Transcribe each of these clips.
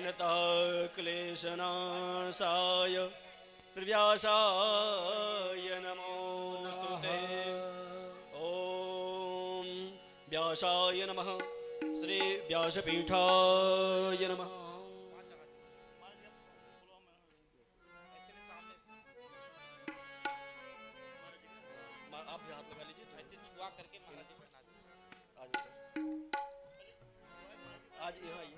प्रणतः क्लेशनाशाय श्रीव्यासाय नमो नमस्ते। ओम व्यासाय नमः। श्री व्यासपीठाय नमः। आप भी हाथ लगा लीजिए, ऐसे छुआ करके महाराज जी बैठा दीजिए। आज यहाँ आइए।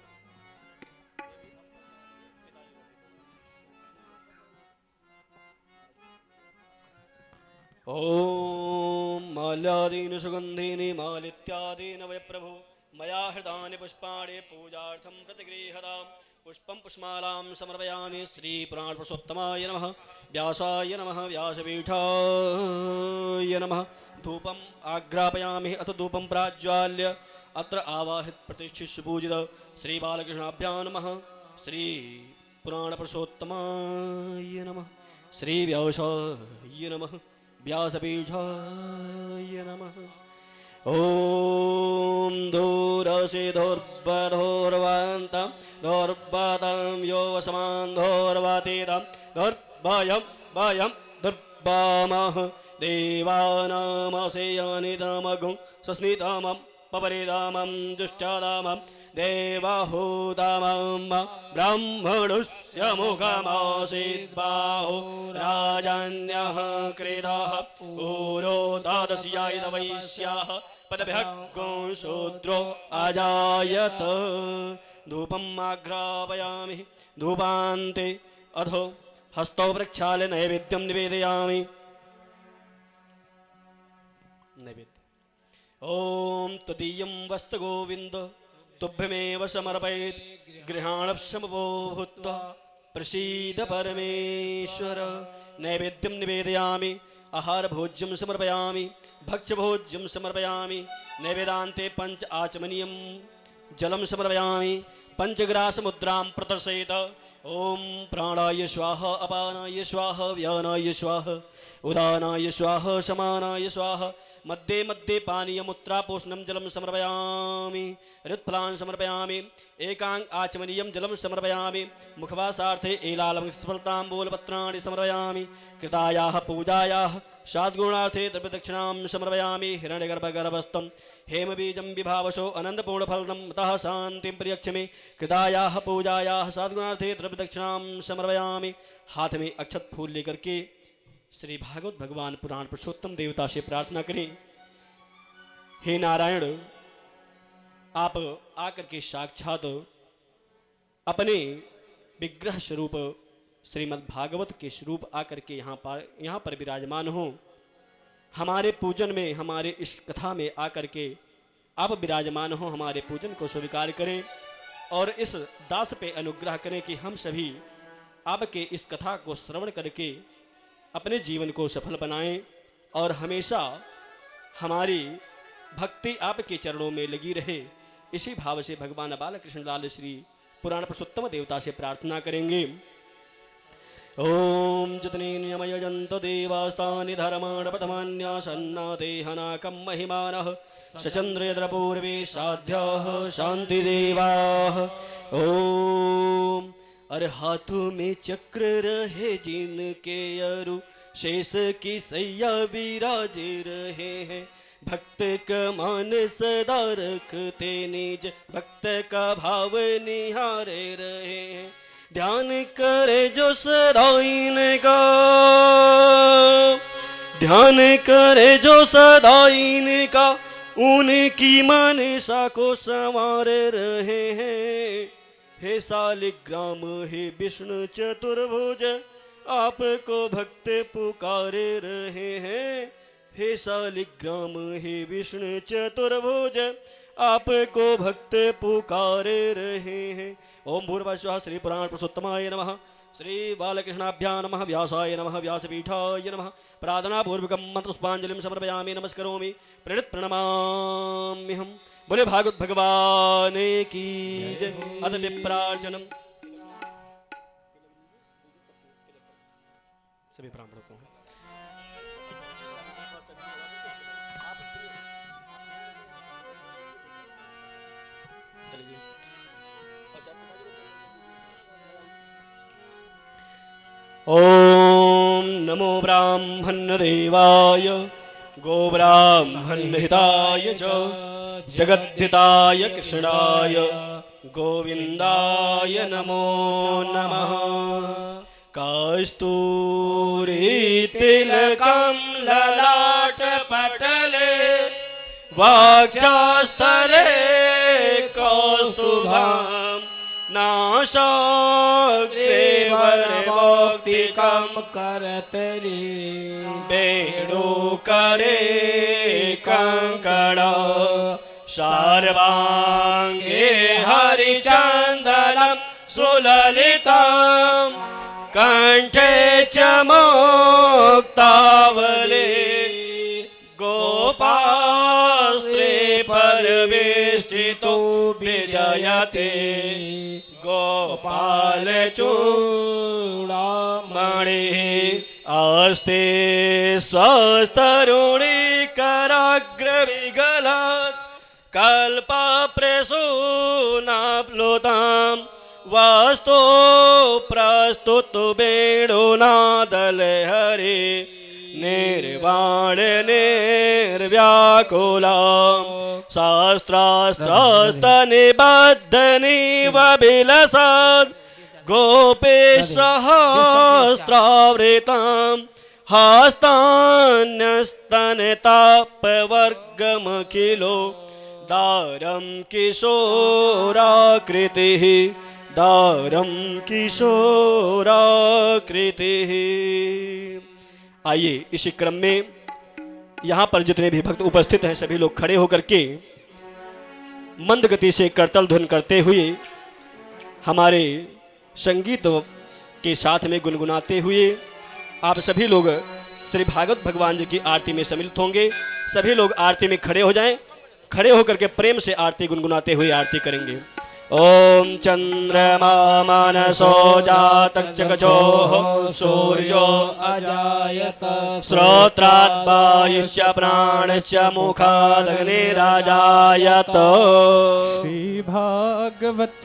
ओम माल्यादीन सुगंधीनि मालित्यादीन वै प्रभु मया हृदानि पुष्पाणि पूजार्थं प्रतिगृह्यतां। पुष्पं पुष्पमालां समर्पयामि। श्री पुराणपुरुषोत्तमाय नमः। व्यासाय नमः। व्यासपीठाय नमः। धूपम् आग्रापयामि। अथ धूपं प्राज्वाल्य अत्र आवाहित प्रतिष्ठित सुपूजित श्री बालकृष्णाभ्यां नमः। श्री पुराणपुरुषोत्तमाय नमः। श्री व्यासाय नमः। व्यासपीठाय नमः। ओम दूरसि दुर्बधोर्वन्तं दुर्बतं यो वसमान् दुर्वातीतं दुर्भयं भयं दुर्वामः देवानामसेयनितमगुं सस्नितमं पपरिदामं दुष्टादामं देवाहूतमं ब्राह्मणस्य मुखमासीद्बाहो राजन्यः कृतः ऊरो तादस्याय वैश्याः पदभ्यग्गो शूद्रो अजायत। धूपम् आघ्रापयामि। धूपान्ते अधो हस्तौ प्रक्षाल्य नैवेद्यं निवेदयामि। नैवेद्य। ओम तदीयं वस्तु गोविंद तुभ्यमेव समर्पयेत्। गृहाणक्षमो भूत्वा प्रसीद परमेश्वर। नैवेद्यं निवेदयामि। आहार भोज्यं समर्पयामि। भक्ष्य भोज्यं समर्पयामि। नैवेदान्ते पंच आचमनीयं जलं समर्पयामि। पंचग्रास मुद्रां प्रदर्शयेत्। ओम प्राणाय स्वाहा अपानाय स्वाहा व्यानाय स्वाहा उदानाय स्वाहा समानाय स्वाहा। मध्ये मध्ये पानीयमुत्रापोषणं जलं समर्पयामि। ऋत्फलान् समर्पयामि। एकांग आचमनीयं जलं समर्पयामि। मुखवासार्थे एलालं स्फलताम्बूलपत्राणि समर्पयामि। कृतायाः पूजायाः साद्गुणार्थे द्रव्यदक्षिणां समर्पयामि। हिरण्यगर्भगर्भस्थं हेमबीजं विभावशो अनन्तपूर्णफलदं ततः शान्तिं प्रियक्षमे। कृतायाः पूजायाः साद्गुणार्थे द्रव्यदक्षिणां समर्पयामि। हाथ में अक्षत फूल लेकर के श्री भागवत भगवान पुराण पुरुषोत्तम देवता से प्रार्थना करें। हे नारायण, आप आकर के साक्षात अपने विग्रह स्वरूप श्रीमद् भागवत के स्वरूप आकर के यहाँ पर विराजमान हो। हमारे पूजन में, हमारे इस कथा में आकर के आप विराजमान हो। हमारे पूजन को स्वीकार करें और इस दास पे अनुग्रह करें कि हम सभी आपके इस कथा को श्रवण करके अपने जीवन को सफल बनाएं और हमेशा हमारी भक्ति आपके चरणों में लगी रहे। इसी भाव से भगवान बालकृष्ण लाल श्री पुराण पुरुषोत्तम देवता से प्रार्थना करेंगे। ओम जितने नियमयजंत देवास्तानि धर्माण प्रथमान्यासन्नादेहनाकं महिमानः सचंद्रेन्द्रपूर्वे साध्याः शांतिदेवाः। ओम अरे हाथों में चक्र रहे जिनके अरु शेष की सैया विराजे रहे हैं। भक्त का मान सदा रखते निज भक्त का भाव निहारे रहे हैं। ध्यान करे जो सदा इनका, ध्यान करे जो सदा इनका, उनकी मनसा को संवारे रहे हैं। हे शालिग्राम हे विष्णु चतुर्भुज, आपको भक्त पुकारे रहे हैं। हे शालिग्राम हे विष्णु चतुर्भुज, आपको भक्त पुकारे रहे हैं। ओम भूर्भुवस्सुः श्री पुराण पुरुषोत्तमाय नमः। श्री बालकृष्णाभ्यां नमः। व्यासाय नमः। व्यासपीठाय नमः। प्रार्थना पूर्वकं मंत्रपुष्पांजलिं समर्पयामि। नमस्करोमि। प्रणत प्रणमाम्यहम्। बोले भागवत भगवान की जय। अथ विप्रार्चनम। सभी ब्राह्मणों को नमो ब्राह्मणदेवाय गोब्राह्मणहिताय च जगद्धिताय कृष्णाय गोविन्दाय नमो नमः। कस्तूरीतिलकं ललाटपटले वाक्षास्थले कौस्तुभं नासाग्रेवरमौक्तिकं करतरी बेणु करे कंकण सर्वांगे हरिचंदनं सुललितं कंठे च मुक्तावली गोपास्त्रे परवेष्टितो विजयते गोपाल चूड़ामणिः अस्ते स्वस्तरुणी कराग्रविगलात् कल्पप्रसूनाप्लुतां वस्तु प्रस्तुत वेणुनादले हरि निर्वाण निर्व्याकुलं सहस्रास्त्रस्तनिबद्धनिव विलसत् गोपीसहस्रावृतं हस्तान्यस्तनतापवर्गमखिलो दारं किशोराकृतिः दारं किशोराकृतिः। आइए इसी क्रम में यहाँ पर जितने भी भक्त उपस्थित हैं सभी लोग खड़े होकर के मंद गति से करतल ध्वन करते हुए हमारे संगीत के साथ में गुनगुनाते हुए आप सभी लोग श्री भागवत भगवान जी की आरती में सम्मिलित होंगे। सभी लोग आरती में खड़े हो जाएं, खड़े होकर के प्रेम से आरती गुनगुनाते हुए आरती करेंगे। ओम चंद्रमा मनसो जातचक्षुः सूर्यो अजायत श्रोत्रात् वायुश्च प्राणश्च मुखादग्निराजायत। श्री भागवत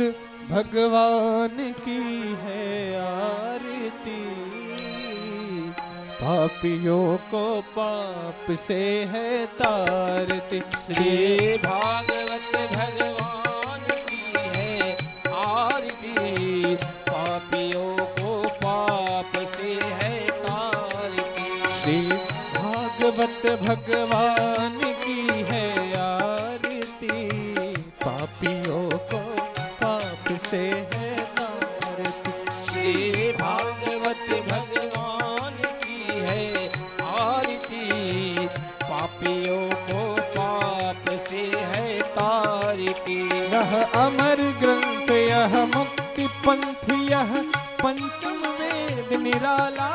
भगवान की है आरती पापियों को पाप से है तारती। श्री भागवत भगवान की है आरती पापियों को पाप से है तारती। श्री भागवत भगवान की है आरती पापियों को पाप से है तारती। श्री भागवत भगवान की है आरती पापियों को पाप से है तारती। यह अमर ग्रंथ यह मुक्ति पंथ यह पंचम वेद निराला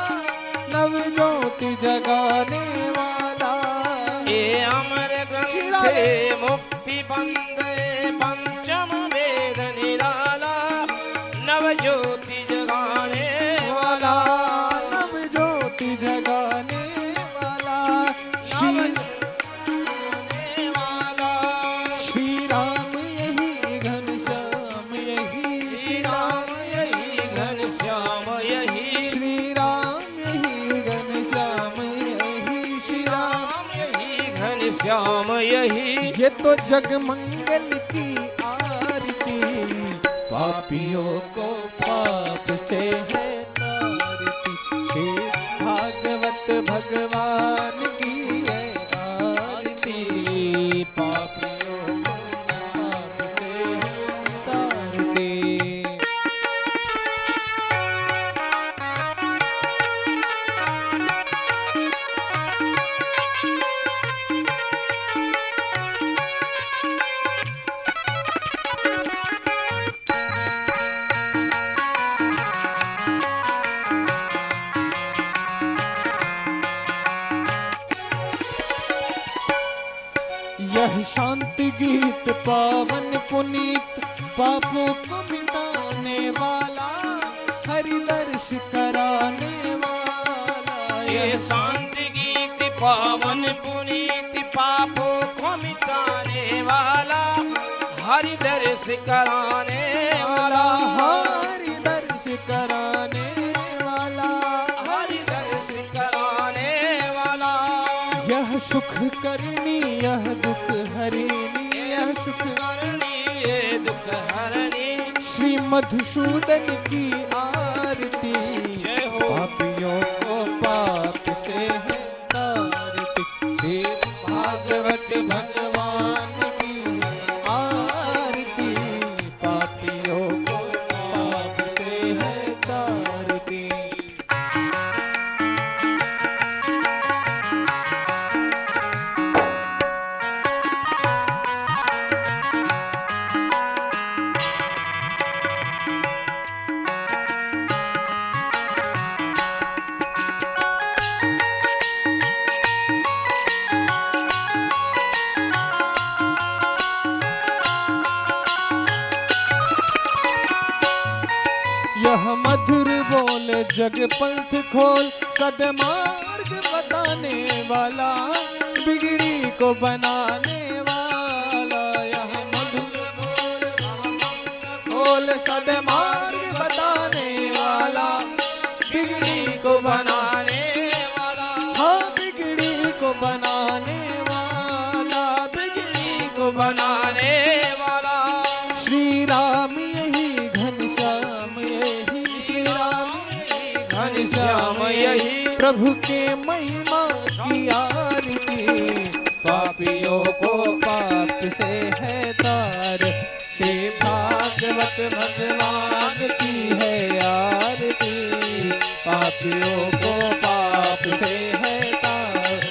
नव ज्योति जगाने वाला। ये अमर ग्रंथ मुक्ति पंथ पंचम वेद निराला नव ज्योति जगाने वाला नव ज्योति जगाने वाला श्री राम यही घनश्याम यही श्री राम यही घनश्याम यही श्री राम यही घनश्याम यही श्री राम यही घनश्याम यही। ये तो जगमंगल की आरती पापियों को पाप से है तारती। श्री भागवत भगवान की है आरती पापियों को पाप से है तारती। यह शांति गीत पावन पुनीत पापों को मिटाने वाला हरि दर्श कराने वाला। ये शांति गीत पावन पुनीत पापों को मिटाने वाला हरि दर्श कराने वाला हरि दर्श कराने वाला हरि दर्श करनी यह दुख हरिणी यह सुख हरणी ये दुख हरणी। श्री मधुसूदन की आरती जय हो। पापियों को पाप से है तारती। श्री भागवत भगवान की आरती पापियों को पाप से है तारती। यह मधुर बोल जग पंथ खोल सदमार्ग बताने वाला बिगड़ी को बनाने वाला। यह मधुर बोल सदमार्ग बताने वाला बिगड़ी को बनाने वाला। हाँ बिगड़ी को बनाने वाला बिगड़ी को बनाने वाला। श्री राम यही घनश्याम यही श्री राम घनश्याम यही प्रभु के महिमा की आरती पापियों को पाप से है तार। श्री भागवत भगवान की है आरती पापियों को पाप से है तार।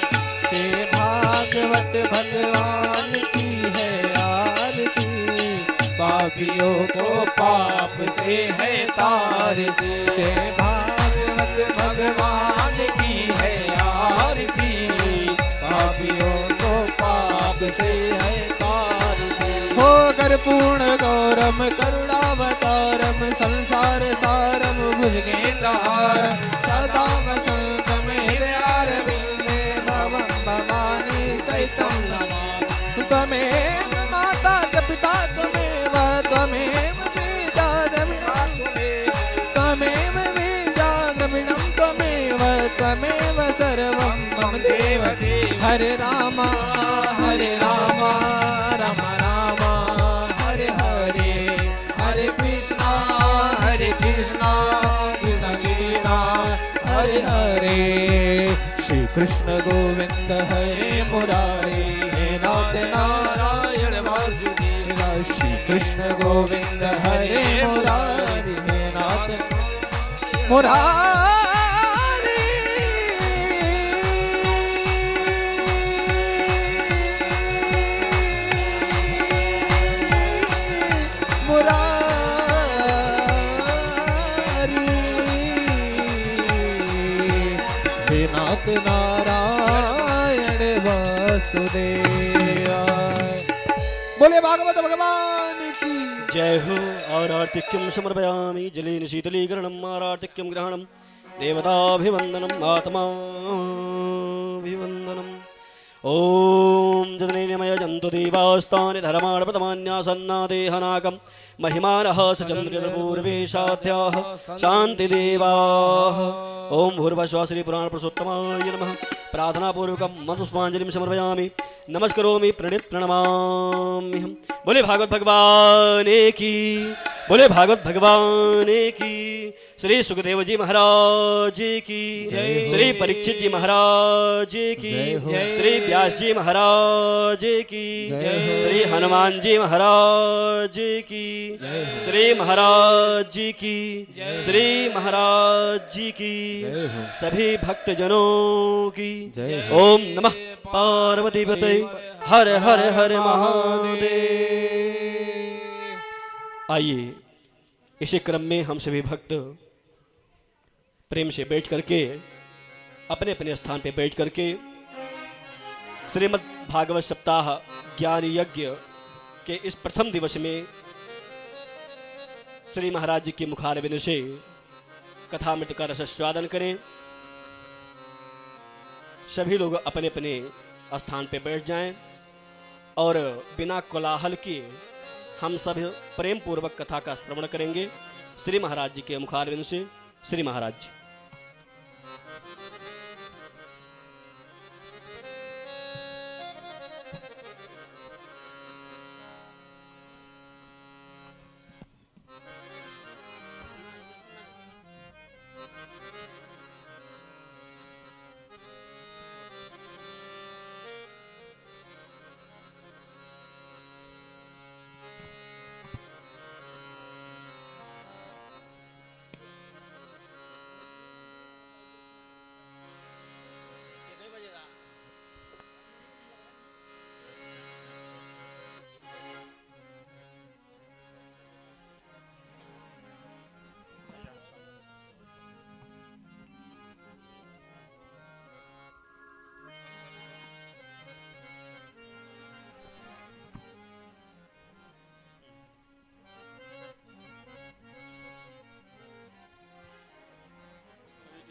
श्री भागवत भगवान की है आरती पापियों को पाप से है तारती। श्री भागवत भगवान की है आरती पापियों को पाप से है तारती। हो कर पूर्ण गौरम करुणावतारम संसार सारम भुजगेन्द्रहारम सदा वसंत में दयार बिंदे भवम भवानी सहितं नमामि। त्वमेव माता च पिता त्वमेव त्वमेव वेदा द्रविणं त्वमेव वेदा द्रविणं त्वमेव त्वमेव सर्वं मम देवते। हरे राम राम राम हरे हरे हरे कृष्णा कृष्ण कृष्ण हरे हरे। श्री कृष्ण गोविंद हरे मुरारी हे नाथ नारायण वासुदेव। श्री कृष्ण गोविंद हरे मुरारी हे नाथ मुरारी। नाथ नारायण वासुदेव। बोले भागवत भगवान की जय हो। और आर्तिक्यं समर्पयामि जलेन शीतलीकरणम् आरार्तिक्यं ग्रहणं देवताभिवन्दनम् आत्माभिवन्दनम्। ॐ जदनेनमय जन्तु देवास्तानि धर्माणि प्रथमान्यासन्ना देहनाकं महिमानः सचन्द्रपूर्वेशाध्याः शान्तिदेवाः। ओम भूर्भुवः श्री पुराण पुरुषोत्तमाय नमः। प्रार्थनापूर्वकं मधुष्पाञ्जलिं समर्पयामि नमस्करोमि प्रणित प्रणमाम्यहम्। बोले भागवत भगवान की बोले भागवत भगवान की। श्री सुखदेव जी महाराज की श्री परीक्षित जी महाराज की श्री व्यास जी महाराज की श्री हनुमान जी महाराज की श्री महाराज जी की श्री महाराज जी की सभी भक्तजनों की। ओम नमः पार्वती पते हर हर हर महादेव। आइए इसी क्रम में हम सभी भक्त प्रेम से बैठ करके अपने अपने स्थान पे बैठ करके श्रीमद् भागवत सप्ताह ज्ञान यज्ञ के इस प्रथम दिवस में श्री महाराज जी के मुखारविंद से कथामृत का रसस्वादन करें। सभी लोग अपने अपने स्थान पे बैठ जाएं और बिना कोलाहल किए हम सब प्रेम पूर्वक कथा का श्रवण करेंगे श्री महाराज जी के मुखारविंद से। श्री महाराज जी।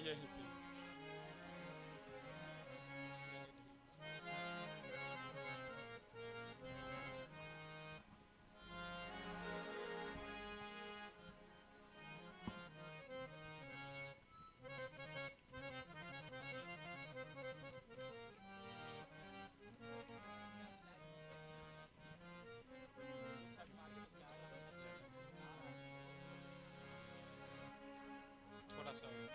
यहीं पे। थोड़ा सा बस।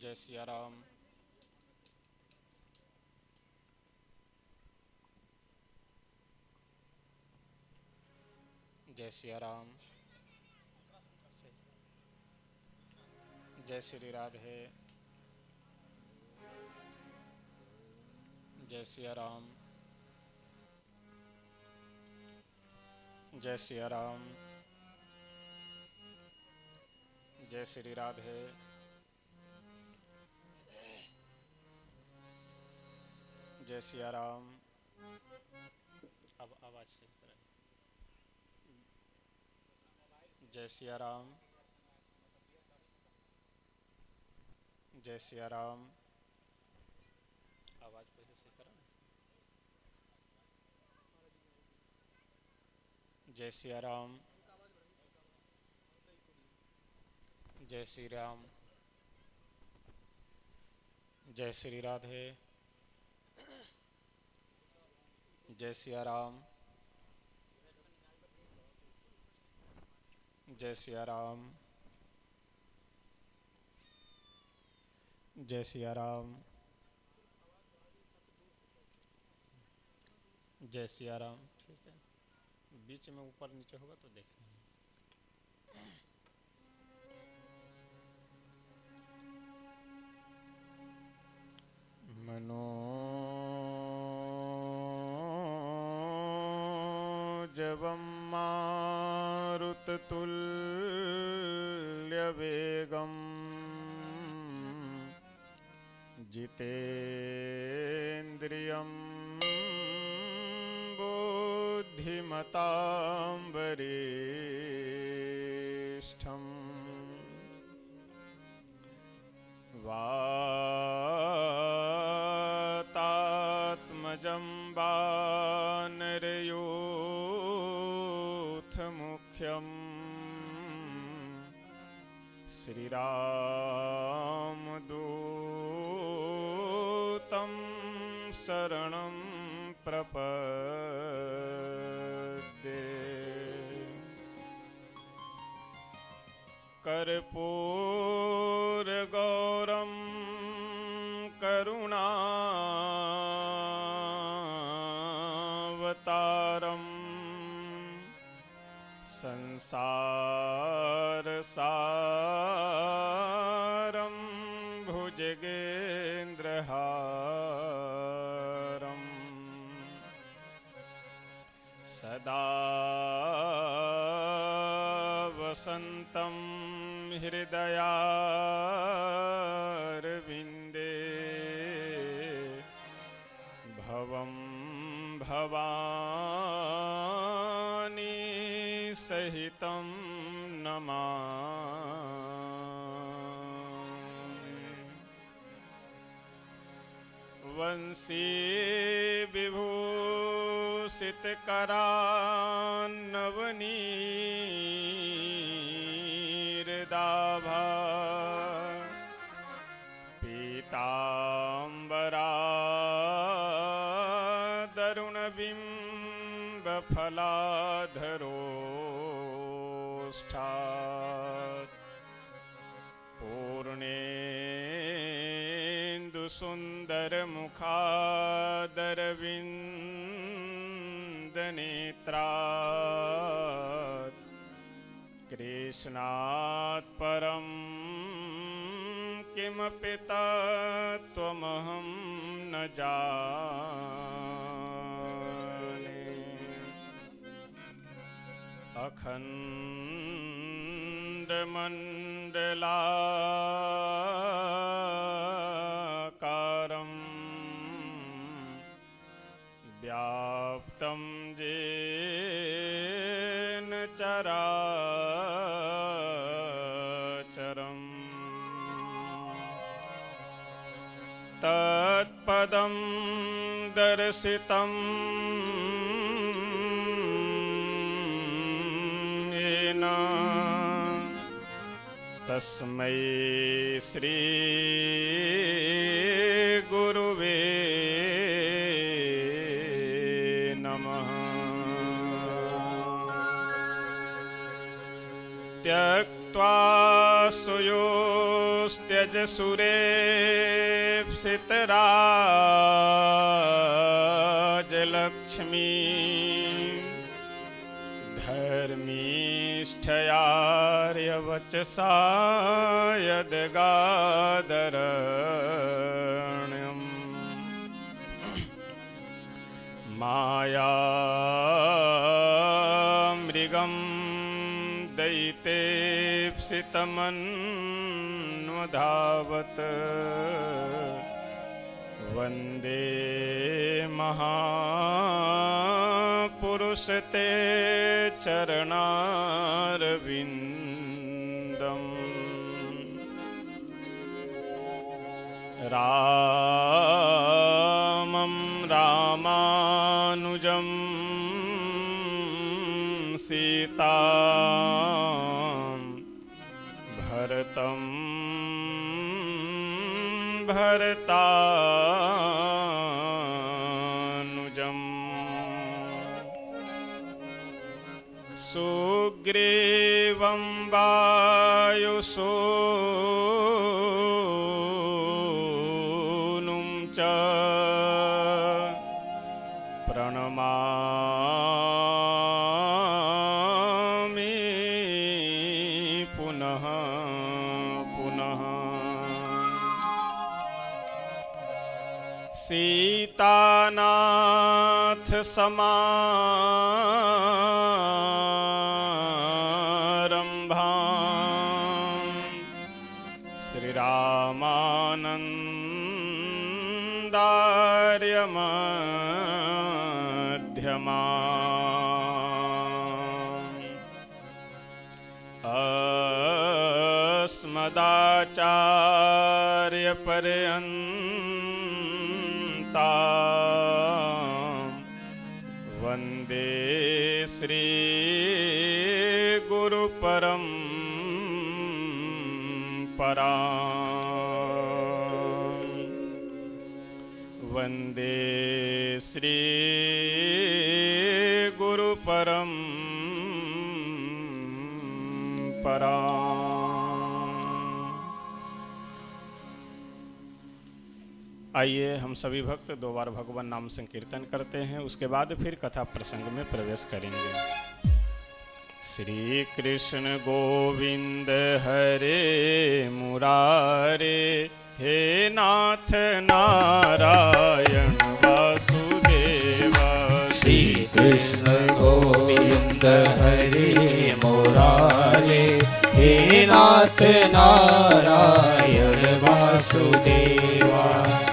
जय सिया राम। जय सिया राम। जय श्री राधे। जय सिया राम। जय सिया राम। जय श्री राधे। जय सिया राम। अब आवाज से जय सिया राम। जय सिया राम। आवाज पहले से करा। जय सिया राम। जय श्री राम। जय श्री राधे। जय सिया राम। जय सिया राम। जय सिया राम। जय सिया राम। ठीक है, बीच में ऊपर नीचे होगा तो देखेंगे। मनोजवं मारुततुल्यवेगं जितेन्द्रियं बुद्धिमतां वरिष्ठं वातात्मजं वानरयूथमुख्यं श्रीरामदूतं शरणं प्रपद्ये। कर्पूरगौरं करुणावतारं संसारसारं भुजगेन्द्रहारं सदा वसन्तं हृदयारविन्दे भवं भवानी सहितं नमामि। वंशी विभूषितकरान्नवनीरदाभा पीताम्बरादरुणबिम्बफलाधरोष्ठात् पूर्णे सुंदर मुखादरविंद नेत्रात् कृष्णात् परं किमपि तत्त्वमहं न जाने अखण्डमण्डलाकारं व्याप्तं येन चराचरम् तत्पदं दर्शितं येन तस्मै श्री गुरुवे नमः। त्यक्त्वा सुयोस्त्यज सुरेप्सितराजलक्ष्मी धर्मीष्ठयार्यवचसा यद्गादरण्यम् मायामृगं दैतेप्सितमन्वधावत् वन्दे महापुरुषते चरणारविन्दम्। रामं रामानुजं सीतां भरतं भरतानुजम् सुग्रीवं वायुसूनुं च प्रणमामि पुनः पुनः। सीतानाथ समारम्भां श्रीरामानन्दार्यमध्यमाम् अस्मदाचार्यपर्यन्तां वन्दे श्री गुरुपरम्पराम् वन्दे श्री गुरुपरम्पराम्। आइए हम सभी भक्त दो बार भगवान नाम संकीर्तन करते हैं, उसके बाद फिर कथा प्रसंग में प्रवेश करेंगे। श्री कृष्ण गोविंद हरे मुरारे, हे नाथ नारायण वासुदेवा। श्री कृष्ण गोविंद हरे मुरारे, हे नाथ नारायण वासुदेवा।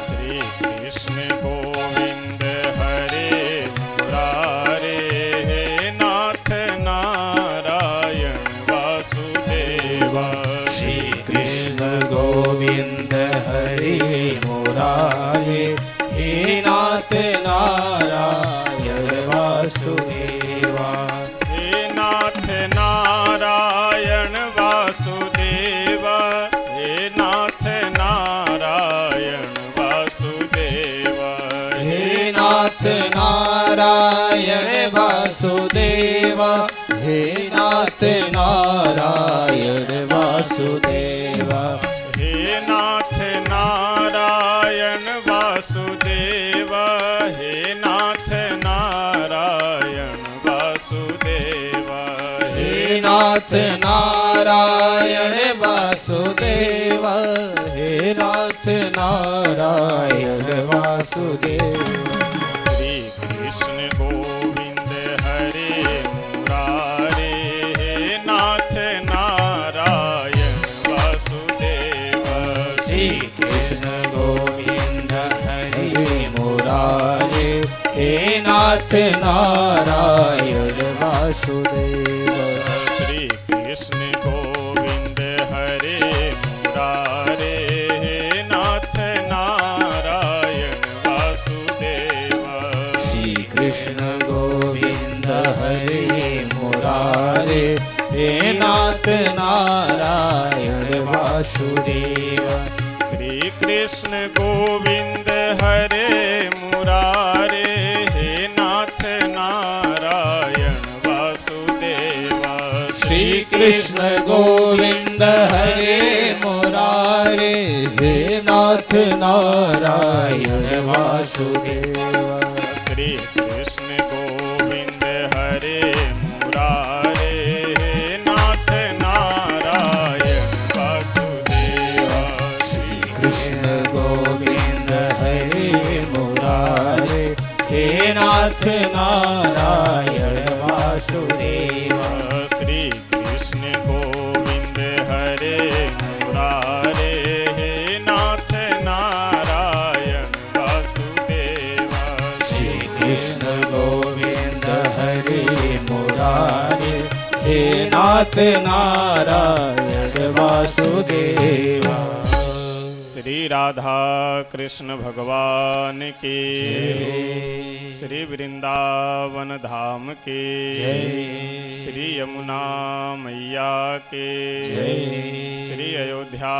श्री कृष्ण गोविंद हरे मुरारे, हे नाथ नारायण वासुदेवा। श्री कृष्ण गोविंद हरे मुरारे, हे नाथ नारायण वासुदेवा। हे नाथ नारायण वासुदेवा, हे नाथ नारायण वासुदेवा। हे नाथ नारायण वासुदेवा, हे नाथ नारायण वासुदेवा। हे नाथ नारायण नाथ नारायण वासुदेव हे नाथ नारायण वासुदेव श्री कृष्ण गोविंद हरे मुरारे हे नाथ नारायण वासुदेव श्री कृष्ण गोविंद हरे मुरारे हे नाथ नारायण वासुदेव श्री कृष्ण गोविंद हरे मुरारे हे नाथ नारायण वासुदेव श्री कृष्ण गोविंद हरे मुरारे हे नाथ नारायण वासुदेव श्री कृष्ण गोविंद हरे मुरारे हे नाथ नारायण वासुदेव श्री कृष्ण गोविंद हरे मुरारे हे नाथ नारायण वासुदेव श्री कृष्ण गोविंद हरे मुरारे हे नाथ नारायण वासुदेव श्री कृष्ण गोविंद हरे मुरारे हे नाथ नारायण वासुदेव श्री कृष्ण गोविंद हरे मुरारे हे नाथ नारायण वासुदेव श्री कृष्ण गोविंद हरे मुरारे हे नाथ नारायण वासुदेव श्री राधा कृष्ण भगवान की जय। श्री वृंदावन धाम के जय। श्री यमुना मैया के जय। श्री अयोध्या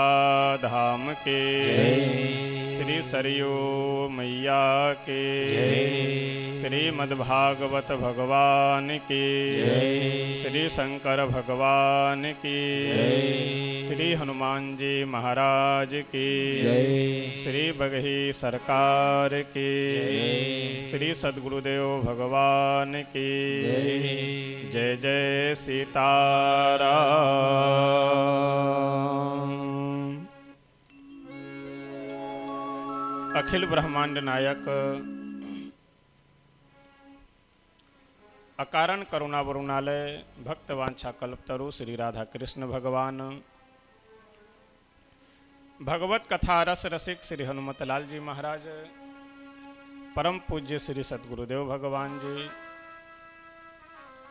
धाम के जय। श्री सरयू मैया के जय। श्रीमद्भागवत भगवान की जय। श्री शंकर भगवान की जय। श्री हनुमान जी महाराज की जय। श्री बगही सरकार की जय। श्री सद्गुरुदेव भगवान की जय। जय जय सीताराम। अखिल ब्रह्मांड नायक अकारण करुणा वरुणालय भक्त वांछा कल्पतरु श्री राधा कृष्ण भगवान भगवत कथा रस रसिक श्री हनुमत लाल जी महाराज परम पूज्य श्री सद्गुरुदेव भगवान जी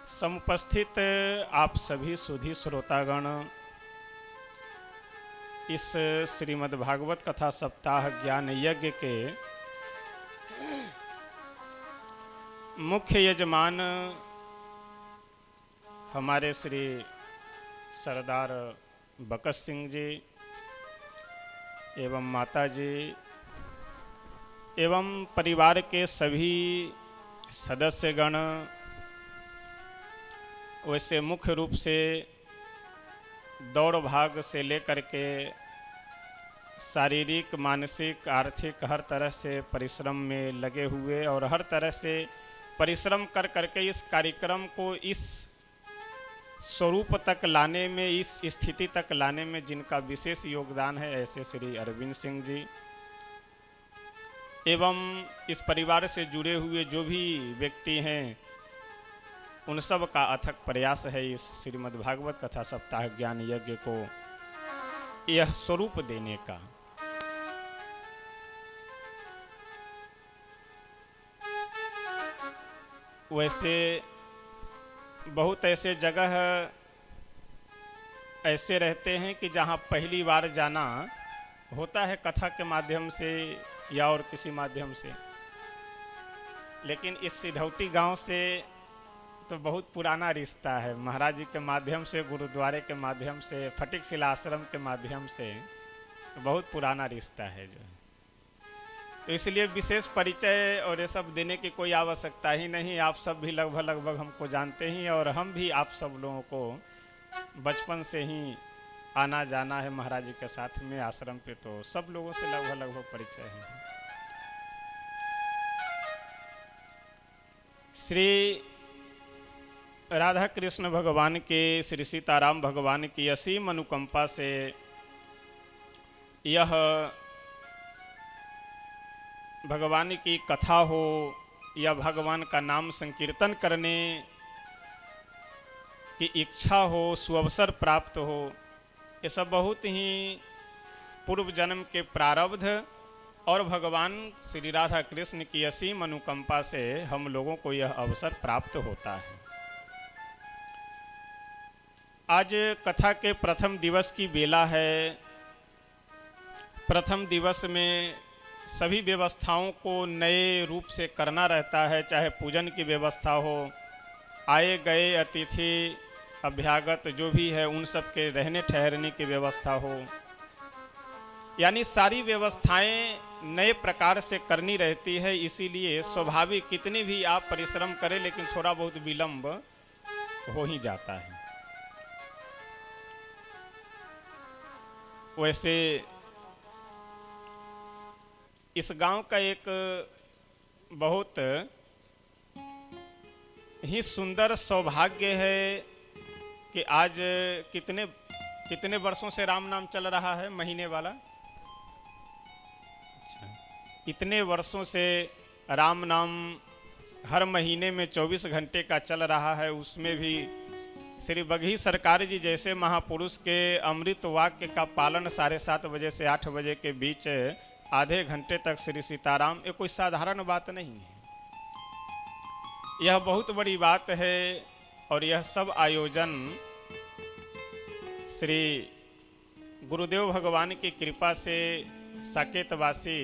समुपस्थित आप सभी सुधी श्रोतागण इस श्रीमद् भागवत कथा सप्ताह ज्ञान यज्ञ के मुख्य यजमान हमारे श्री सरदार बकस सिंह जी एवं माता जी एवं परिवार के सभी सदस्यगण, वैसे मुख्य रूप से दौड़ भाग से लेकर के शारीरिक मानसिक आर्थिक हर तरह से परिश्रम में लगे हुए और हर तरह से परिश्रम कर करके इस कार्यक्रम को इस स्वरूप तक लाने में, इस स्थिति तक लाने में जिनका विशेष योगदान है, ऐसे श्री अरविंद सिंह जी एवं इस परिवार से जुड़े हुए जो भी व्यक्ति हैं, उन सब का अथक प्रयास है इस श्रीमद् भागवत कथा सप्ताह ज्ञान यज्ञ को यह स्वरूप देने का। वैसे बहुत ऐसे जगह ऐसे रहते हैं कि जहाँ पहली बार जाना होता है कथा के माध्यम से या और किसी माध्यम से, लेकिन इस सिधौती गांव से तो बहुत पुराना रिश्ता है। महाराज जी के माध्यम से, गुरुद्वारे के माध्यम से, फटिक शिला आश्रम के माध्यम से तो बहुत पुराना रिश्ता है जो है। तो इसलिए विशेष परिचय और ये सब देने की कोई आवश्यकता ही नहीं। आप सब भी लगभग हमको जानते ही, और हम भी आप सब लोगों को बचपन से ही आना जाना है महाराज जी के साथ में आश्रम पे, तो सब लोगों से लगभग परिचय है। श्री राधा कृष्ण भगवान के, श्री सीताराम भगवान की असीम अनुकंपा से यह भगवान की कथा हो या भगवान का नाम संकीर्तन करने की इच्छा हो, सुअवसर प्राप्त हो, ये सब बहुत ही पूर्व जन्म के प्रारब्ध और भगवान श्री राधा कृष्ण की असीम अनुकंपा से हम लोगों को यह अवसर प्राप्त होता है। आज कथा के प्रथम दिवस की बेला है। प्रथम दिवस में सभी व्यवस्थाओं को नए रूप से करना रहता है, चाहे पूजन की व्यवस्था हो, आए गए अतिथि अभ्यागत जो भी है उन सब के रहने ठहरने की व्यवस्था हो, यानी सारी व्यवस्थाएं नए प्रकार से करनी रहती है। इसीलिए स्वाभाविक कितनी भी आप परिश्रम करें लेकिन थोड़ा बहुत विलंब हो ही जाता है। वैसे इस गांव का एक बहुत ही सुंदर सौभाग्य है कि आज कितने वर्षों से राम नाम चल रहा है, महीने वाला। इतने वर्षों से राम नाम हर महीने में 24 घंटे का चल रहा है। उसमें भी श्री बघी सरकार जी जैसे महापुरुष के अमृत वाक्य का पालन 7:30 बजे से 8 बजे के बीच आधे घंटे तक श्री सीताराम, ये कोई साधारण बात नहीं है, यह बहुत बड़ी बात है। और यह सब आयोजन श्री गुरुदेव भगवान की कृपा से साकेतवासी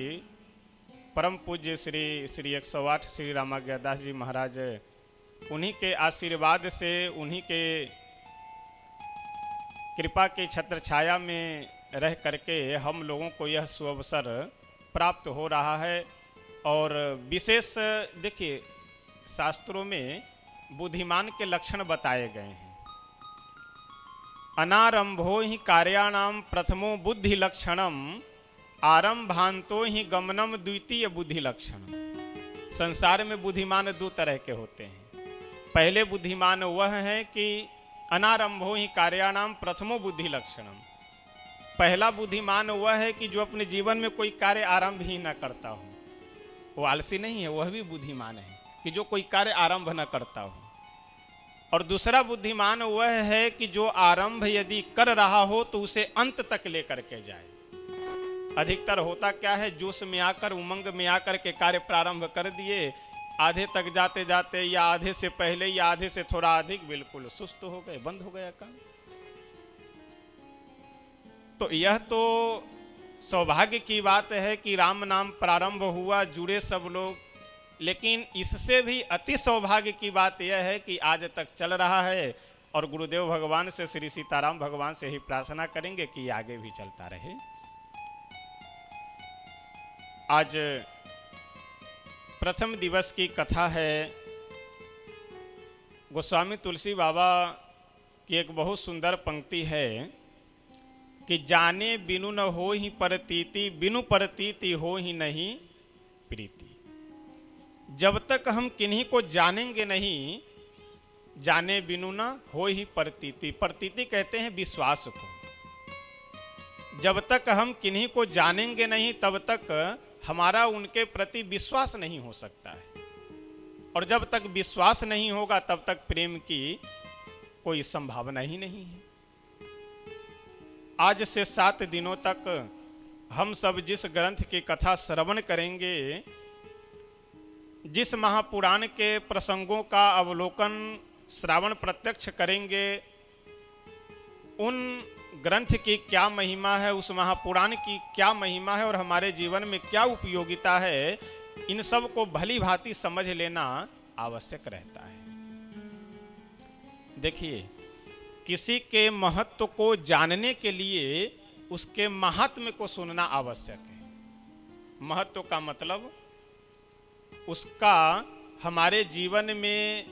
परम पूज्य श्री 108 श्री रामाज्ञादास जी महाराज, उन्हीं के आशीर्वाद से, उन्हीं के कृपा की छत्र छाया में रह करके हम लोगों को यह सुअवसर प्राप्त हो रहा है। और विशेष देखिए, शास्त्रों में बुद्धिमान के लक्षण बताए गए हैं। अनारंभो ही कार्याणाम प्रथमो बुद्धि लक्षणम, आरंभांतो ही गमनम द्वितीय बुद्धि लक्षणम। संसार में बुद्धिमान दो तरह के होते हैं। पहले बुद्धिमान वह है कि अनारंभो ही कार्याणाम प्रथमो बुद्धि लक्षणम। पहला बुद्धिमान वह है कि जो अपने जीवन में कोई कार्य आरंभ ही न करता हो, वो आलसी नहीं है, वह भी बुद्धिमान है कि जो कोई कार्य आरंभ न करता हो। और दूसरा बुद्धिमान वह है कि जो आरंभ यदि कर रहा हो तो उसे अंत तक लेकर के जाए। अधिकतर होता क्या है, जोश में आकर, उमंग में आकर के कार्य प्रारंभ कर दिए, आधे तक जाते जाते या आधे से पहले या आधे से थोड़ा अधिक बिल्कुल सुस्त हो गए, बंद हो गया काम। तो यह तो सौभाग्य की बात है कि राम नाम प्रारंभ हुआ, जुड़े सब लोग। लेकिन इससे भी अति सौभाग्य की बात यह है कि आज तक चल रहा है। और गुरुदेव भगवान से, श्री सीताराम भगवान से ही प्रार्थना करेंगे कि आगे भी चलता रहे। आज प्रथम दिवस की कथा है। गोस्वामी तुलसी बाबा की एक बहुत सुंदर पंक्ति है कि जाने बिनु न हो ही परतीति, बिनु परतीति हो ही नहीं प्रीति। जब तक हम किन्हीं को जानेंगे नहीं, जाने बिनु न हो ही परतीति। परतीति कहते हैं विश्वास को। जब तक हम किन्हीं को जानेंगे नहीं तब तक हमारा उनके प्रति विश्वास नहीं हो सकता है। और जब तक विश्वास नहीं होगा तब तक प्रेम की कोई संभावना ही नहीं है। आज से 7 दिनों तक हम सब जिस ग्रंथ की कथा श्रवण करेंगे, जिस महापुराण के प्रसंगों का अवलोकन श्रावण प्रत्यक्ष करेंगे, उन ग्रंथ की क्या महिमा है, उस महापुराण की क्या महिमा है और हमारे जीवन में क्या उपयोगिता है, इन सब को भली भांति समझ लेना आवश्यक रहता है। देखिए, किसी के महत्व को जानने के लिए उसके महात्म्य को सुनना आवश्यक है। महत्व का मतलब उसका हमारे जीवन में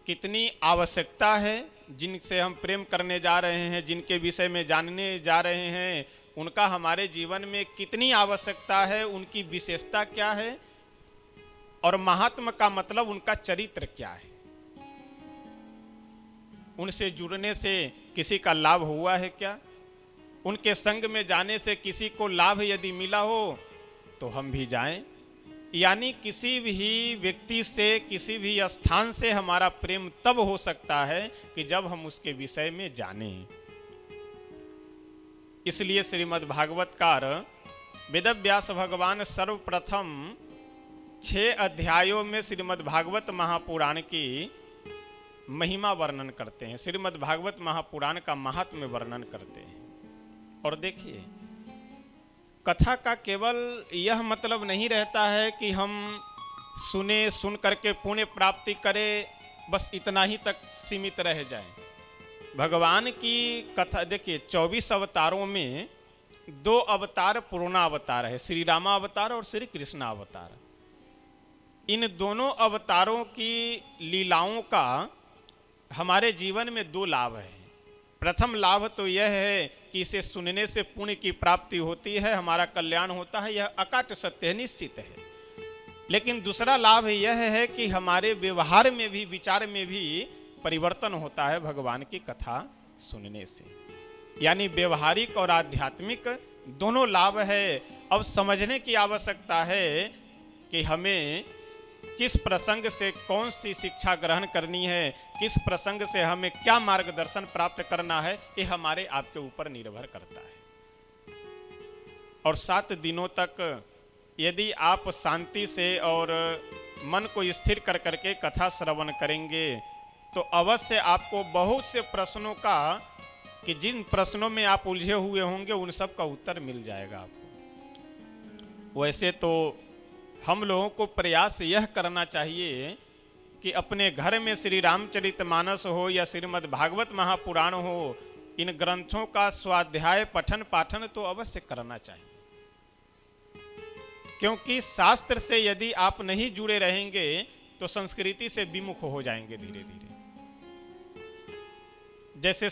कितनी आवश्यकता है, जिनसे हम प्रेम करने जा रहे हैं, जिनके विषय में जानने जा रहे हैं, उनका हमारे जीवन में कितनी आवश्यकता है, उनकी विशेषता क्या है, और महात्मा का मतलब उनका चरित्र क्या है। उनसे जुड़ने से किसी का लाभ हुआ है क्या? उनके संग में जाने से किसी को लाभ यदि मिला हो तो हम भी जाएं। यानी किसी भी व्यक्ति से, किसी भी स्थान से हमारा प्रेम तब हो सकता है कि जब हम उसके विषय में जानें। इसलिए श्रीमद् भागवतकार वेदव्यास भगवान सर्वप्रथम 6 अध्यायों में श्रीमद् भागवत महापुराण की महिमा वर्णन करते हैं, श्रीमद् भागवत महापुराण का महात्म्य वर्णन करते हैं। और देखिए, कथा का केवल यह मतलब नहीं रहता है कि हम सुन करके पुण्य प्राप्ति करें, बस इतना ही तक सीमित रह जाएं। भगवान की कथा देखिए, 24 अवतारों में 2 अवतार पूर्णावतार है, श्री रामा अवतार और श्री कृष्ण अवतार। इन दोनों अवतारों की लीलाओं का हमारे जीवन में 2 लाभ है। प्रथम लाभ तो यह है कि इसे सुनने से पुण्य की प्राप्ति होती है, हमारा कल्याण होता है, यह अकाट सत्य है, निश्चित है। लेकिन दूसरा लाभ यह है कि हमारे व्यवहार में भी, विचार में भी परिवर्तन होता है भगवान की कथा सुनने से। यानी व्यवहारिक और आध्यात्मिक दोनों लाभ है। अब समझने की आवश्यकता है कि हमें किस प्रसंग से कौन सी शिक्षा ग्रहण करनी है, किस प्रसंग से हमें क्या मार्गदर्शन प्राप्त करना है, ये हमारे आपके ऊपर निर्भर करता है। और 7 दिनों तक यदि आप शांति से और मन को स्थिर कर करके कथा श्रवण करेंगे तो अवश्य आपको बहुत से प्रश्नों का, कि जिन प्रश्नों में आप उलझे हुए होंगे उन सब का उत्तर मिल जाएगा आपको। वैसे तो हम लोगों को प्रयास यह करना चाहिए कि अपने घर में श्री रामचरितमानस हो या श्रीमद् भागवत महापुराण हो, इन ग्रंथों का स्वाध्याय पठन पाठन तो अवश्य करना चाहिए। क्योंकि शास्त्र से यदि आप नहीं जुड़े रहेंगे तो संस्कृति से विमुख हो जाएंगे धीरे धीरे। जैसे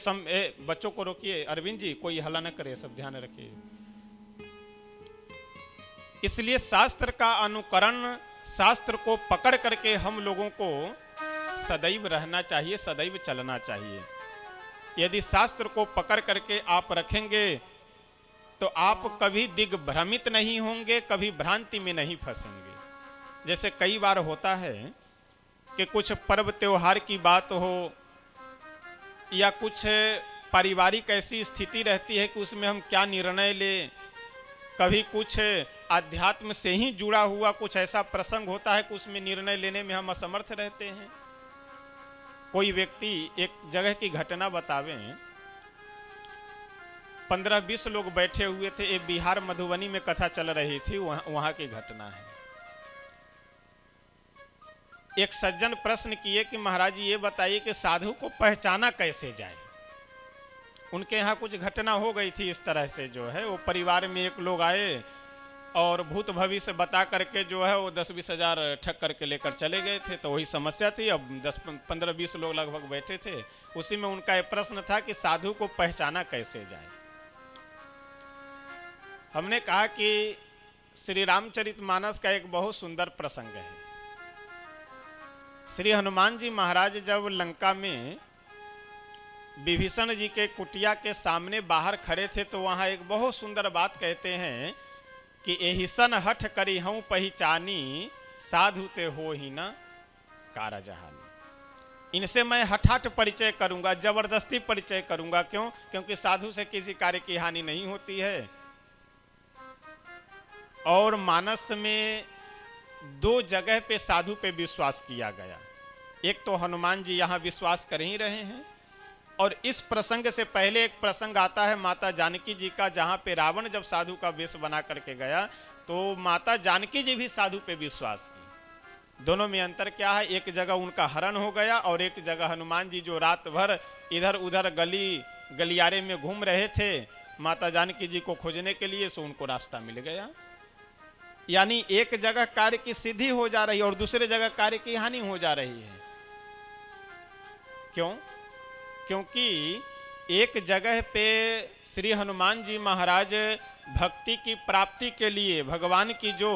बच्चों को रोकिए, अरविंद जी कोई हल्ला न करे, सब ध्यान रखिए। इसलिए शास्त्र का अनुकरण, शास्त्र को पकड़ करके हम लोगों को सदैव रहना चाहिए, सदैव चलना चाहिए। यदि शास्त्र को पकड़ करके आप रखेंगे तो आप कभी दिग्भ्रमित नहीं होंगे, कभी भ्रांति में नहीं फंसेंगे। जैसे कई बार होता है कि कुछ पर्व त्योहार की बात हो या कुछ पारिवारिक ऐसी स्थिति रहती है कि उसमें हम क्या निर्णय लें, कभी कुछ आध्यात्म से ही जुड़ा हुआ कुछ ऐसा प्रसंग होता है कि उसमें निर्णय लेने में हम असमर्थ रहते हैं। कोई व्यक्ति एक जगह की घटना बतावें, 15-20 लोग बैठे हुए थे, एक बिहार मधुबनी में कथा चल रही थी, वहां की घटना है। एक सज्जन प्रश्न किए कि महाराज जी ये बताइए कि साधु को पहचाना कैसे जाए। उनके यहाँ कुछ घटना हो गई थी इस तरह से, जो है वो परिवार में एक लोग आए और भूत भविष्य बता करके जो है वो 10-20 हजार ठग करके लेकर चले गए थे। तो वही समस्या थी। अब 10-15-20 लोग लगभग बैठे थे, उसी में उनका एक प्रश्न था कि साधु को पहचाना कैसे जाए। हमने कहा कि श्री रामचरितमानस का एक बहुत सुंदर प्रसंग है। श्री हनुमान जी महाराज जब लंका में विभीषण जी के कुटिया के सामने बाहर खड़े थे तो वहां एक बहुत सुंदर बात कहते हैं कि एहिसन हठ करी हूँ पहचानी, साधु ते हो ही न कारजहानी। इनसे मैं हठाठ परिचय करूंगा, जबरदस्ती परिचय करूंगा। क्यों? क्योंकि साधु से किसी कार्य की हानि नहीं होती है। और मानस में 2 जगह पे साधु पे विश्वास किया गया। एक तो हनुमान जी यहाँ विश्वास कर ही रहे हैं, और इस प्रसंग से पहले एक प्रसंग आता है माता जानकी जी का, जहाँ पे रावण जब साधु का वेश बना करके गया तो माता जानकी जी भी साधु पे विश्वास की। दोनों में अंतर क्या है? एक जगह उनका हरण हो गया और एक जगह हनुमान जी जो रात भर इधर उधर गलियारे में घूम रहे थे माता जानकी जी को खोजने के लिए, सो उनको रास्ता मिल गया। यानी एक जगह कार्य की सिद्धि हो जा रही है और दूसरे जगह कार्य की हानि हो जा रही है। क्यों? क्योंकि एक जगह पे श्री हनुमान जी महाराज भक्ति की प्राप्ति के लिए भगवान की जो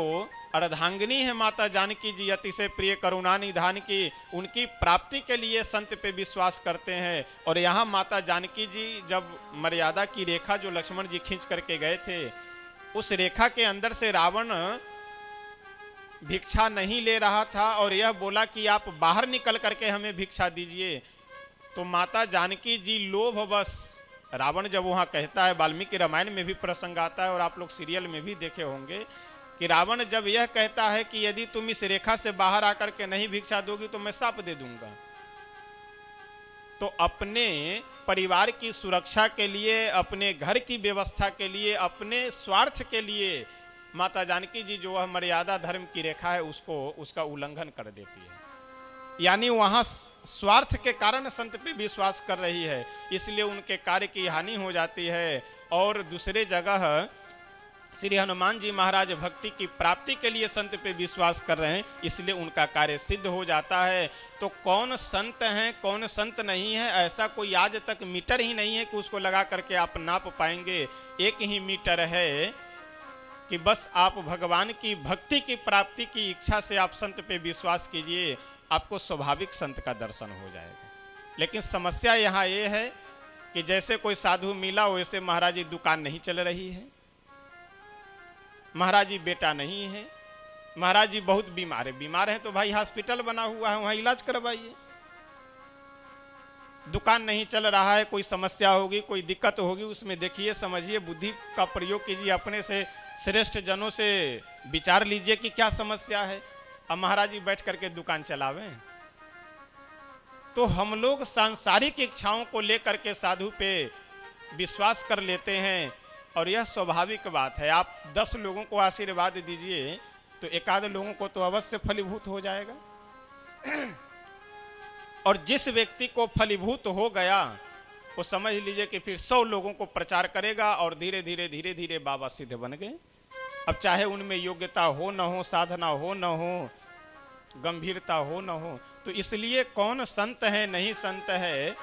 अर्धांगिनी है माता जानकी जी, अतिशय प्रिय करुणा निधान की, उनकी प्राप्ति के लिए संत पे विश्वास करते हैं। और यहाँ माता जानकी जी जब मर्यादा की रेखा जो लक्ष्मण जी खींच करके गए थे, उस रेखा के अंदर से रावण भिक्षा नहीं ले रहा था और यह बोला कि आप बाहर निकल करके हमें भिक्षा दीजिए। तो माता जानकी जी लोभवश, रावण जब वहाँ कहता है, वाल्मीकि रामायण में भी प्रसंग आता है और आप लोग सीरियल में भी देखे होंगे कि रावण जब यह कहता है कि यदि तुम इस रेखा से बाहर आकर के नहीं भिक्षा दोगी तो मैं शाप दे दूंगा, तो अपने परिवार की सुरक्षा के लिए, अपने घर की व्यवस्था के लिए, अपने स्वार्थ के लिए माता जानकी जी जो वह मर्यादा धर्म की रेखा है उसका उल्लंघन कर देती है। यानी वहां स्वार्थ के कारण संत पे विश्वास कर रही है, इसलिए उनके कार्य की हानि हो जाती है। और दूसरे जगह श्री हनुमान जी महाराज भक्ति की प्राप्ति के लिए संत पे विश्वास कर रहे हैं, इसलिए उनका कार्य सिद्ध हो जाता है। तो कौन संत हैं कौन संत नहीं है, ऐसा कोई आज तक मीटर ही नहीं है कि उसको लगा करके आप नाप पाएंगे। एक ही मीटर है कि बस आप भगवान की भक्ति की प्राप्ति की इच्छा से आप संत पे विश्वास कीजिए, आपको स्वाभाविक संत का दर्शन हो जाएगा। लेकिन समस्या यहाँ ये है कि जैसे कोई साधु मिला वैसे महाराज जी दुकान नहीं चल रही है, महाराज जी बेटा नहीं है, महाराज जी बहुत बीमार हैं तो भाई हॉस्पिटल बना हुआ है वहाँ इलाज करवाइए। दुकान नहीं चल रहा है, कोई समस्या होगी, कोई दिक्कत होगी, उसमें देखिए समझिए, बुद्धि का प्रयोग कीजिए, अपने से श्रेष्ठ जनों से विचार लीजिए कि क्या समस्या है। अब महाराज जी बैठ करके दुकान चलावें। तो हम लोग सांसारिक इच्छाओं को लेकर के साधु पे विश्वास कर लेते हैं और यह स्वाभाविक बात है। आप 10 लोगों को आशीर्वाद दीजिए तो एक आध लोगों को तो अवश्य फलीभूत हो जाएगा। और जिस व्यक्ति को फलीभूत हो गया वो समझ लीजिए कि फिर 100 लोगों को प्रचार करेगा और धीरे धीरे बाबा सिद्ध बन गए। अब चाहे उनमें योग्यता हो न हो, साधना हो न हो, गंभीरता हो न हो, तो इसलिए कौन संत है नहीं संत है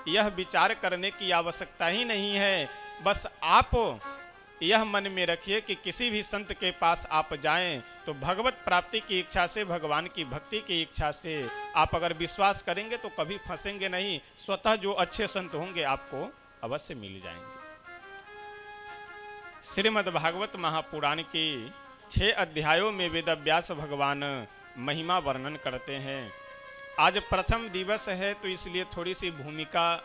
यह विचार करने की आवश्यकता ही नहीं है। बस आप यह मन में रखिए कि किसी भी संत के पास आप जाएं तो भगवत प्राप्ति की इच्छा से, भगवान की भक्ति की इच्छा से आप अगर विश्वास करेंगे तो कभी फंसेंगे नहीं। स्वतः जो अच्छे संत होंगे आपको अवश्य मिल जाएंगे। श्रीमद् भागवत महापुराण की 6 अध्यायों में वेदव्यास भगवान महिमा वर्णन करते हैं। आज प्रथम दिवस है तो इसलिए थोड़ी सी भूमिका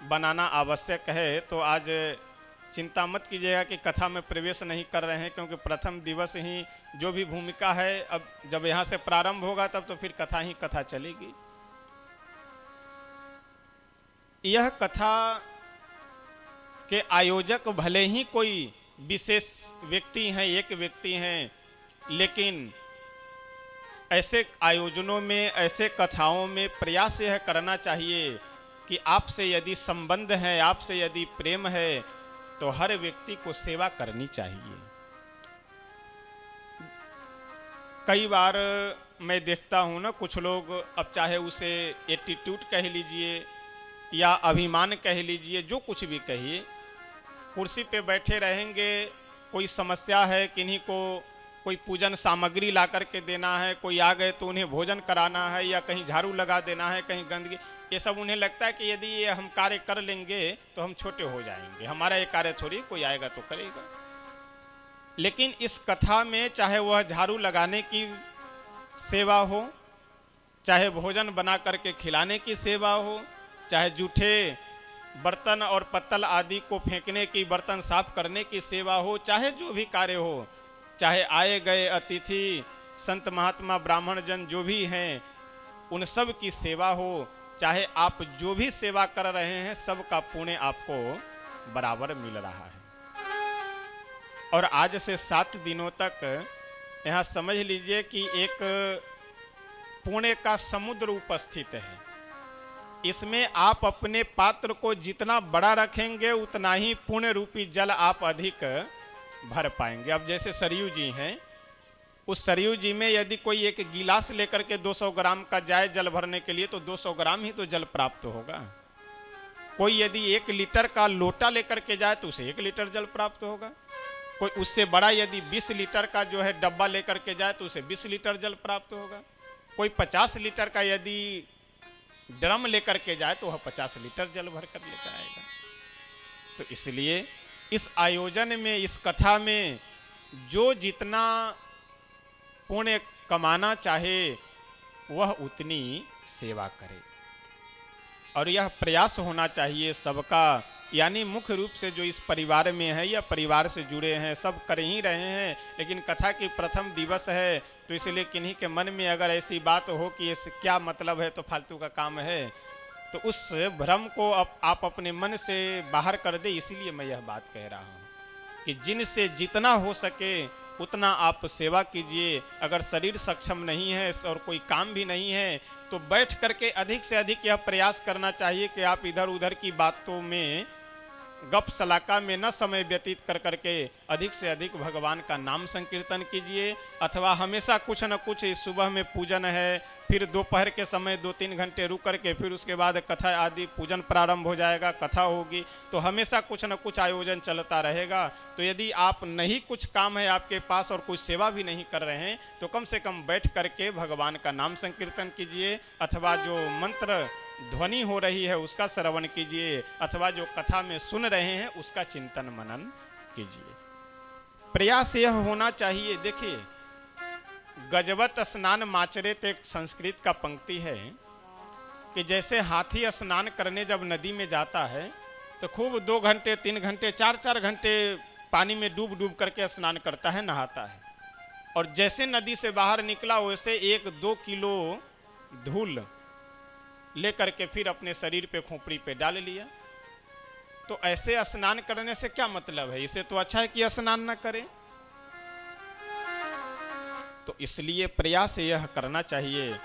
बनाना आवश्यक है। तो आज चिंता मत कीजिएगा कि कथा में प्रवेश नहीं कर रहे हैं, क्योंकि प्रथम दिवस ही जो भी भूमिका है, अब जब यहाँ से प्रारंभ होगा तब तो फिर कथा ही कथा चलेगी। यह कथा के आयोजक भले ही कोई विशेष व्यक्ति हैं, एक व्यक्ति हैं, लेकिन ऐसे आयोजनों में, ऐसे कथाओं में प्रयास यह करना चाहिए कि आपसे यदि संबंध है, आपसे यदि प्रेम है तो हर व्यक्ति को सेवा करनी चाहिए। कई बार मैं देखता हूँ ना, कुछ लोग, अब चाहे उसे एटीट्यूड कह लीजिए या अभिमान कह लीजिए, जो कुछ भी कहिए, कुर्सी पे बैठे रहेंगे, कोई समस्या है, किन्हीं को कोई पूजन सामग्री ला करके देना है, कोई आ गए तो उन्हें भोजन कराना है या कहीं झाड़ू लगा देना है, कहीं गंदगी, ये सब उन्हें लगता है कि यदि ये हम कार्य कर लेंगे तो हम छोटे हो जाएंगे, हमारा ये कार्य थोड़ी कोई आएगा तो करेगा। लेकिन इस कथा में चाहे वह झाड़ू लगाने की सेवा हो, चाहे भोजन बना करके खिलाने की सेवा हो, चाहे जूठे बर्तन और पत्तल आदि को फेंकने की, बर्तन साफ करने की सेवा हो, चाहे जो भी कार्य हो, चाहे आए गए अतिथि, संत महात्मा ब्राह्मण जन जो भी हैं उन सब की सेवा हो, चाहे आप जो भी सेवा कर रहे हैं सबका पुण्य आपको बराबर मिल रहा है। और आज से 7 दिनों तक यहाँ समझ लीजिए कि एक पुण्य का समुद्र उपस्थित है। इसमें आप अपने पात्र को जितना बड़ा रखेंगे उतना ही पुण्य रूपी जल आप अधिक भर पाएंगे। अब जैसे सरयू जी हैं, उस सरयू जी में यदि कोई एक गिलास लेकर के 200 ग्राम का जाए जल भरने के लिए तो 200 ग्राम ही तो जल प्राप्त होगा। कोई यदि 1 लीटर का लोटा लेकर के जाए तो उसे 1 लीटर जल प्राप्त होगा। कोई उससे बड़ा यदि 20 लीटर का जो है डब्बा लेकर के जाए तो उसे 20 लीटर जल प्राप्त होगा। कोई 50 लीटर का यदि ड्रम लेकर के जाए तो वह 50 लीटर जल भर कर लेकर आएगा। तो इसलिए इस आयोजन में, इस कथा में जो जितना पुण्य कमाना चाहे वह उतनी सेवा करे, और यह प्रयास होना चाहिए सबका। यानी मुख्य रूप से जो इस परिवार में है या परिवार से जुड़े हैं सब कर ही रहे हैं, लेकिन कथा की प्रथम दिवस है तो इसलिए किन्हीं के मन में अगर ऐसी बात हो कि इस क्या मतलब है, तो फालतू का काम है, तो उस भ्रम को आप अपने मन से बाहर कर दे। इसीलिए मैं यह बात कह रहा हूँ कि जिनसे जितना हो सके उतना आप सेवा कीजिए। अगर शरीर सक्षम नहीं है और कोई काम भी नहीं है तो बैठ करके अधिक से अधिक यह प्रयास करना चाहिए कि आप इधर उधर की बातों में, गप सलाका में न समय व्यतीत कर करके अधिक से अधिक भगवान का नाम संकीर्तन कीजिए। अथवा हमेशा कुछ न कुछ, सुबह में पूजन है, फिर दोपहर के समय 2-3 घंटे रुक करके फिर उसके बाद कथा आदि पूजन प्रारंभ हो जाएगा, कथा होगी, तो हमेशा कुछ न कुछ आयोजन चलता रहेगा। तो यदि आप नहीं कुछ काम है आपके पास और कोई सेवा भी नहीं कर रहे हैं तो कम से कम बैठ करके भगवान का नाम संकीर्तन कीजिए, अथवा जो मंत्र ध्वनि हो रही है उसका श्रवण कीजिए, अथवा जो कथा में सुन रहे हैं उसका चिंतन मनन कीजिए। प्रयास यह होना चाहिए। देखिए, गजवत स्नान माचरेत एक संस्कृत का पंक्ति है कि जैसे हाथी स्नान करने जब नदी में जाता है तो खूब 2 घंटे 3 घंटे 4-4 घंटे पानी में डूब डूब करके स्नान करता है, नहाता है, और जैसे नदी से बाहर निकला वैसे 1-2 किलो धूल लेकर के फिर अपने शरीर पे, खोपड़ी पे डाल लिया। तो ऐसे स्नान करने से क्या मतलब है? इसे तो अच्छा है कि स्नान न करें। तो इसलिए प्रयास यह करना चाहिए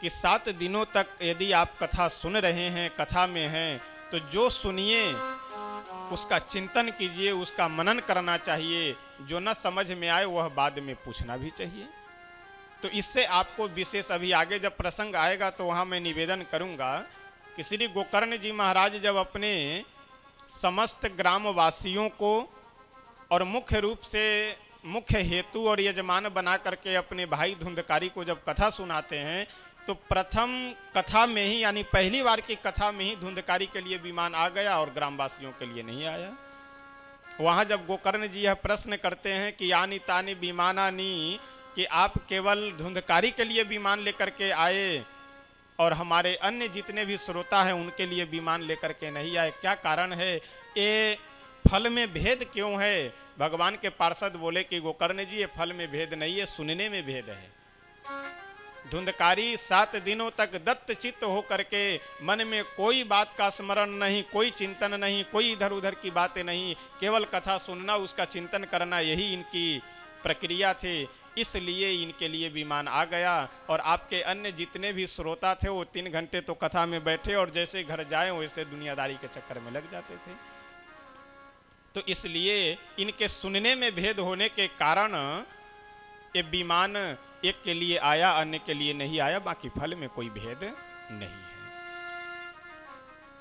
कि 7 दिनों तक यदि आप कथा सुन रहे हैं, कथा में हैं, तो जो सुनिए उसका चिंतन कीजिए, उसका मनन करना चाहिए। जो न समझ में आए वह बाद में पूछना भी चाहिए। तो इससे आपको विशेष, अभी आगे जब प्रसंग आएगा तो वहाँ मैं निवेदन करूँगा कि श्री गोकर्ण जी महाराज जब अपने समस्त ग्रामवासियों को और मुख्य रूप से मुख्य हेतु और यजमान बना करके अपने भाई धुंधकारी को जब कथा सुनाते हैं तो प्रथम कथा में ही, यानी पहली बार की कथा में ही धुंधकारी के लिए विमान आ गया और ग्रामवासियों के लिए नहीं आया। वहाँ जब गोकर्ण जी यह प्रश्न करते हैं कि यानी तानी विमानानी, कि आप केवल धुंधकारी के लिए विमान लेकर के आए और हमारे अन्य जितने भी श्रोता हैं उनके लिए विमान लेकर के नहीं आए, क्या कारण है? ये फल में भेद क्यों है? भगवान के पार्षद बोले कि गोकर्ण जी, ये फल में भेद नहीं है, सुनने में भेद है। धुंधकारी 7 दिनों तक दत्त चित्त हो करके मन में कोई बात का स्मरण नहीं, कोई चिंतन नहीं, कोई इधर उधर की बातें नहीं, केवल कथा सुनना, उसका चिंतन करना, यही इनकी प्रक्रिया थी। इसलिए इनके लिए विमान आ गया और आपके अन्य जितने भी श्रोता थे वो 3 घंटे तो कथा में बैठे और जैसे घर जाए वैसे दुनियादारी के चक्कर में लग जाते थे। तो इसलिए इनके सुनने में भेद होने के कारण ये विमान एक के लिए आया, अन्य के लिए नहीं आया, बाकी फल में कोई भेद नहीं है।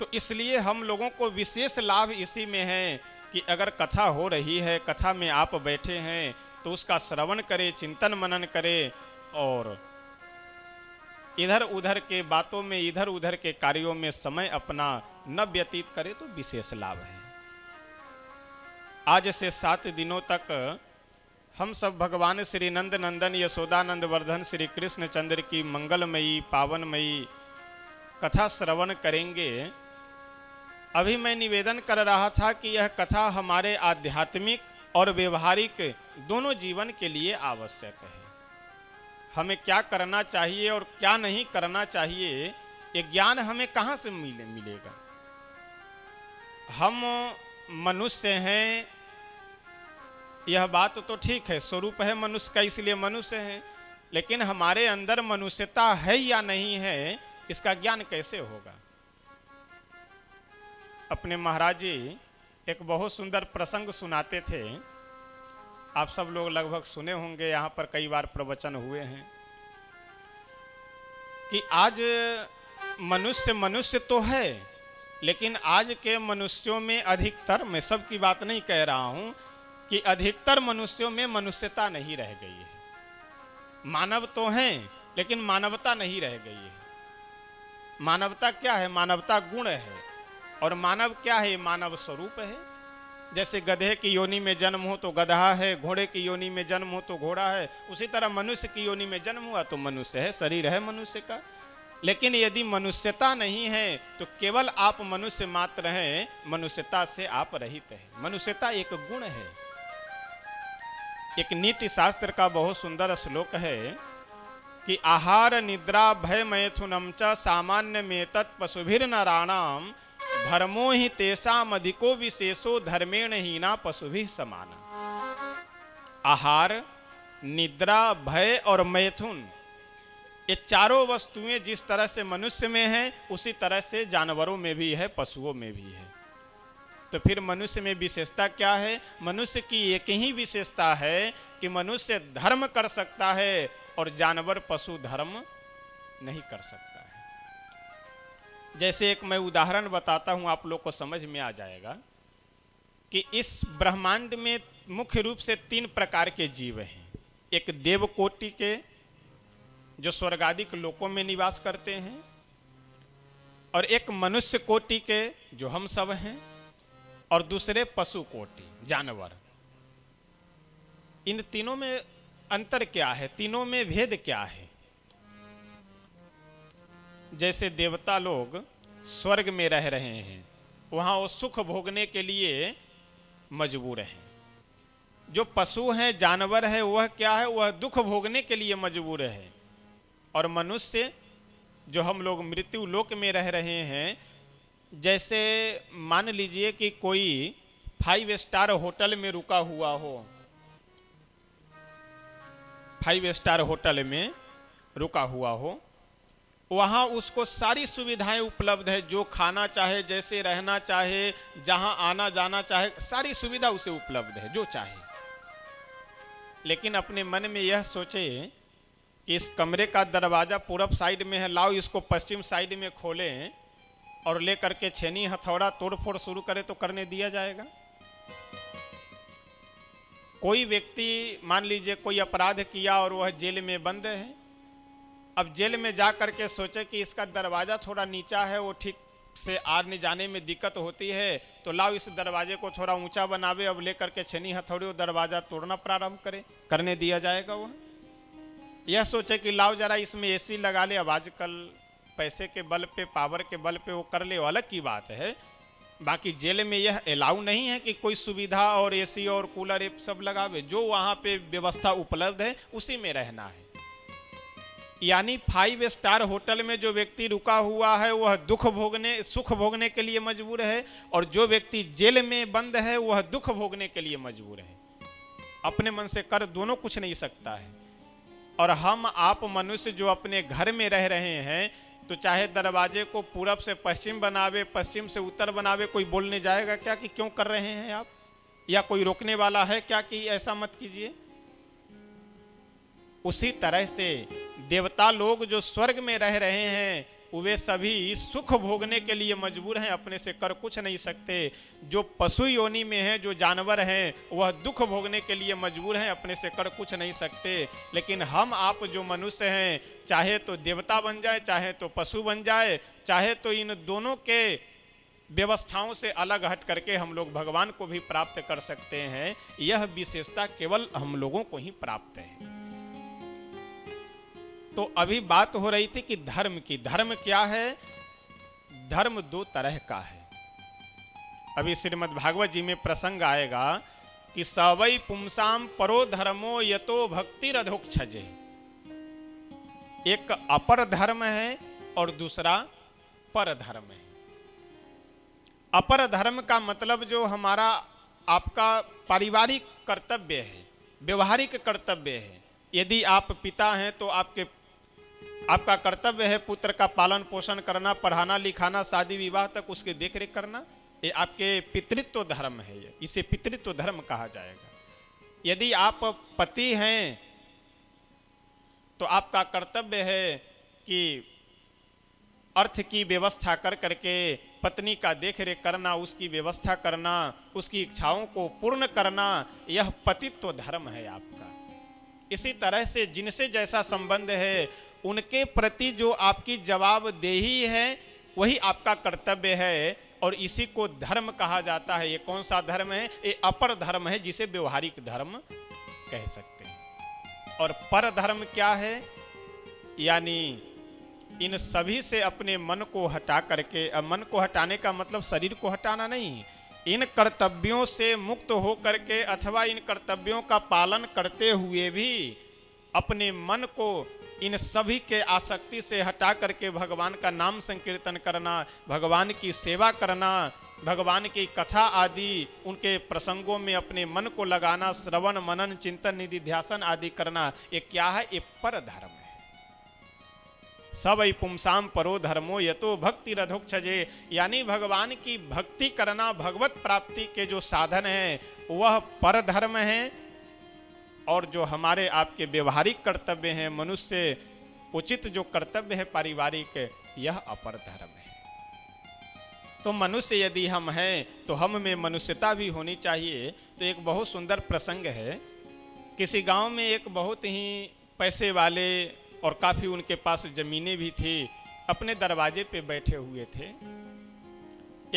तो इसलिए हम लोगों को विशेष लाभ इसी में है कि अगर कथा हो रही है, कथा में आप बैठे हैं तो उसका श्रवण करें, चिंतन मनन करें और इधर उधर के बातों में, इधर उधर के कार्यों में समय अपना न व्यतीत करें तो विशेष लाभ है। आज से 7 दिनों तक हम सब भगवान श्री नंद नंदन यशोदानंद वर्धन श्री कृष्ण चंद्र की मंगलमयी पावनमयी कथा श्रवण करेंगे। अभी मैं निवेदन कर रहा था कि यह कथा हमारे आध्यात्मिक और व्यवहारिक दोनों जीवन के लिए आवश्यक है। हमें क्या करना चाहिए और क्या नहीं करना चाहिए, ये ज्ञान हमें कहाँ से मिलेगा? हम मनुष्य हैं, यह बात तो ठीक है, स्वरूप है मनुष्य का इसलिए मनुष्य है, लेकिन हमारे अंदर मनुष्यता है या नहीं है इसका ज्ञान कैसे होगा? अपने महाराज जी एक बहुत सुंदर प्रसंग सुनाते थे, आप सब लोग लगभग सुने होंगे, यहाँ पर कई बार प्रवचन हुए हैं कि आज मनुष्य तो है लेकिन आज के मनुष्यों में अधिकतर, मैं सबकी बात नहीं कह रहा हूं, कि अधिकतर मनुष्यों में मनुष्यता नहीं रह गई है। मानव तो हैं लेकिन मानवता नहीं रह गई है। मानवता क्या है? मानवता गुण है। और मानव क्या है? मानव स्वरूप है। जैसे गधे की योनि में जन्म हो तो गधा है, घोड़े की योनि में जन्म हो तो घोड़ा है, उसी तरह मनुष्य की योनि में जन्म हुआ तो मनुष्य है, शरीर है मनुष्य का। लेकिन यदि मनुष्यता नहीं है तो केवल आप मनुष्य मात्र हैं, मनुष्यता से आप रहित हैं। मनुष्यता एक गुण है। एक नीति शास्त्र का बहुत सुंदर श्लोक है कि आहार निद्रा भय मैथुनम च सामान्य में तत्पशुभिर नराणाम धर्मो ही तेषाम अधिको विशेषो धर्मेण हीना पशुभिः समाना। आहार, निद्रा, भय और मैथुन, ये चारों वस्तुएं जिस तरह से मनुष्य में है उसी तरह से जानवरों में भी है, पशुओं में भी है। तो फिर मनुष्य में विशेषता क्या है? मनुष्य की एक ही विशेषता है कि मनुष्य धर्म कर सकता है और जानवर पशु धर्म नहीं कर सकता है। जैसे एक मैं उदाहरण बताता हूं, आप लोग को समझ में आ जाएगा कि इस ब्रह्मांड में मुख्य रूप से 3 प्रकार के जीव हैं। एक देव कोटि के जो स्वर्गादिक लोकों में निवास करते हैं, और एक मनुष्य कोटि के जो हम सब हैं, और दूसरे पशु कोटि जानवर। इन तीनों में अंतर क्या है? तीनों में भेद क्या है? जैसे देवता लोग स्वर्ग में रह रहे हैं, वहां वो सुख भोगने के लिए मजबूर हैं। जो पशु हैं, जानवर है, वह क्या है? वह दुख भोगने के लिए मजबूर है। और मनुष्य जो हम लोग मृत्यु लोक में रह रहे हैं, जैसे मान लीजिए कि कोई 5 स्टार होटल में रुका हुआ हो, 5 स्टार होटल में रुका हुआ हो, वहाँ उसको सारी सुविधाएं उपलब्ध है, जो खाना चाहे, जैसे रहना चाहे, जहाँ आना जाना चाहे, सारी सुविधा उसे उपलब्ध है, जो चाहे। लेकिन अपने मन में यह सोचे कि इस कमरे का दरवाज़ा पूरब साइड में है, लाओ इसको पश्चिम साइड में खोलें और ले करके छेनी हथौड़ा तोड़फोड़ शुरू करे तो करने दिया जाएगा? कोई व्यक्ति मान लीजिए कोई अपराध किया और वह जेल में बंद है, अब जेल में जा करके सोचे कि इसका दरवाज़ा थोड़ा नीचा है, वो ठीक से आने जाने में दिक्कत होती है, तो लाओ इस दरवाजे को थोड़ा ऊंचा बनावे, अब ले करके छेनी हथौड़ी वो दरवाज़ा तोड़ना प्रारंभ करे, करने दिया जाएगा? वह यह सोचे कि लाओ जरा इसमें एसी लगा ले, अब आजकल पैसे के बल पे, पावर के बल पे वो कर ले, वो अलग की बात है। बाकी जेल में यह अलाउ नहीं है कि कोई सुविधा और एसी और कूलर ये सब लगावे। जो वहाँ पे व्यवस्था उपलब्ध है उसी में रहना है। यानी 5 स्टार होटल में जो व्यक्ति रुका हुआ है वह सुख भोगने के लिए मजबूर है, और जो व्यक्ति जेल में बंद है वह दुख भोगने के लिए मजबूर है। अपने मन से कर दोनों कुछ नहीं सकता है। और हम आप मनुष्य जो अपने घर में रह रहे हैं, तो चाहे दरवाजे को पूरब से पश्चिम बनावे, पश्चिम से उत्तर बनावे, कोई बोलने जाएगा क्या कि क्यों कर रहे हैं आप? या कोई रोकने वाला है क्या कि ऐसा मत कीजिए? उसी तरह से देवता लोग जो स्वर्ग में रह रहे हैं, वे सभी सुख भोगने के लिए मजबूर हैं, अपने से कर कुछ नहीं सकते। जो पशु योनि में है, जो जानवर हैं, वह दुख भोगने के लिए मजबूर हैं, अपने से कर कुछ नहीं सकते। लेकिन हम आप जो मनुष्य हैं, चाहे तो देवता बन जाए, चाहे तो पशु बन जाए, चाहे तो इन दोनों के व्यवस्थाओं से अलग हट करके हम लोग भगवान को भी प्राप्त कर सकते हैं। यह विशेषता केवल हम लोगों को ही प्राप्त है। तो अभी बात हो रही थी कि धर्म की। धर्म क्या है? धर्म 2 तरह का है। अभी श्रीमद् भागवत जी में प्रसंग आएगा कि सवै पुंसाम परो धर्मो यतो भक्तिरधोक्षजे। एक अपर धर्म है और दूसरा पर धर्म है। अपर धर्म का मतलब जो हमारा आपका पारिवारिक कर्तव्य है, व्यवहारिक कर्तव्य है। यदि आप पिता हैं तो आपका कर्तव्य है पुत्र का पालन पोषण करना, पढ़ाना लिखाना, शादी विवाह तक उसकी देखरेख करना। ये आपके पितृत्व धर्म है, इसे पितृत्व धर्म कहा जाएगा। यदि आप पति हैं तो आपका कर्तव्य है कि अर्थ की व्यवस्था कर करके पत्नी का देख रेख करना, उसकी व्यवस्था करना, उसकी इच्छाओं को पूर्ण करना, यह पतित्व धर्म है आपका। इसी तरह से जिनसे जैसा संबंध है उनके प्रति जो आपकी जवाबदेही है वही आपका कर्तव्य है, और इसी को धर्म कहा जाता है। ये कौन सा धर्म है? ये अपर धर्म है, जिसे व्यवहारिक धर्म कह सकते हैं। और पर धर्म क्या है? यानी इन सभी से अपने मन को हटा करके, मन को हटाने का मतलब शरीर को हटाना नहीं, इन कर्तव्यों से मुक्त हो करके अथवा इन कर्तव्यों का पालन करते हुए भी अपने मन को इन सभी के आसक्ति से हटा करके भगवान का नाम संकीर्तन करना, भगवान की सेवा करना, भगवान की कथा आदि उनके प्रसंगों में अपने मन को लगाना, श्रवण मनन चिंतन निधिध्यासन आदि करना, ये क्या है? ये पर धर्म है। सब पुंसाम परो धर्मो यतो भक्ति रधोक्षजे, यानी भगवान की भक्ति करना, भगवत प्राप्ति के जो साधन है वह पर धर्म है। और जो हमारे आपके व्यवहारिक कर्तव्य हैं, मनुष्य उचित जो कर्तव्य है पारिवारिक, यह अपर धर्म है। तो मनुष्य यदि हम हैं तो हम में मनुष्यता भी होनी चाहिए। तो एक बहुत सुंदर प्रसंग है। किसी गांव में एक बहुत ही पैसे वाले और काफ़ी उनके पास ज़मीनें भी थी, अपने दरवाजे पे बैठे हुए थे।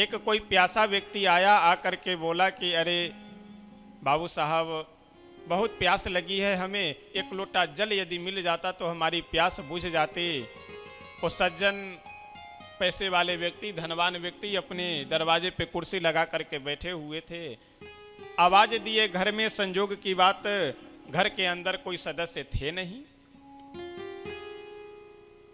एक कोई प्यासा व्यक्ति आया, आकर के बोला कि अरे बाबू साहब, बहुत प्यास लगी है, हमें एक लोटा जल यदि मिल जाता तो हमारी प्यास बुझ जाती। वो सज्जन पैसे वाले व्यक्ति, धनवान व्यक्ति अपने दरवाजे पे कुर्सी लगा करके बैठे हुए थे। आवाज़ दिए, घर में संजोग की बात, घर के अंदर कोई सदस्य थे नहीं।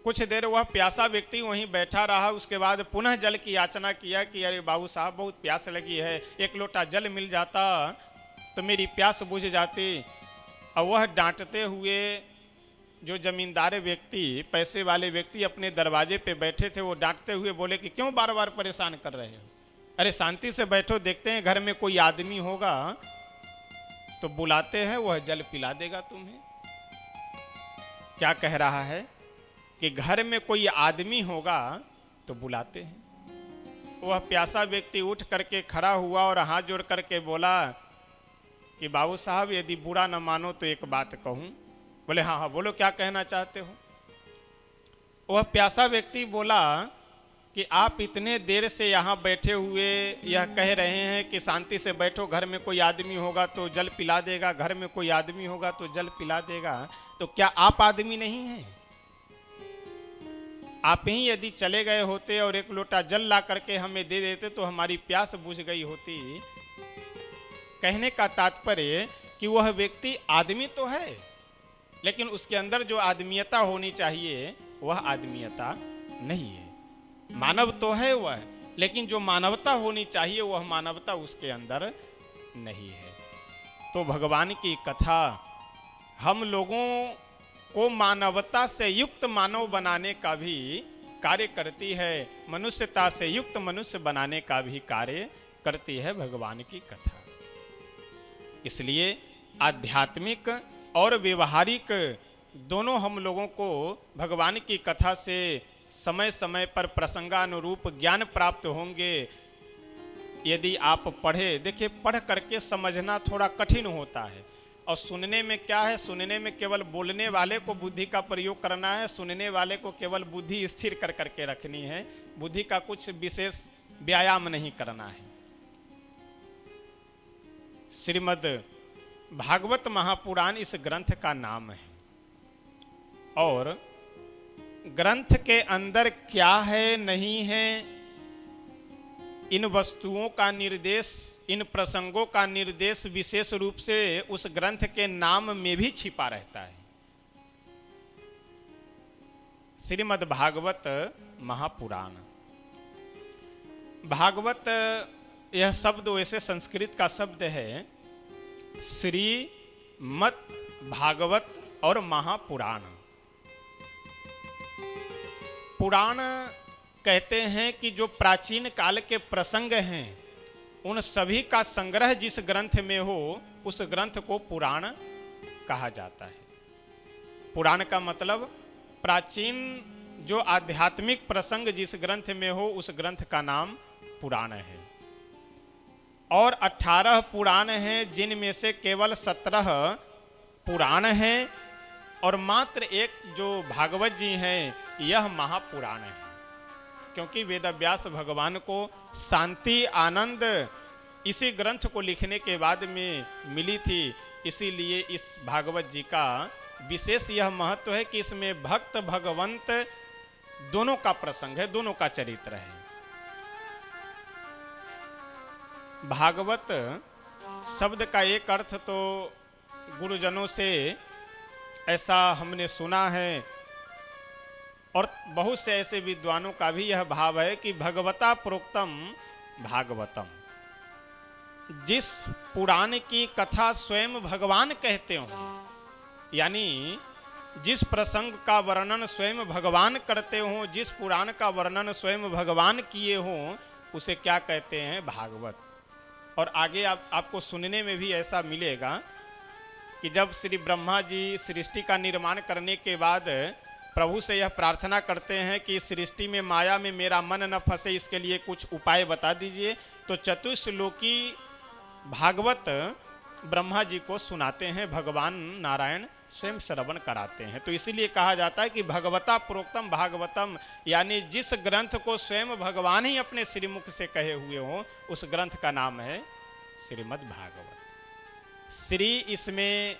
कुछ देर वह प्यासा व्यक्ति वहीं बैठा रहा। उसके बाद पुनः जल की याचना किया कि अरे बाबू साहब, बहुत प्यास लगी है, एक लोटा जल मिल जाता तो मेरी प्यास बुझ जाती। और वह डांटते हुए, जो जमींदार व्यक्ति, पैसे वाले व्यक्ति अपने दरवाजे पे बैठे थे, वो डांटते हुए बोले कि क्यों बार बार परेशान कर रहे हो? अरे शांति से बैठो, देखते हैं घर में कोई आदमी होगा तो बुलाते हैं, वह जल पिला देगा तुम्हें। क्या कह रहा है कि घर में कोई आदमी होगा तो बुलाते हैं। वह प्यासा व्यक्ति उठ करके खड़ा हुआ और हाथ जोड़ करके बोला कि बाबू साहब, यदि बुरा न मानो तो एक बात कहूं। बोले हाँ हाँ बोलो, क्या कहना चाहते हो? वह प्यासा व्यक्ति बोला कि आप इतने देर से यहाँ बैठे हुए यह कह रहे हैं कि शांति से बैठो, घर में कोई आदमी होगा तो जल पिला देगा, घर में कोई आदमी होगा तो जल पिला देगा, तो क्या आप आदमी नहीं हैं? आप ही यदि चले गए होते और एक लोटा जल ला करके हमें दे देते तो हमारी प्यास बुझ गई होती। कहने का तात्पर्य कि वह व्यक्ति आदमी तो है, लेकिन उसके अंदर जो आदमीयता होनी चाहिए वह आदमीयता नहीं है। मानव तो है वह, लेकिन जो मानवता होनी चाहिए वह मानवता उसके अंदर नहीं है। तो भगवान की कथा हम लोगों को मानवता से युक्त मानव बनाने का भी कार्य करती है, मनुष्यता से युक्त मनुष्य बनाने का भी कार्य करती है भगवान की कथा। इसलिए आध्यात्मिक और व्यवहारिक दोनों हम लोगों को भगवान की कथा से समय समय पर प्रसंगानुरूप ज्ञान प्राप्त होंगे। यदि आप पढ़े, देखिए पढ़ करके समझना थोड़ा कठिन होता है, और सुनने में क्या है, सुनने में केवल बोलने वाले को बुद्धि का प्रयोग करना है, सुनने वाले को केवल बुद्धि स्थिर कर करके रखनी है, बुद्धि का कुछ विशेष व्यायाम नहीं करना है। श्रीमद् भागवत महापुराण इस ग्रंथ का नाम है, और ग्रंथ के अंदर क्या है नहीं है, इन वस्तुओं का निर्देश, इन प्रसंगों का निर्देश विशेष रूप से उस ग्रंथ के नाम में भी छिपा रहता है। श्रीमद् भागवत महापुराण। भागवत यह शब्द वैसे संस्कृत का शब्द है, श्री मत भागवत और महापुराण। पुराण कहते हैं कि जो प्राचीन काल के प्रसंग हैं उन सभी का संग्रह जिस ग्रंथ में हो उस ग्रंथ को पुराण कहा जाता है। पुराण का मतलब प्राचीन जो आध्यात्मिक प्रसंग जिस ग्रंथ में हो उस ग्रंथ का नाम पुराण है। और 18 पुराण हैं, जिनमें से केवल 17 पुराण हैं और मात्र एक जो भागवत जी हैं यह महापुराण है। क्योंकि वेदव्यास भगवान को शांति आनंद इसी ग्रंथ को लिखने के बाद में मिली थी, इसीलिए इस भागवत जी का विशेष यह महत्व है कि इसमें भक्त भगवंत दोनों का प्रसंग है, दोनों का चरित्र है। भागवत शब्द का एक अर्थ तो गुरुजनों से ऐसा हमने सुना है और बहुत से ऐसे विद्वानों का भी यह भाव है कि भगवता प्रोक्तम भागवतम, जिस पुराण की कथा स्वयं भगवान कहते हो, यानी जिस प्रसंग का वर्णन स्वयं भगवान करते हो, जिस पुराण का वर्णन स्वयं भगवान किए हो, उसे क्या कहते हैं? भागवत। और आगे आपको सुनने में भी ऐसा मिलेगा कि जब श्री ब्रह्मा जी सृष्टि का निर्माण करने के बाद प्रभु से यह प्रार्थना करते हैं कि सृष्टि में माया में मेरा मन न फंसे, इसके लिए कुछ उपाय बता दीजिए, तो चतुश्लोकी भागवत ब्रह्मा जी को सुनाते हैं, भगवान नारायण स्वयं श्रवण कराते हैं। तो इसीलिए कहा जाता है कि भगवता प्रोक्तम भागवतम, यानी जिस ग्रंथ को स्वयं भगवान ही अपने श्रीमुख से कहे हुए हो उस ग्रंथ का नाम है श्रीमद् भागवत। श्री इसमें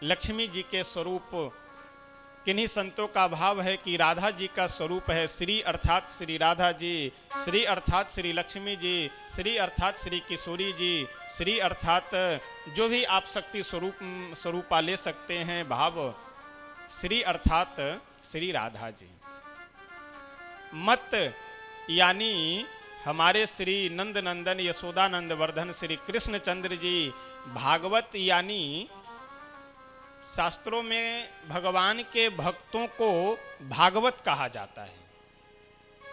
लक्ष्मी जी के स्वरूप, किन्हीं संतों का भाव है कि राधा जी का स्वरूप है। श्री अर्थात श्री राधा जी, श्री अर्थात श्री लक्ष्मी जी, श्री अर्थात श्री किशोरी जी, श्री अर्थात जो भी आप शक्ति स्वरूपा ले सकते हैं भाव, श्री अर्थात श्री राधा जी। मत यानी हमारे श्री नंद नंदन यशोदानंद वर्धन श्री कृष्णचंद्र जी। भागवत यानी शास्त्रों में भगवान के भक्तों को भागवत कहा जाता है।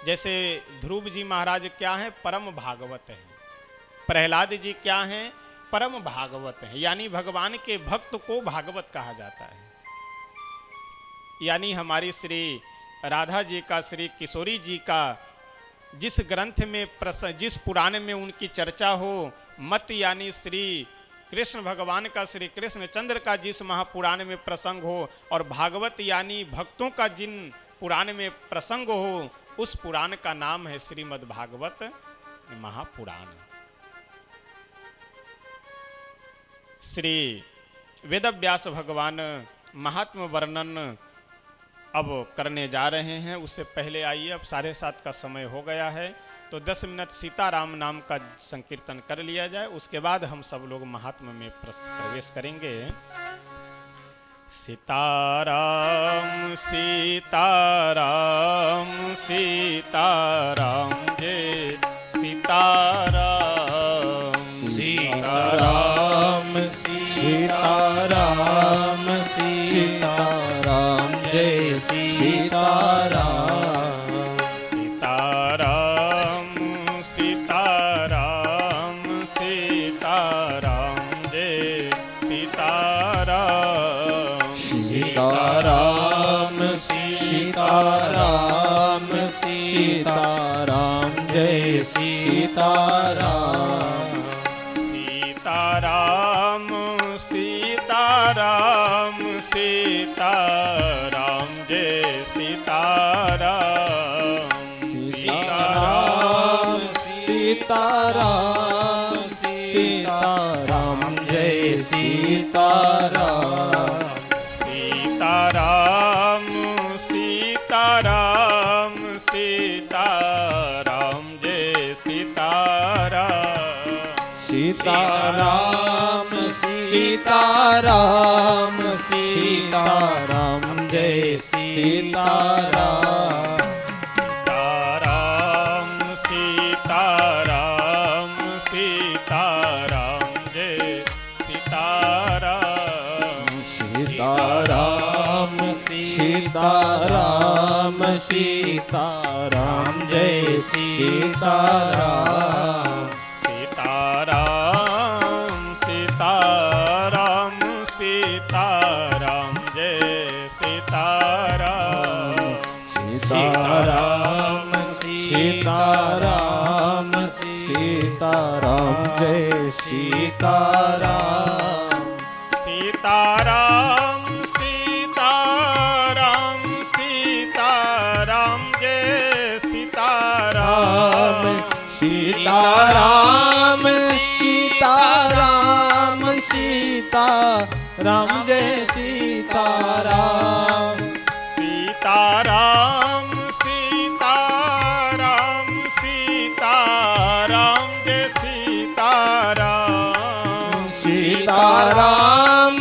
जैसे ध्रुव जी महाराज क्या हैं? परम भागवत हैं। प्रहलाद जी क्या हैं? परम भागवत हैं। यानी भगवान के भक्त को भागवत कहा जाता है। यानी हमारी श्री राधा जी का, श्री किशोरी जी का जिस ग्रंथ में जिस पुराण में उनकी चर्चा हो, मत यानी श्री कृष्ण भगवान का, श्री कृष्ण चंद्र का जिस महापुराण में प्रसंग हो, और भागवत यानी भक्तों का जिन पुराण में प्रसंग हो, उस पुराण का नाम है श्रीमद् भागवत महापुराण। श्री वेदव्यास भगवान महात्म वर्णन अब करने जा रहे हैं। उससे पहले आइए, अब 7:30 का समय हो गया है, तो 10 मिनट सीताराम नाम का संकीर्तन कर लिया जाए, उसके बाद हम सब लोग महात्म में प्रवेश करेंगे। सीताराम सीताराम सीताराम जय सीताराम सीताराम सीताराम सीताराम जय सीताराम सीताराम सीताराम सीताराम जय सीताराम सीताराम सीताराम सीताराम जय सीताराम सीताराम सीताराम सीताराम जय सीताराम सीताराम सीताराम सीताराम जय सीताराम सीताराम सीताराम सीताराम जय सीताराम सीताराम सीताराम सीताराम जय सीताराम सीताराम सीताराम सीताराम जय सीताराम सीताराम सीताराम सीताराम जय सीताराम सीताराम सीताराम सीताराम जय सीताराम सीताराम सीताराम सीताराम सीताराम जय सीताराम सीताराम सीताराम सीताराम जय सीताराम सीताराम सीताराम सीताराम जय सीताराम सीताराम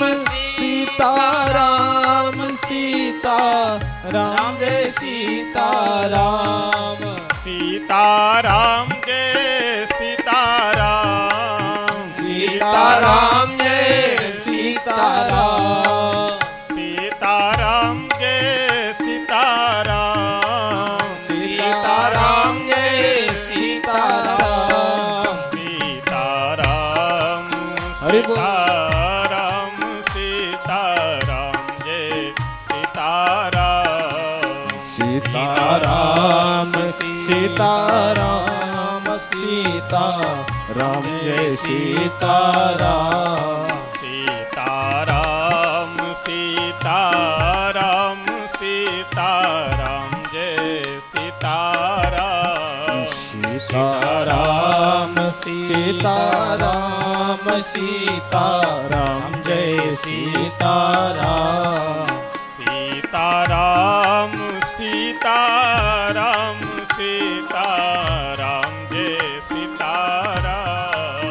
सीताराम सीताराम जय सीताराम सीताराम जय सीताराम सीताराम जय सीताराम सीताराम जय सीताराम सीताराम जय सीताराम सीताराम हरि बोल। सीताराम सीताराम जय सीताराम सीताराम सीताराम सीताराम जय सीताराम सीताराम सीताराम सीताराम जय सीताराम सीताराम सीताराम सीताराम जय सीताराम सीताराम सीताराम सीताराम जय सीताराम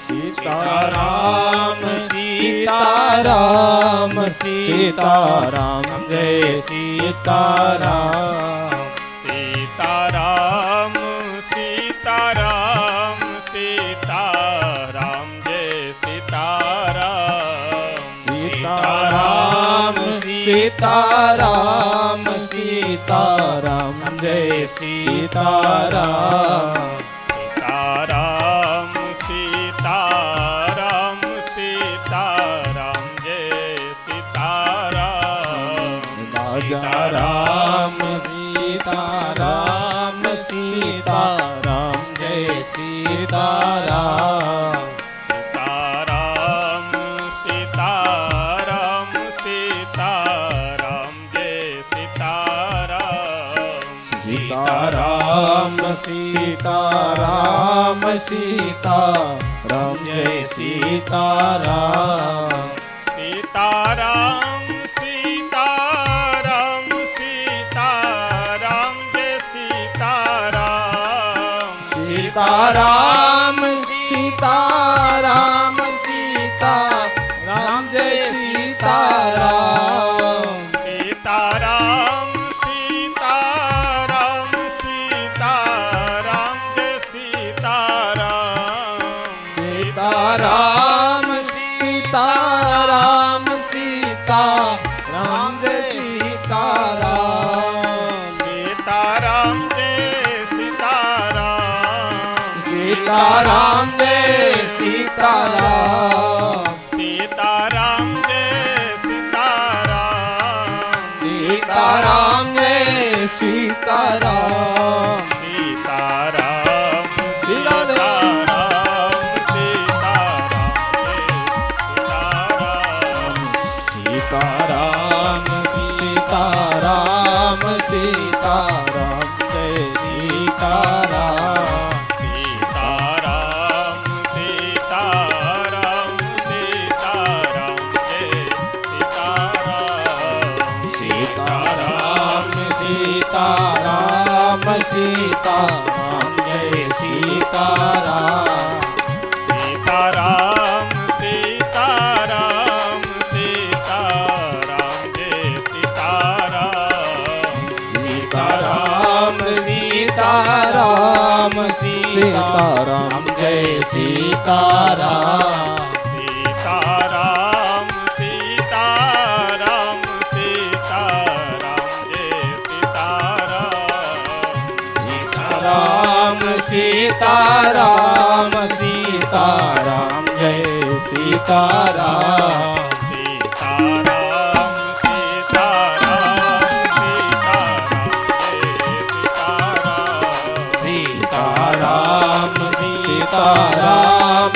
सीताराम सीताराम सीताराम जय सीताराम सीताराम सीताराम सीताराम जय सीताराम सीताराम सीताराम सीताराम जय सीताराम सीताराम सीताराम सीताराम जय सीताराम राजा राम सीताराम सीताराम जय सीताराम सीताराम सीताराम सीताराम जय सीताराम सीताराम सीताराम सीताराम जय सीताराम सीताराम सीताराम सीताराम जय सीताराम सीताराम सीताराम सीताराम जय सीताराम सीताराम सीताराम सीताराम जय सीताराम सीताराम सीताराम सीताराम जय सीताराम सीताराम जय सीताराम सीताराम जय सीताराम सीताराम जय सीताराम सीताराम जय सीताराम सीताराम श्री राधे। सीताराम सीताराम सीताराम जय सीताराम सीताराम सीताराम सीताराम जय सीताराम सीताराम सीताराम सीताराम जय सीताराम सीताराम सीताराम सीताराम जय सीताराम सीताराम सीताराम सीताराम जय सीताराम सीताराम सीताराम सीताराम जय सीताराम सीताराम सीताराम सीताराम जय सीताराम सीताराम सीताराम सीताराम जय सीताराम सीताराम सीताराम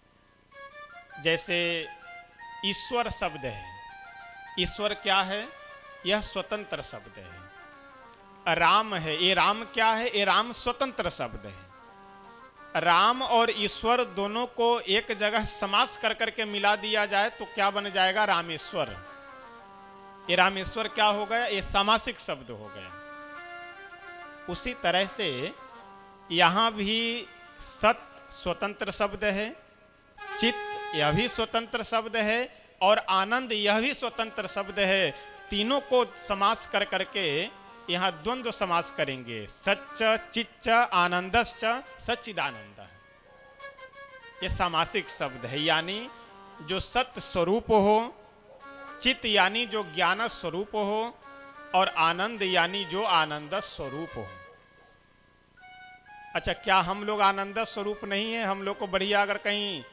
जैसे ईश्वर शब्द है, ईश्वर क्या है? यह स्वतंत्र शब्द है। राम है, ये राम क्या है? ये राम स्वतंत्र शब्द है। राम और ईश्वर दोनों को एक जगह समास कर करके मिला दिया जाए तो क्या बन जाएगा? रामेश्वर। ये रामेश्वर क्या हो गया? ये सामासिक शब्द हो गया। उसी तरह से यहाँ भी सत स्वतंत्र शब्द है, चित्त यह भी स्वतंत्र शब्द है, और आनंद यह भी स्वतंत्र शब्द है। तीनों को समास कर करके यहाँ द्वंद्व समास करेंगे। सच्च चिच्च आनंदश्च सच्चिदानंद, ये सामासिक शब्द है। यानी जो सत्य स्वरूप हो, चित्त यानी जो ज्ञान स्वरूप हो, और आनंद यानी जो आनंद स्वरूप हो। अच्छा, क्या हम लोग आनंद स्वरूप नहीं है? हम लोग को बढ़िया अगर कहीं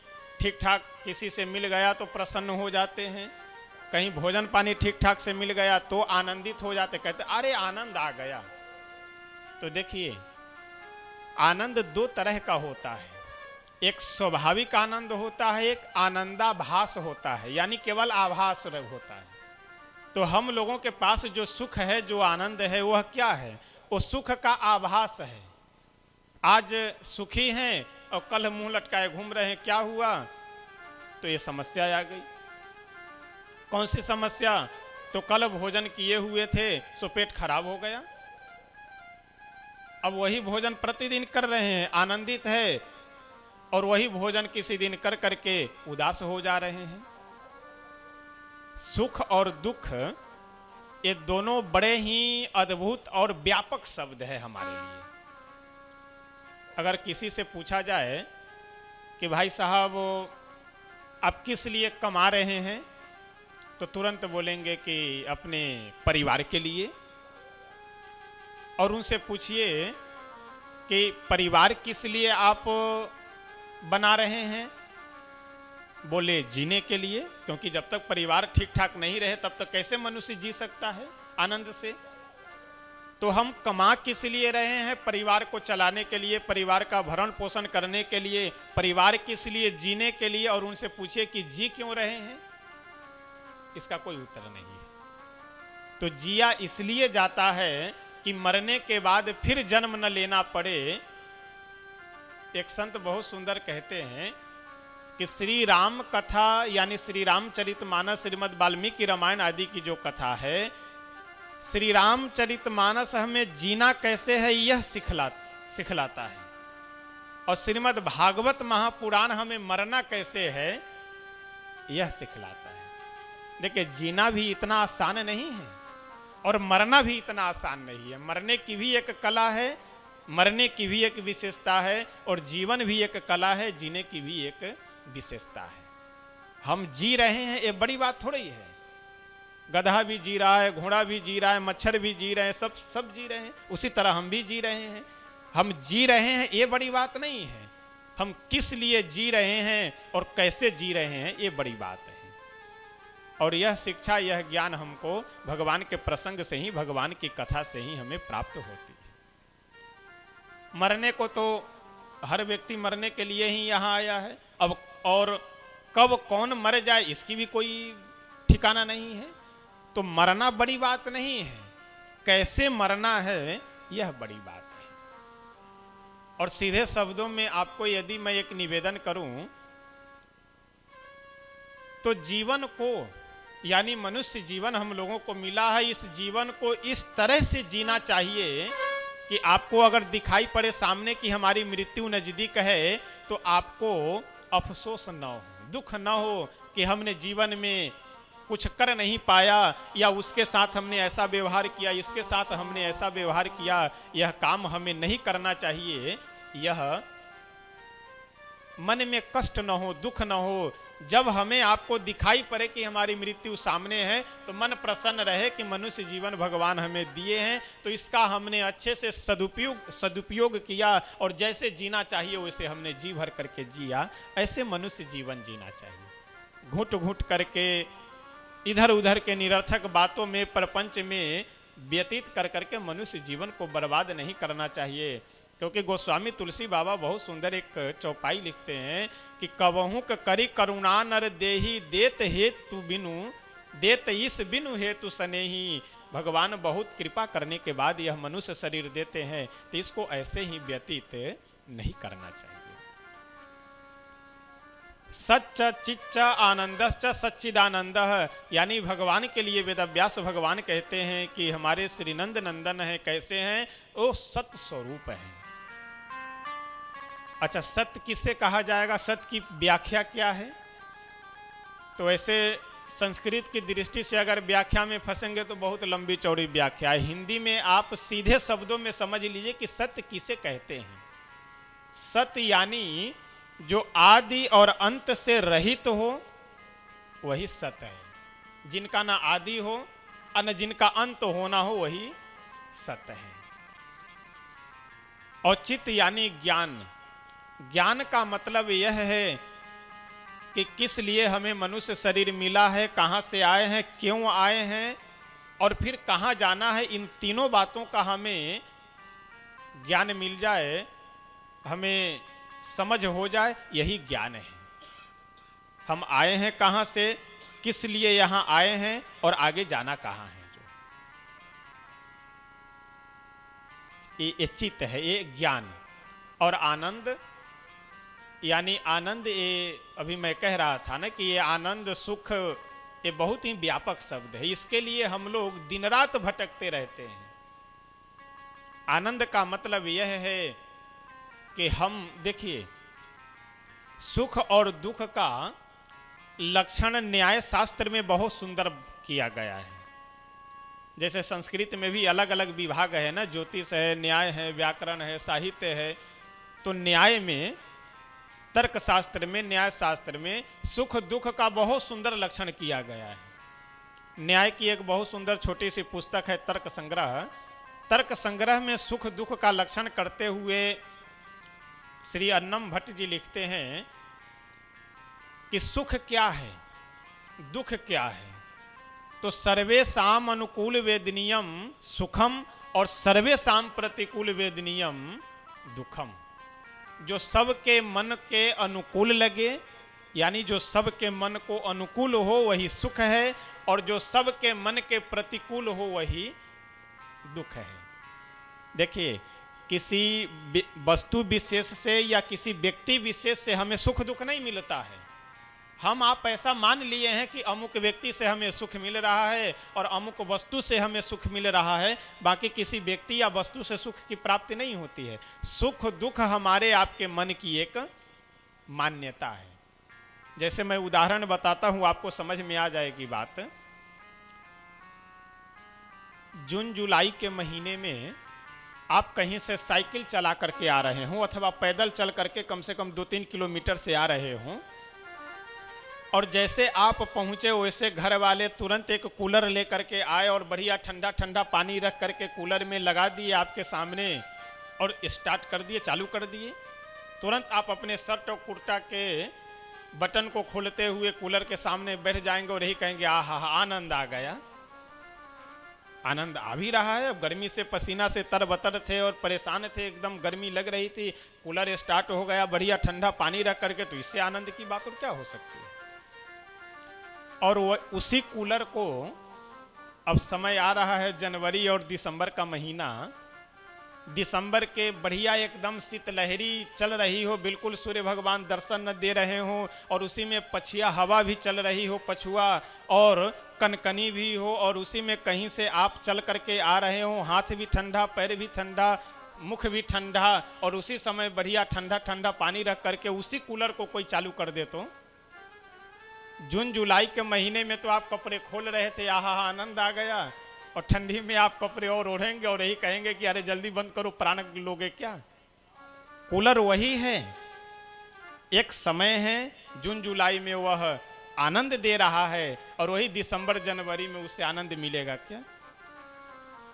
ठीक ठाक किसी से मिल गया तो प्रसन्न हो जाते हैं, कहीं भोजन पानी ठीक ठाक से मिल गया तो आनंदित हो जाते, कहते अरे आनंद आ गया। तो देखिए, आनंद दो तरह का होता है। एक स्वाभाविक आनंद होता है, एक आनंदाभास होता है, यानी केवल आभास होता है। तो हम लोगों के पास जो सुख है, जो आनंद है, वह क्या है? वो सुख का आभास है। आज सुखी हैं और कल मुंह लटकाए घूम रहे हैं, क्या हुआ? तो ये समस्या आ गई। कौन सी समस्या? तो कल भोजन किए हुए थे सो पेट खराब हो गया। अब वही भोजन प्रतिदिन कर रहे हैं, आनंदित है, और वही भोजन किसी दिन कर करके उदास हो जा रहे हैं। सुख और दुख ये दोनों बड़े ही अद्भुत और व्यापक शब्द है हमारे लिए। अगर किसी से पूछा जाए कि भाई साहब आप किस लिए कमा रहे हैं, तो तुरंत बोलेंगे कि अपने परिवार के लिए। और उनसे पूछिए कि परिवार किस लिए आप बना रहे हैं, बोले जीने के लिए, क्योंकि जब तक परिवार ठीक ठाक नहीं रहे तब तक कैसे मनुष्य जी सकता है आनंद से। तो हम कमा किस लिए रहे हैं? परिवार को चलाने के लिए, परिवार का भरण पोषण करने के लिए। परिवार किस लिए? जीने के लिए। और उनसे पूछिए कि जी क्यों रहे हैं, इसका कोई उत्तर नहीं है। तो जिया इसलिए जाता है कि मरने के बाद फिर जन्म न लेना पड़े। एक संत बहुत सुंदर कहते हैं कि श्री राम कथा यानी श्री रामचरितमानस, श्रीमद् वाल्मीकि रामायण आदि की जो कथा है, श्री रामचरितमानस हमें जीना कैसे है यह सिखलाता है, और श्रीमद् भागवत महापुराण हमें मरना कैसे है यह सिखलाता है। देखिए, जीना भी इतना आसान नहीं है और मरना भी इतना आसान नहीं है। मरने की भी एक कला है, मरने की भी एक विशेषता है, और जीवन भी एक कला है, जीने की भी एक विशेषता है। हम जी रहे हैं ये बड़ी बात थोड़ी है। गधा भी जी रहा है, घोड़ा भी जी रहा है, मच्छर भी जी रहे हैं, सब जी रहे हैं, उसी तरह हम भी जी रहे हैं। हम जी रहे हैं ये बड़ी बात नहीं है, हम किस लिए जी रहे हैं और कैसे जी रहे हैं ये बड़ी बात है। और यह शिक्षा, यह ज्ञान हमको भगवान के प्रसंग से ही, भगवान की कथा से ही हमें प्राप्त होती है। मरने को तो हर व्यक्ति मरने के लिए ही यहाँ आया है। अब और कब कौन मर जाए इसकी भी कोई ठिकाना नहीं है। तो मरना बड़ी बात नहीं है, कैसे मरना है यह बड़ी बात है। और सीधे शब्दों में आपको यदि मैं एक निवेदन करूं तो जीवन को, यानी मनुष्य जीवन हम लोगों को मिला है, इस जीवन को इस तरह से जीना चाहिए कि आपको अगर दिखाई पड़े सामने कि हमारी मृत्यु नजदीक है तो आपको अफसोस न हो, दुख न हो कि हमने जीवन में कुछ कर नहीं पाया, या उसके साथ हमने ऐसा व्यवहार किया, इसके साथ हमने ऐसा व्यवहार किया, यह काम हमें नहीं करना चाहिए। यह मन में कष्ट न हो, दुख न हो। जब हमें आपको दिखाई पड़े कि हमारी मृत्यु सामने है तो मन प्रसन्न रहे कि मनुष्य जीवन भगवान हमें दिए हैं, तो इसका हमने अच्छे से सदुपयोग किया, और जैसे जीना चाहिए वैसे हमने जी भर करके जिया। ऐसे मनुष्य जीवन जीना चाहिए। घुट घुट करके इधर उधर के निरर्थक बातों में, प्रपंच में व्यतीत कर करके मनुष्य जीवन को बर्बाद नहीं करना चाहिए। क्योंकि गोस्वामी तुलसी बाबा बहुत सुंदर एक चौपाई लिखते हैं कि कबहू करी करुणा नर देही देत हेतु बिनु देत इस बिनु हेतु सनेही। भगवान बहुत कृपा करने के बाद यह मनुष्य शरीर देते हैं, तो इसको ऐसे ही व्यतीत नहीं करना चाहिए। सच्च चिच्च आनंदश्च सच्चिदानंद, यानी भगवान के लिए वेदव्यास भगवान कहते हैं कि हमारे श्रीनंद नंदन है, कैसे हैं वो सत्य स्वरूप है। अच्छा, सत्य किसे कहा जाएगा, सत्य की व्याख्या क्या है? तो ऐसे संस्कृत की दृष्टि से अगर व्याख्या में फंसेंगे तो बहुत लंबी चौड़ी व्याख्या है। हिंदी में आप सीधे शब्दों में समझ लीजिए कि सत्य किसे कहते हैं। सत्य यानी जो आदि और अंत से रहित हो वही सत्य है। जिनका ना आदि हो और न जिनका अंत होना हो वही सत्य है। और चित्त यानी ज्ञान। ज्ञान का मतलब यह है कि किस लिए हमें मनुष्य शरीर मिला है, कहाँ से आए हैं, क्यों आए हैं और फिर कहाँ जाना है। इन तीनों बातों का हमें ज्ञान मिल जाए, हमें समझ हो जाए, यही ज्ञान है। हम आए हैं कहाँ से, किस लिए यहाँ आए हैं और आगे जाना कहाँ है। जो ये चित्त है, ये ज्ञान। और आनंद यानी आनंद, ये अभी मैं कह रहा था ना कि ये आनंद सुख ये बहुत ही व्यापक शब्द है। इसके लिए हम लोग दिन रात भटकते रहते हैं। आनंद का मतलब यह है कि हम देखिए, सुख और दुख का लक्षण न्याय शास्त्र में बहुत सुंदर किया गया है। जैसे संस्कृत में भी अलग अलग विभाग है ना, ज्योतिष है, न्याय है, व्याकरण है, साहित्य है। तो न्याय में, तर्क शास्त्र में, न्याय शास्त्र में सुख दुख का बहुत सुंदर लक्षण किया गया है। न्याय की एक बहुत सुंदर छोटी सी पुस्तक है तर्क संग्रह। तर्क संग्रह में सुख दुख का लक्षण करते हुए श्री अन्नम भट्ट जी लिखते हैं कि सुख क्या है, दुख क्या है। तो सर्वेषाम अनुकूल वेदनीयम सुखम और सर्वेषाम प्रतिकूल वेदनीयम दुखम। जो सबके मन के अनुकूल लगे, यानी जो सबके मन को अनुकूल हो वही सुख है, और जो सबके मन के प्रतिकूल हो वही दुख है। देखिए, किसी वस्तु विशेष से या किसी व्यक्ति विशेष से हमें सुख दुख नहीं मिलता है। हम आप ऐसा मान लिए हैं कि अमुक व्यक्ति से हमें सुख मिल रहा है और अमुक वस्तु से हमें सुख मिल रहा है, बाकी किसी व्यक्ति या वस्तु से सुख की प्राप्ति नहीं होती है। सुख दुख हमारे आपके मन की एक मान्यता है। जैसे मैं उदाहरण बताता हूं, आपको समझ में आ जाएगी बात। जून जुलाई के महीने में आप कहीं से साइकिल चला करके आ रहे हो अथवा पैदल चल करके कम से कम 2-3 किलोमीटर से आ रहे हो, और जैसे आप पहुंचे वैसे घर वाले तुरंत एक कूलर लेकर के आए और बढ़िया ठंडा ठंडा पानी रख करके कूलर में लगा दिए आपके सामने और स्टार्ट कर दिए, चालू कर दिए। तुरंत आप अपने शर्ट और कुर्ता के बटन को खोलते हुए कूलर के सामने बैठ जाएंगे और यही कहेंगे आहा आनंद आ गया। आनंद आ भी रहा है। अब गर्मी से पसीना से तरबतर थे और परेशान थे, एकदम गर्मी लग रही थी, कूलर स्टार्ट हो गया, बढ़िया ठंडा पानी रख करके, तो इससे आनंद की बात और क्या हो सकती है। और उसी कूलर को अब समय आ रहा है जनवरी और दिसंबर का महीना, दिसंबर के बढ़िया एकदम शीतलहरी चल रही हो, बिल्कुल सूर्य भगवान दर्शन न दे रहे हो और उसी में पछिया हवा भी चल रही हो, पछुआ और कनकनी भी हो, और उसी में कहीं से आप चल करके आ रहे हो, हाथ भी ठंडा, पैर भी ठंडा, मुख भी ठंडा, और उसी समय बढ़िया ठंडा ठंडा पानी रख करके उसी कूलर को कोई चालू कर दे तो जून जुलाई के महीने में तो आप कपड़े खोल रहे थे, आहा आनंद आ गया, और ठंडी में आप कपड़े और ओढ़ेंगे और यही कहेंगे कि अरे जल्दी बंद करो, प्राण लोगे क्या। कूलर वही है, एक समय है जून जुलाई में वह आनंद दे रहा है और वही दिसंबर जनवरी में उससे आनंद मिलेगा क्या।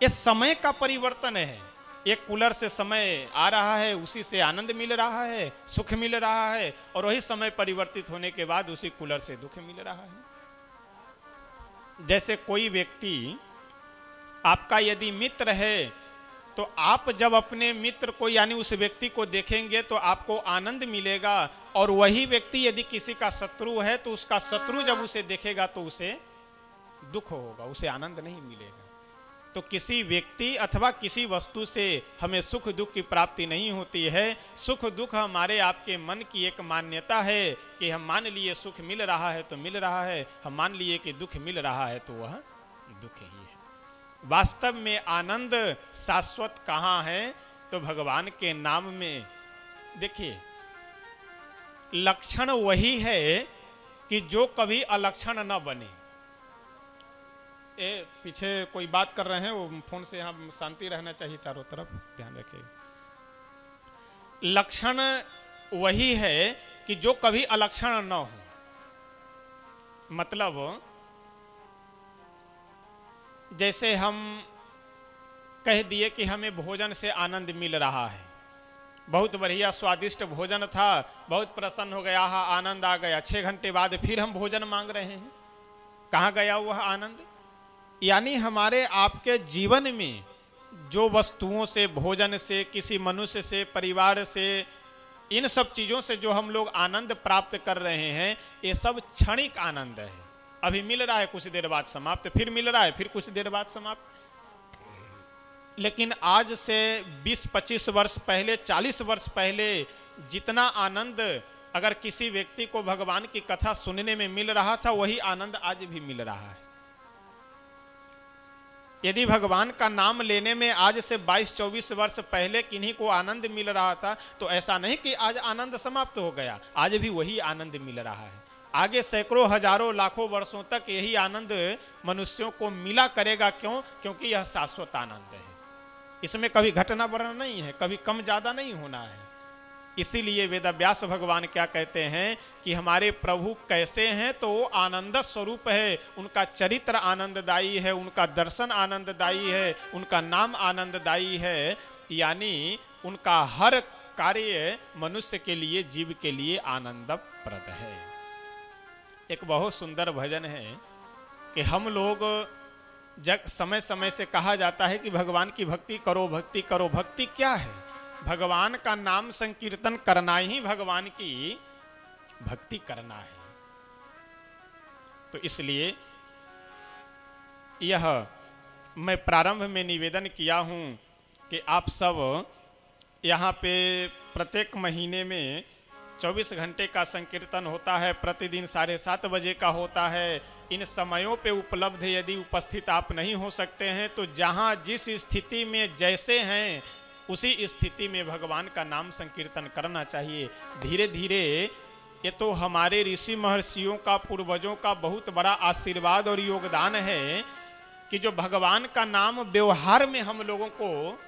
ये समय का परिवर्तन है। एक कूलर से समय आ रहा है, उसी से आनंद मिल रहा है, सुख मिल रहा है, और वही समय परिवर्तित होने के बाद उसी कूलर से दुख मिल रहा है। जैसे कोई व्यक्ति आपका यदि मित्र है तो आप जब अपने मित्र को यानी उस व्यक्ति को देखेंगे तो आपको आनंद मिलेगा, और वही व्यक्ति यदि किसी का शत्रु है तो उसका शत्रु जब उसे देखेगा तो उसे दुख होगा, उसे आनंद नहीं मिलेगा। तो किसी व्यक्ति अथवा किसी वस्तु से हमें सुख दुख की प्राप्ति नहीं होती है। सुख दुख हमारे आपके मन की एक मान्यता है कि हम मान लिए सुख मिल रहा है तो मिल रहा है, हम मान लिए कि दुख मिल रहा है तो वह दुख ही है। वास्तव में आनंद शाश्वत कहाँ है? तो भगवान के नाम में। देखिए, लक्षण वही है कि जो कभी अलक्षण न बने। पीछे कोई बात कर रहे हैं, वो फोन से यहाँ शांति रहना चाहिए, चारों तरफ ध्यान रखिए। लक्षण वही है कि जो कभी अलक्षण न हो। मतलब जैसे हम कह दिए कि हमें भोजन से आनंद मिल रहा है, बहुत बढ़िया स्वादिष्ट भोजन था, बहुत प्रसन्न हो गया, हाँ आनंद आ गया। 6 घंटे बाद फिर हम भोजन मांग रहे हैं, कहाँ गया वह आनंद? यानी हमारे आपके जीवन में जो वस्तुओं से, भोजन से, किसी मनुष्य से, परिवार से, इन सब चीज़ों से जो हम लोग आनंद प्राप्त कर रहे हैं, ये सब क्षणिक आनंद है। अभी मिल रहा है, कुछ देर बाद समाप्त, फिर मिल रहा है, फिर कुछ देर बाद समाप्त। लेकिन आज से 20-25 वर्ष पहले, 40 वर्ष पहले जितना आनंद अगर किसी व्यक्ति को भगवान की कथा सुनने में मिल रहा था, वही आनंद आज भी मिल रहा है। यदि भगवान का नाम लेने में आज से 22-24 वर्ष पहले किन्हीं को आनंद मिल रहा था, तो ऐसा नहीं कि आज आनंद समाप्त हो गया, आज भी वही आनंद मिल रहा है। आगे सैकड़ों, हजारों, लाखों वर्षों तक यही आनंद मनुष्यों को मिला करेगा। क्यों? क्योंकि यह शाश्वत आनंद है, इसमें कभी घटना बढ़ना नहीं है, कभी कम ज्यादा नहीं होना है। इसीलिए वेदव्यास भगवान क्या कहते हैं कि हमारे प्रभु कैसे हैं? तो वो आनंद स्वरूप है, उनका चरित्र आनंददायी है, उनका दर्शन आनंददायी है, उनका नाम आनंददायी है। यानी उनका हर कार्य मनुष्य के लिए, जीव के लिए आनंदप्रद है। एक बहुत सुंदर भजन है कि हम लोग जब समय समय से कहा जाता है कि भगवान की भक्ति करो, भक्ति करो। भक्ति क्या है? भगवान का नाम संकीर्तन करना ही भगवान की भक्ति करना है। तो इसलिए यह मैं प्रारंभ में निवेदन किया हूं कि आप सब यहाँ पे प्रत्येक महीने में 24 घंटे का संकीर्तन होता है, प्रतिदिन 7:30 बजे का होता है। इन समयों पे उपलब्ध यदि उपस्थित आप नहीं हो सकते हैं तो जहाँ जिस स्थिति में जैसे हैं उसी स्थिति में भगवान का नाम संकीर्तन करना चाहिए। धीरे धीरे ये तो हमारे ऋषि महर्षियों का, पूर्वजों का बहुत बड़ा आशीर्वाद और योगदान है कि जो भगवान का नाम व्यवहार में हम लोगों को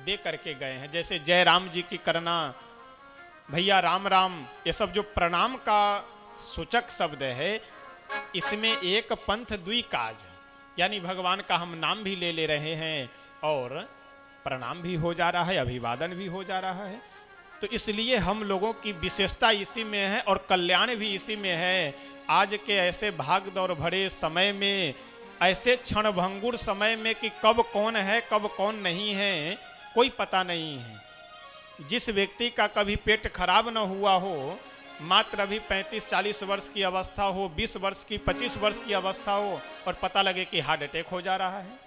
दे करके गए हैं। जैसे जय राम जी की करना, भैया राम राम, ये सब जो प्रणाम का सूचक शब्द है, इसमें एक पंथ दुई काज, यानी भगवान का हम नाम भी ले रहे हैं और प्रणाम भी हो जा रहा है, अभिवादन भी हो जा रहा है। तो इसलिए हम लोगों की विशेषता इसी में है और कल्याण भी इसी में है। आज के ऐसे भाग दौड़ भरे समय में, ऐसे क्षणभंगुर समय में कि कब कौन है कब कौन नहीं है कोई पता नहीं है। जिस व्यक्ति का कभी पेट खराब न हुआ हो, मात्र अभी 35-40 वर्ष की अवस्था हो, 20 वर्ष की, 25 वर्ष की अवस्था हो और पता लगे कि हार्ट अटैक हो जा रहा है।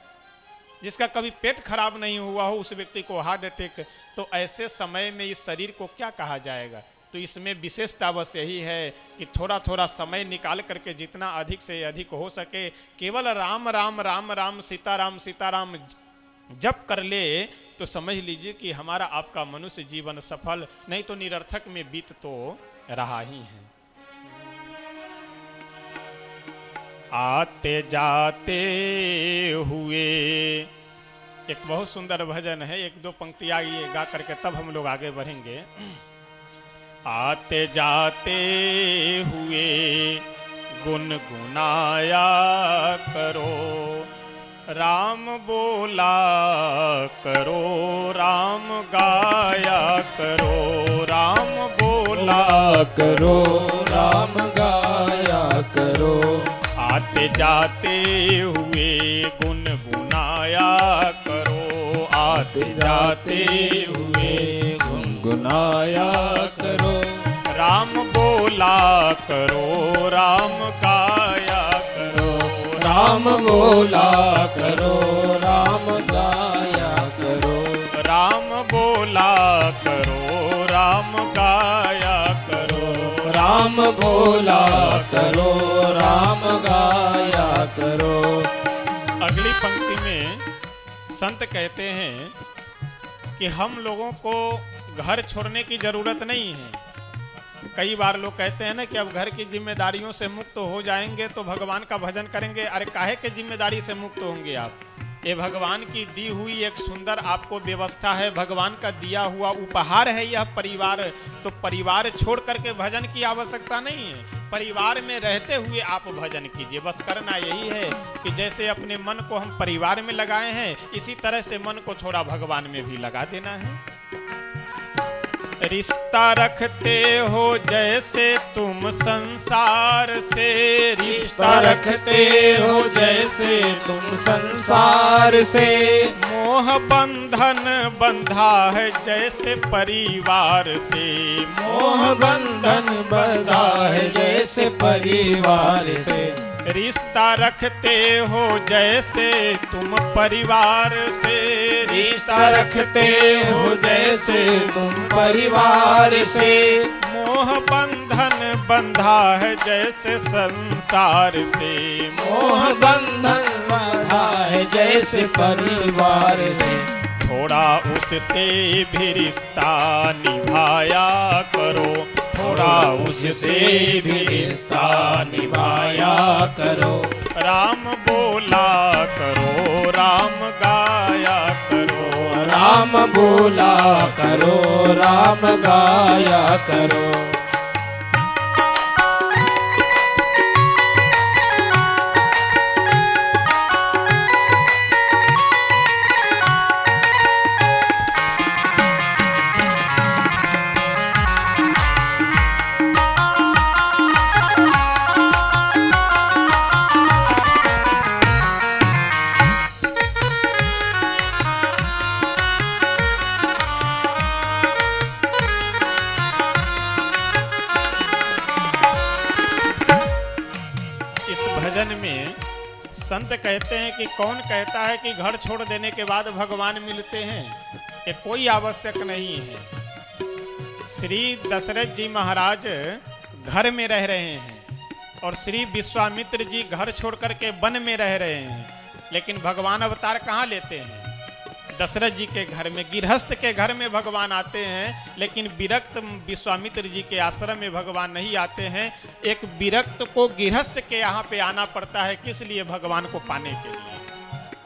जिसका कभी पेट खराब नहीं हुआ हो उस व्यक्ति को हार्ट अटैक, तो ऐसे समय में इस शरीर को क्या कहा जाएगा? तो इसमें विशेषता बस यही है कि थोड़ा थोड़ा समय निकाल करके जितना अधिक से अधिक हो सके केवल राम राम राम राम सीताराम सीताराम जप कर ले तो समझ लीजिए कि हमारा आपका मनुष्य जीवन सफल, नहीं तो निरर्थक में बीत तो रहा ही है। आते जाते हुए एक बहुत सुंदर भजन है, 1-2 पंक्ति आइए गा करके तब हम लोग आगे बढ़ेंगे। आते जाते हुए गुनगुनाया करो, राम बोला करो, राम गाया करो, राम बोला करो, राम गाया करो। आते जाते हुए गुनगुनाया करो, आते आते जाते हुए गुनगुनाया करो। राम बोला करो, राम गाया करो। राम बोला करो, राम गाया करो। राम बोला करो, राम गाया करो। राम बोला करो, राम गाया करो। अगली पंक्ति में संत कहते हैं कि हम लोगों को घर छोड़ने की जरूरत नहीं है। कई बार लोग कहते हैं ना कि अब घर की जिम्मेदारियों से मुक्त हो जाएंगे तो भगवान का भजन करेंगे। अरे काहे के जिम्मेदारी से मुक्त होंगे आप? ये भगवान की दी हुई एक सुंदर आपको व्यवस्था है, भगवान का दिया हुआ उपहार है यह परिवार। तो परिवार छोड़ करके भजन की आवश्यकता नहीं है। परिवार में रहते हुए आप भजन कीजिए। बस करना यही है कि जैसे अपने मन को हम परिवार में लगाए हैं, इसी तरह से मन को थोड़ा भगवान में भी लगा देना है। रिश्ता रखते हो जैसे तुम संसार से, रिश्ता रखते हो जैसे तुम संसार से। मोह बंधन बंधा है जैसे परिवार से। मोह बंधन बंधा है जैसे परिवार से। रिश्ता रखते हो जैसे तुम परिवार से। रिश्ता रखते हो जैसे तुम परिवार से। मोह बंधन बंधा है जैसे संसार से। मोह बंधन बंधा है जैसे परिवार से। थोड़ा उससे भी रिश्ता निभाया करो। थोड़ा उससे भी रिश्ता निभाया करो। राम बोला करो, राम गाया करो। राम बोला करो, राम गाया करो। भजन में संत कहते हैं कि कौन कहता है कि घर छोड़ देने के बाद भगवान मिलते हैं? ये कोई आवश्यक नहीं है। श्री दशरथ जी महाराज घर में रह रहे हैं और श्री विश्वामित्र जी घर छोड़ करके वन में रह रहे हैं, लेकिन भगवान अवतार कहाँ लेते हैं? दशरथ जी के घर में, गृहस्थ के घर में भगवान आते हैं, लेकिन विरक्त विश्वामित्र जी के आश्रम में भगवान नहीं आते हैं। एक विरक्त को गृहस्थ के यहाँ पे आना पड़ता है, किस लिए? भगवान को पाने के लिए।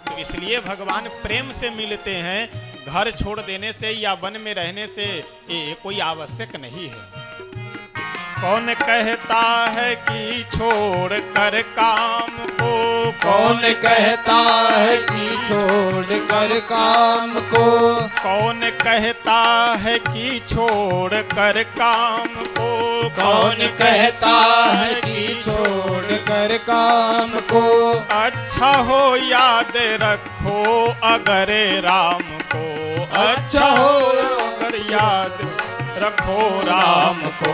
तो इसलिए भगवान प्रेम से मिलते हैं। घर छोड़ देने से या वन में रहने से ये कोई आवश्यक नहीं है। कौन कहता है कि छोड़ कर काम को? कौन कहता है कि छोड़ कर काम को? कौन कहता है कि छोड़ कर काम को? कौन कहता है कि छोड़ कर काम को? अच्छा हो याद रखो अगर राम को। अच्छा हो अगर याद रखो राम को।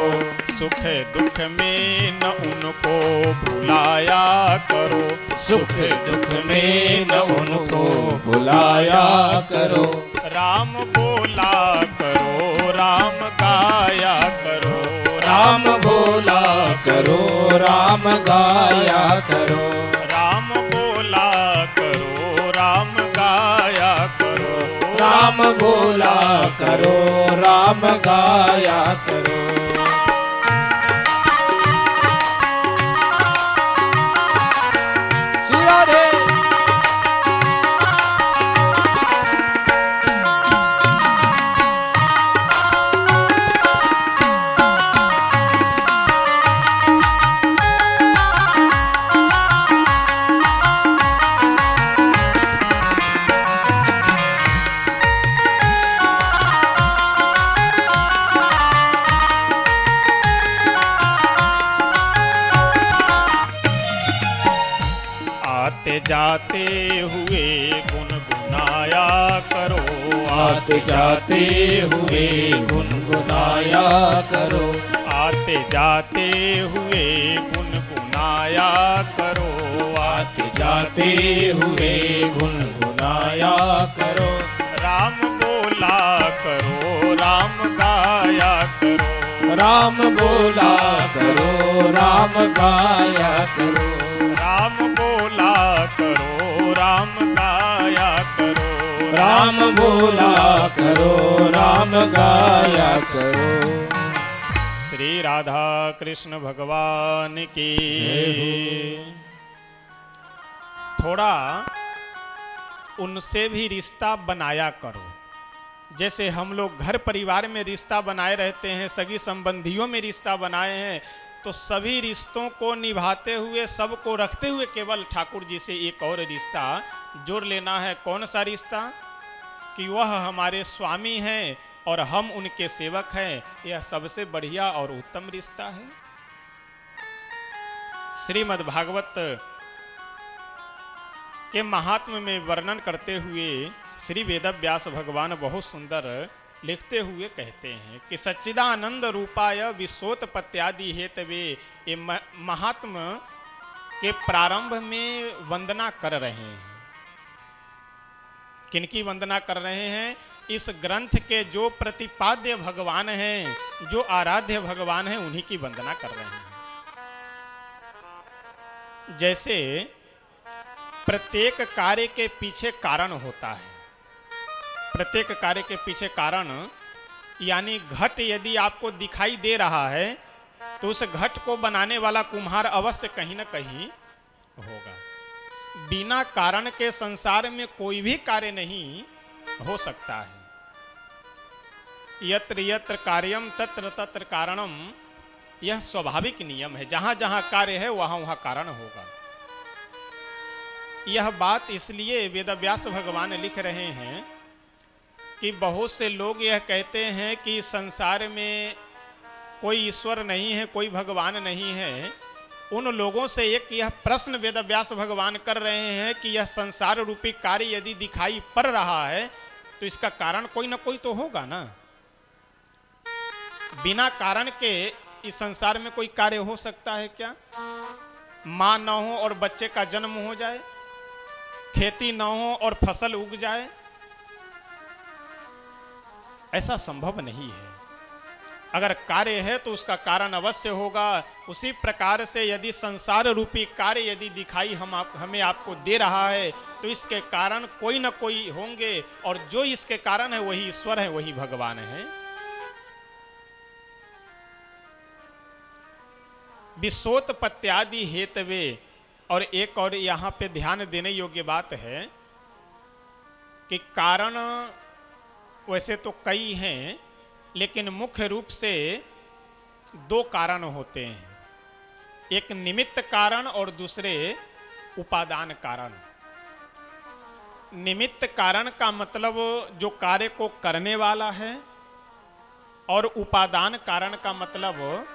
सुख दुख में न उनको भुलाया करो। सुख दुख में न उनको भुलाया करो। राम बोला करो, राम गाया करो। राम बोला करो, राम गाया करो। राम बोला करो, राम गाया करो। राम बोला करो, राम गाया करो। आते जाते हुए गुनगुनाया गुनगुनाया करो। आते जाते हुए गुनगुनाया करो। आते जाते हुए गुनगुनाया करो। आते जाते हुए गुनगुनाया करो। राम बोला करो, राम गाया करो। राम बोला करो, राम गाया करो। राम बोला करो, राम गाया करो। राम बोला करो, राम गाया करो। श्री राधा कृष्ण भगवान की जय थोड़ा उनसे भी रिश्ता बनाया करो। जैसे हम लोग घर परिवार में रिश्ता बनाए रहते हैं, सगी संबंधियों में रिश्ता बनाए हैं, तो सभी रिश्तों को निभाते हुए, सबको रखते हुए केवल ठाकुर जी से एक और रिश्ता जोड़ लेना है। कौन सा रिश्ता? कि वह हमारे स्वामी हैं और हम उनके सेवक हैं। यह सबसे बढ़िया और उत्तम रिश्ता है। श्रीमद् भागवत के महात्म्य में वर्णन करते हुए श्री वेदव्यास भगवान बहुत सुंदर लिखते हुए कहते हैं कि सच्चिदानंद रूपाय विश्वोत्पत्त्यादि हेतवे, ये महात्मा के प्रारंभ में वंदना कर रहे हैं। किनकी वंदना कर रहे हैं? इस ग्रंथ के जो प्रतिपाद्य भगवान हैं, जो आराध्य भगवान हैं, उन्हीं की वंदना कर रहे हैं। जैसे प्रत्येक कार्य के पीछे कारण होता है। प्रत्येक कार्य के पीछे कारण, यानी घट यदि आपको दिखाई दे रहा है तो उस घट को बनाने वाला कुम्हार अवश्य कहीं न कहीं होगा। बिना कारण के संसार में कोई भी कार्य नहीं हो सकता है। यत्र यत्र कार्यम तत्र तत्र कारणम, यह स्वाभाविक नियम है। जहां जहां कार्य है वहां वहां कारण होगा। यह बात इसलिए वेदव्यास भगवान लिख रहे हैं कि बहुत से लोग यह कहते हैं कि संसार में कोई ईश्वर नहीं है, कोई भगवान नहीं है। उन लोगों से एक यह प्रश्न वेदव्यास भगवान कर रहे हैं कि यह संसार रूपी कार्य यदि दिखाई पड़ रहा है तो इसका कारण कोई ना कोई तो होगा ना। बिना कारण के इस संसार में कोई कार्य हो सकता है क्या? मां न हो और बच्चे का जन्म हो जाए, खेती न हो और फसल उग जाए, ऐसा संभव नहीं है। अगर कार्य है तो उसका कारण अवश्य होगा। उसी प्रकार से यदि संसार रूपी कार्य यदि दिखाई हमें आपको दे रहा है तो इसके कारण कोई न कोई होंगे, और जो इसके कारण है वही ईश्वर है, वही भगवान है। विश्वोत्पत्त्यादि हेतवे, और एक और यहाँ पे ध्यान देने योग्य बात है कि कारण वैसे तो कई हैं, लेकिन मुख्य रूप से दो कारण होते हैं। एक निमित्त कारण और दूसरे उपादान कारण। निमित्त कारण का मतलब जो कार्य को करने वाला है, और उपादान कारण का मतलब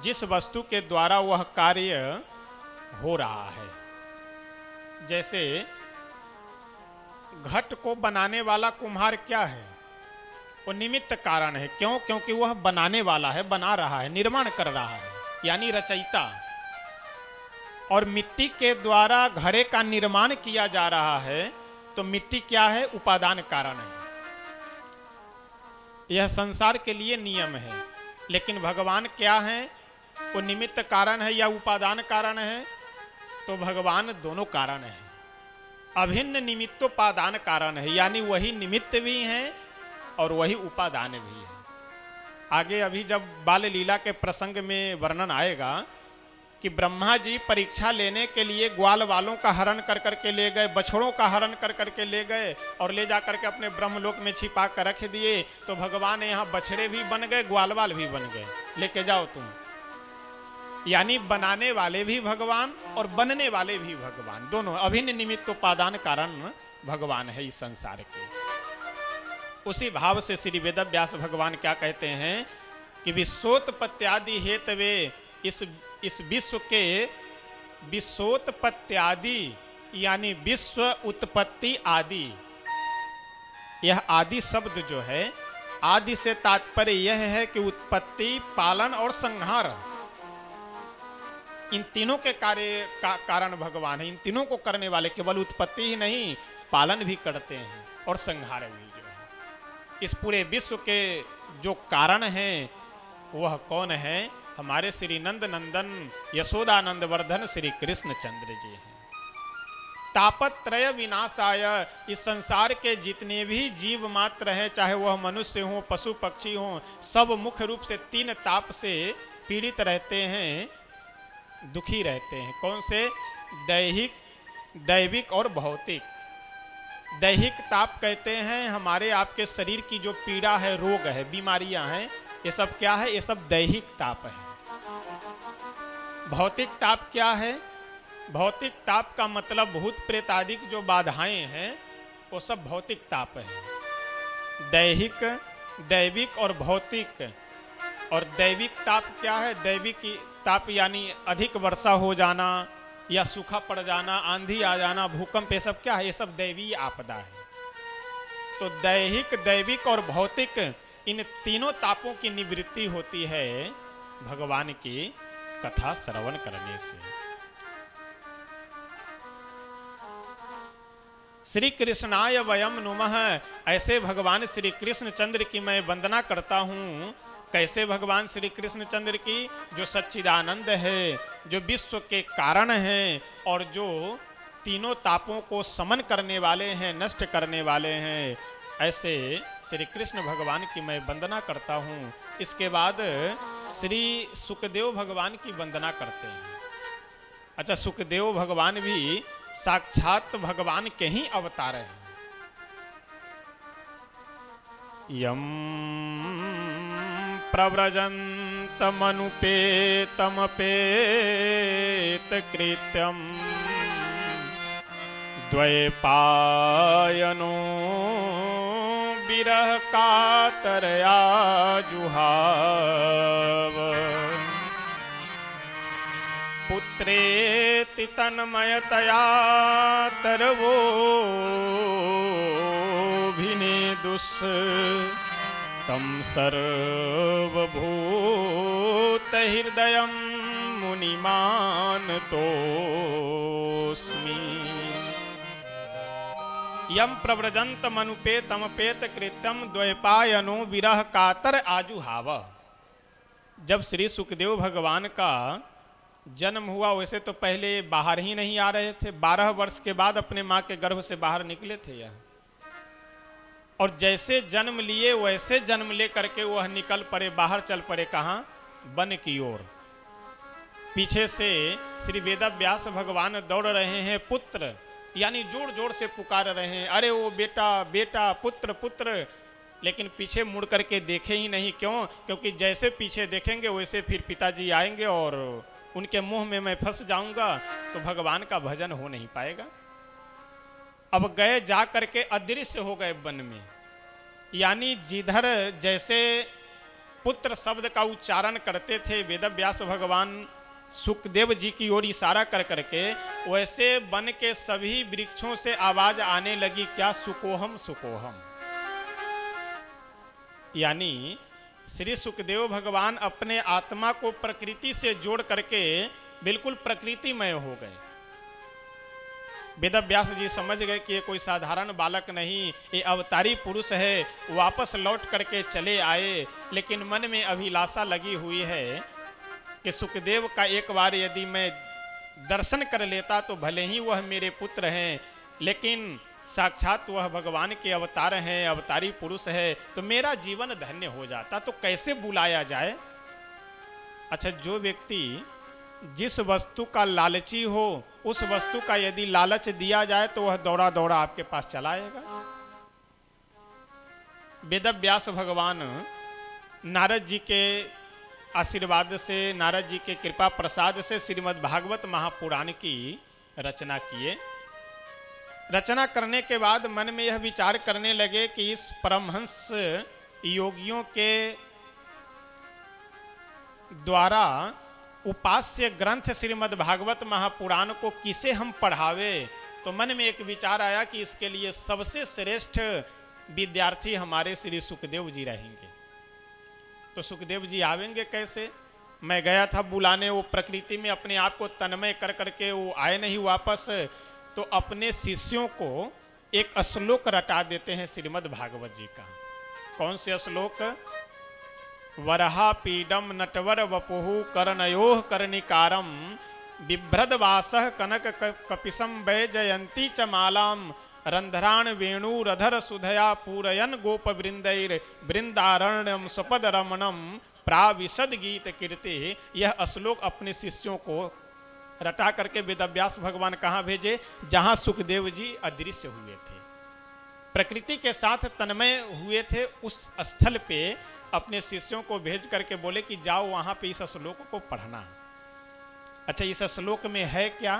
जिस वस्तु के द्वारा वह कार्य हो रहा है। जैसे घट को बनाने वाला कुम्हार क्या है? वो निमित्त कारण है। क्यों? क्योंकि वह बनाने वाला है, बना रहा है, निर्माण कर रहा है, यानी रचयिता। और मिट्टी के द्वारा घड़े का निर्माण किया जा रहा है, तो मिट्टी क्या है? उपादान कारण है। यह संसार के लिए नियम है। लेकिन भगवान क्या है? वो निमित्त कारण है या उपादान कारण है? तो भगवान दोनों कारण है। अभिन्न निमित्तोपादान कारण है, यानी वही निमित्त भी हैं और वही उपादान भी है। आगे अभी जब बाल लीला के प्रसंग में वर्णन आएगा कि ब्रह्मा जी परीक्षा लेने के लिए ग्वाल वालों का हरण कर करके ले गए, बछड़ों का हरण कर करके ले गए और ले जा करके अपने ब्रह्मलोक में छिपा कर रख दिए। तो भगवान यहाँ बछड़े भी बन गए, ग्वाल वाल भी बन गए, लेके जाओ तुम। यानी बनाने वाले भी भगवान और बनने वाले भी भगवान, दोनों अभिन्न निमित्तोपादान कारण भगवान है इस संसार के। उसी भाव से श्री वेदव्यास भगवान क्या कहते हैं कि विश्वोत्पत्त्यादि हेतवे, इस विश्व के विश्वोत्पत्त्यादि यानी विश्व उत्पत्ति आदि। यह आदि शब्द जो है, आदि से तात्पर्य यह है कि उत्पत्ति, पालन और संहार, इन तीनों के कार्य का कारण भगवान है। इन तीनों को करने वाले केवल उत्पत्ति ही नहीं, पालन भी करते हैं और संहार भी जो है। इस पूरे विश्व के जो कारण हैं वह कौन है? हमारे श्री नंद नंदन यशोदानंद वर्धन श्री कृष्ण चंद्र जी हैं। तापत्रय विनाशाय, इस संसार के जितने भी जीव मात्र हैं, चाहे वह मनुष्य हो, पशु पक्षी हो, सब मुख्य रूप से 3 ताप से पीड़ित रहते हैं, दुखी रहते हैं। कौन से? दैहिक, दैविक और भौतिक। दैहिक ताप कहते हैं हमारे आपके शरीर की जो पीड़ा है, रोग है, बीमारियां हैं, ये सब क्या है? ये सब दैहिक ताप है। भौतिक ताप क्या है? भौतिक ताप का मतलब भूत प्रेत आदि की जो बाधाएं हैं वो सब भौतिक ताप है। दैहिक, दैविक और भौतिक। और दैविक ताप क्या है? दैविक ताप यानी अधिक वर्षा हो जाना या सूखा पड़ जाना, आंधी आ जाना, भूकंप, ये सब क्या है? ये सब दैवीय आपदा है। तो दैहिक, दैविक और भौतिक, इन तीनों तापों की निवृत्ति होती है भगवान की कथा श्रवण करने से। श्री कृष्णाय वयम नुमः, ऐसे भगवान श्री कृष्ण चंद्र की मैं वंदना करता हूँ। कैसे भगवान श्री कृष्ण चंद्र की? जो सच्चिदानंद है, जो विश्व के कारण हैं और जो तीनों तापों को समन करने वाले हैं, नष्ट करने वाले हैं, ऐसे श्री कृष्ण भगवान की मैं वंदना करता हूँ। इसके बाद श्री सुखदेव भगवान की वंदना करते हैं। अच्छा, सुखदेव भगवान भी साक्षात भगवान के ही अवतार हैं। यम प्रव्रजन्तमनुपेतमपेत कृत्यं द्वैपायनो विरह कातरया जुहाव पुत्रेति तन्मयतया तरवोऽभिनेदुस् तं सर्वभूतहृदयं मुनिमानतोऽस्मि। यम प्रव्रजन्तमनुपेतमपेत कृत्यं द्वैपायनो विरह कातर आजुहाव। जब श्री सुखदेव भगवान का जन्म हुआ, वैसे तो पहले बाहर ही नहीं आ रहे थे। 12 वर्ष के बाद अपने माँ के गर्भ से बाहर निकले थे यह, और जैसे जन्म लिए वैसे जन्म ले करके वह निकल पड़े, बाहर चल पड़े। कहाँ? वन की ओर। पीछे से श्री वेदव्यास भगवान दौड़ रहे हैं, पुत्र यानी जोर जोर से पुकार रहे हैं, अरे वो बेटा बेटा, पुत्र पुत्र। लेकिन पीछे मुड़ करके देखे ही नहीं। क्यों? क्योंकि जैसे पीछे देखेंगे वैसे फिर पिताजी आएंगे और उनके मुंह में मैं फंस जाऊंगा, तो भगवान का भजन हो नहीं पाएगा। अब गए, जा करके अदृश्य हो गए वन में। यानी जिधर जैसे पुत्र शब्द का उच्चारण करते थे वेदव्यास भगवान सुखदेव जी की ओर इशारा कर करके, वैसे वन के सभी वृक्षों से आवाज आने लगी, क्या? सुकोहम सुकोहम। यानी श्री सुखदेव भगवान अपने आत्मा को प्रकृति से जोड़ करके बिल्कुल प्रकृतिमय हो गए। वेदव्यास जी समझ गए कि ये कोई साधारण बालक नहीं, ये अवतारी पुरुष है। वापस लौट करके चले आए, लेकिन मन में अभिलाषा लगी हुई है कि सुखदेव का एक बार यदि मैं दर्शन कर लेता तो भले ही वह मेरे पुत्र हैं, लेकिन साक्षात वह भगवान के अवतार हैं, अवतारी पुरुष है, तो मेरा जीवन धन्य हो जाता। तो कैसे बुलाया जाए? अच्छा, जो व्यक्ति जिस वस्तु का लालची हो, उस वस्तु का यदि लालच दिया जाए तो वह दौड़ा दौड़ा आपके पास चला आएगा। वेदव्यास भगवान नारद जी के आशीर्वाद से, नारद जी के कृपा प्रसाद से श्रीमद् भागवत महापुराण की रचना किए। रचना करने के बाद मन में यह विचार करने लगे कि इस परमहंस योगियों के द्वारा उपास्य ग्रंथ श्रीमद् भागवत महापुराण को किसे हम पढ़ावे, तो मन में एक विचार आया कि इसके लिए सबसे श्रेष्ठ विद्यार्थी हमारे श्री सुखदेव जी रहेंगे। तो सुखदेव जी आवेंगे कैसे? मैं गया था बुलाने, वो प्रकृति में अपने आप को तन्मय कर करके वो आए नहीं वापस। तो अपने शिष्यों को एक श्लोक रटा देते हैं श्रीमद् भागवत जी का। कौन से श्लोक? वरहा पीडम नटवर वपुहु कर्णयोः कर्णिकारम बिभ्रदवासः कनक कपिशं वैजयन्ती च मालाम रंध्राण वेणुरधर सुधया पूरयन गोप वृंदैर वृंदारण्यम स्वपद रमणम प्राविशद गीत कीर्ति। यह श्लोक अपने शिष्यों को रटा करके वेदव्यास भगवान कहाँ भेजे? जहाँ सुखदेव जी अदृश्य हुए थे, प्रकृति के साथ तन्मय हुए थे, उस स्थल पे अपने शिष्यों को भेज करके बोले कि जाओ वहाँ पे इस श्लोक को पढ़ना। अच्छा, इस श्लोक में है क्या?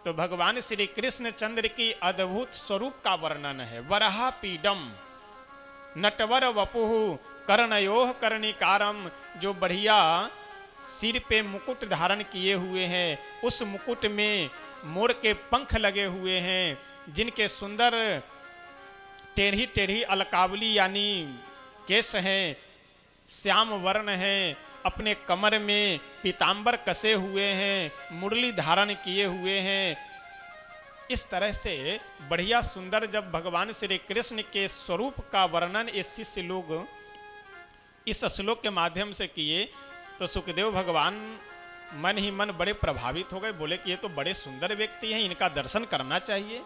तो भगवान श्री कृष्ण चंद्र की अद्भुत स्वरूप का वर्णन है। वरहा पीडम नटवर वपुहु कर्णयोः कर्णिकारम, जो बढ़िया सिर पे मुकुट धारण किए हुए हैं, उस मुकुट में मोर के पंख लगे हुए हैं, जिनके सुंदर टेढ़ी टेढ़ी अलकावली यानी केश हैं, श्याम वर्ण हैं, अपने कमर में पीतांबर कसे हुए हैं, मुरली धारण किए हुए हैं। इस तरह से बढ़िया सुंदर जब भगवान श्री कृष्ण के स्वरूप का वर्णन ये शिष्य लोग इस श्लोक के माध्यम से किए, तो सुखदेव भगवान मन ही मन बड़े प्रभावित हो गए। बोले कि ये तो बड़े सुंदर व्यक्ति हैं, इनका दर्शन करना चाहिए।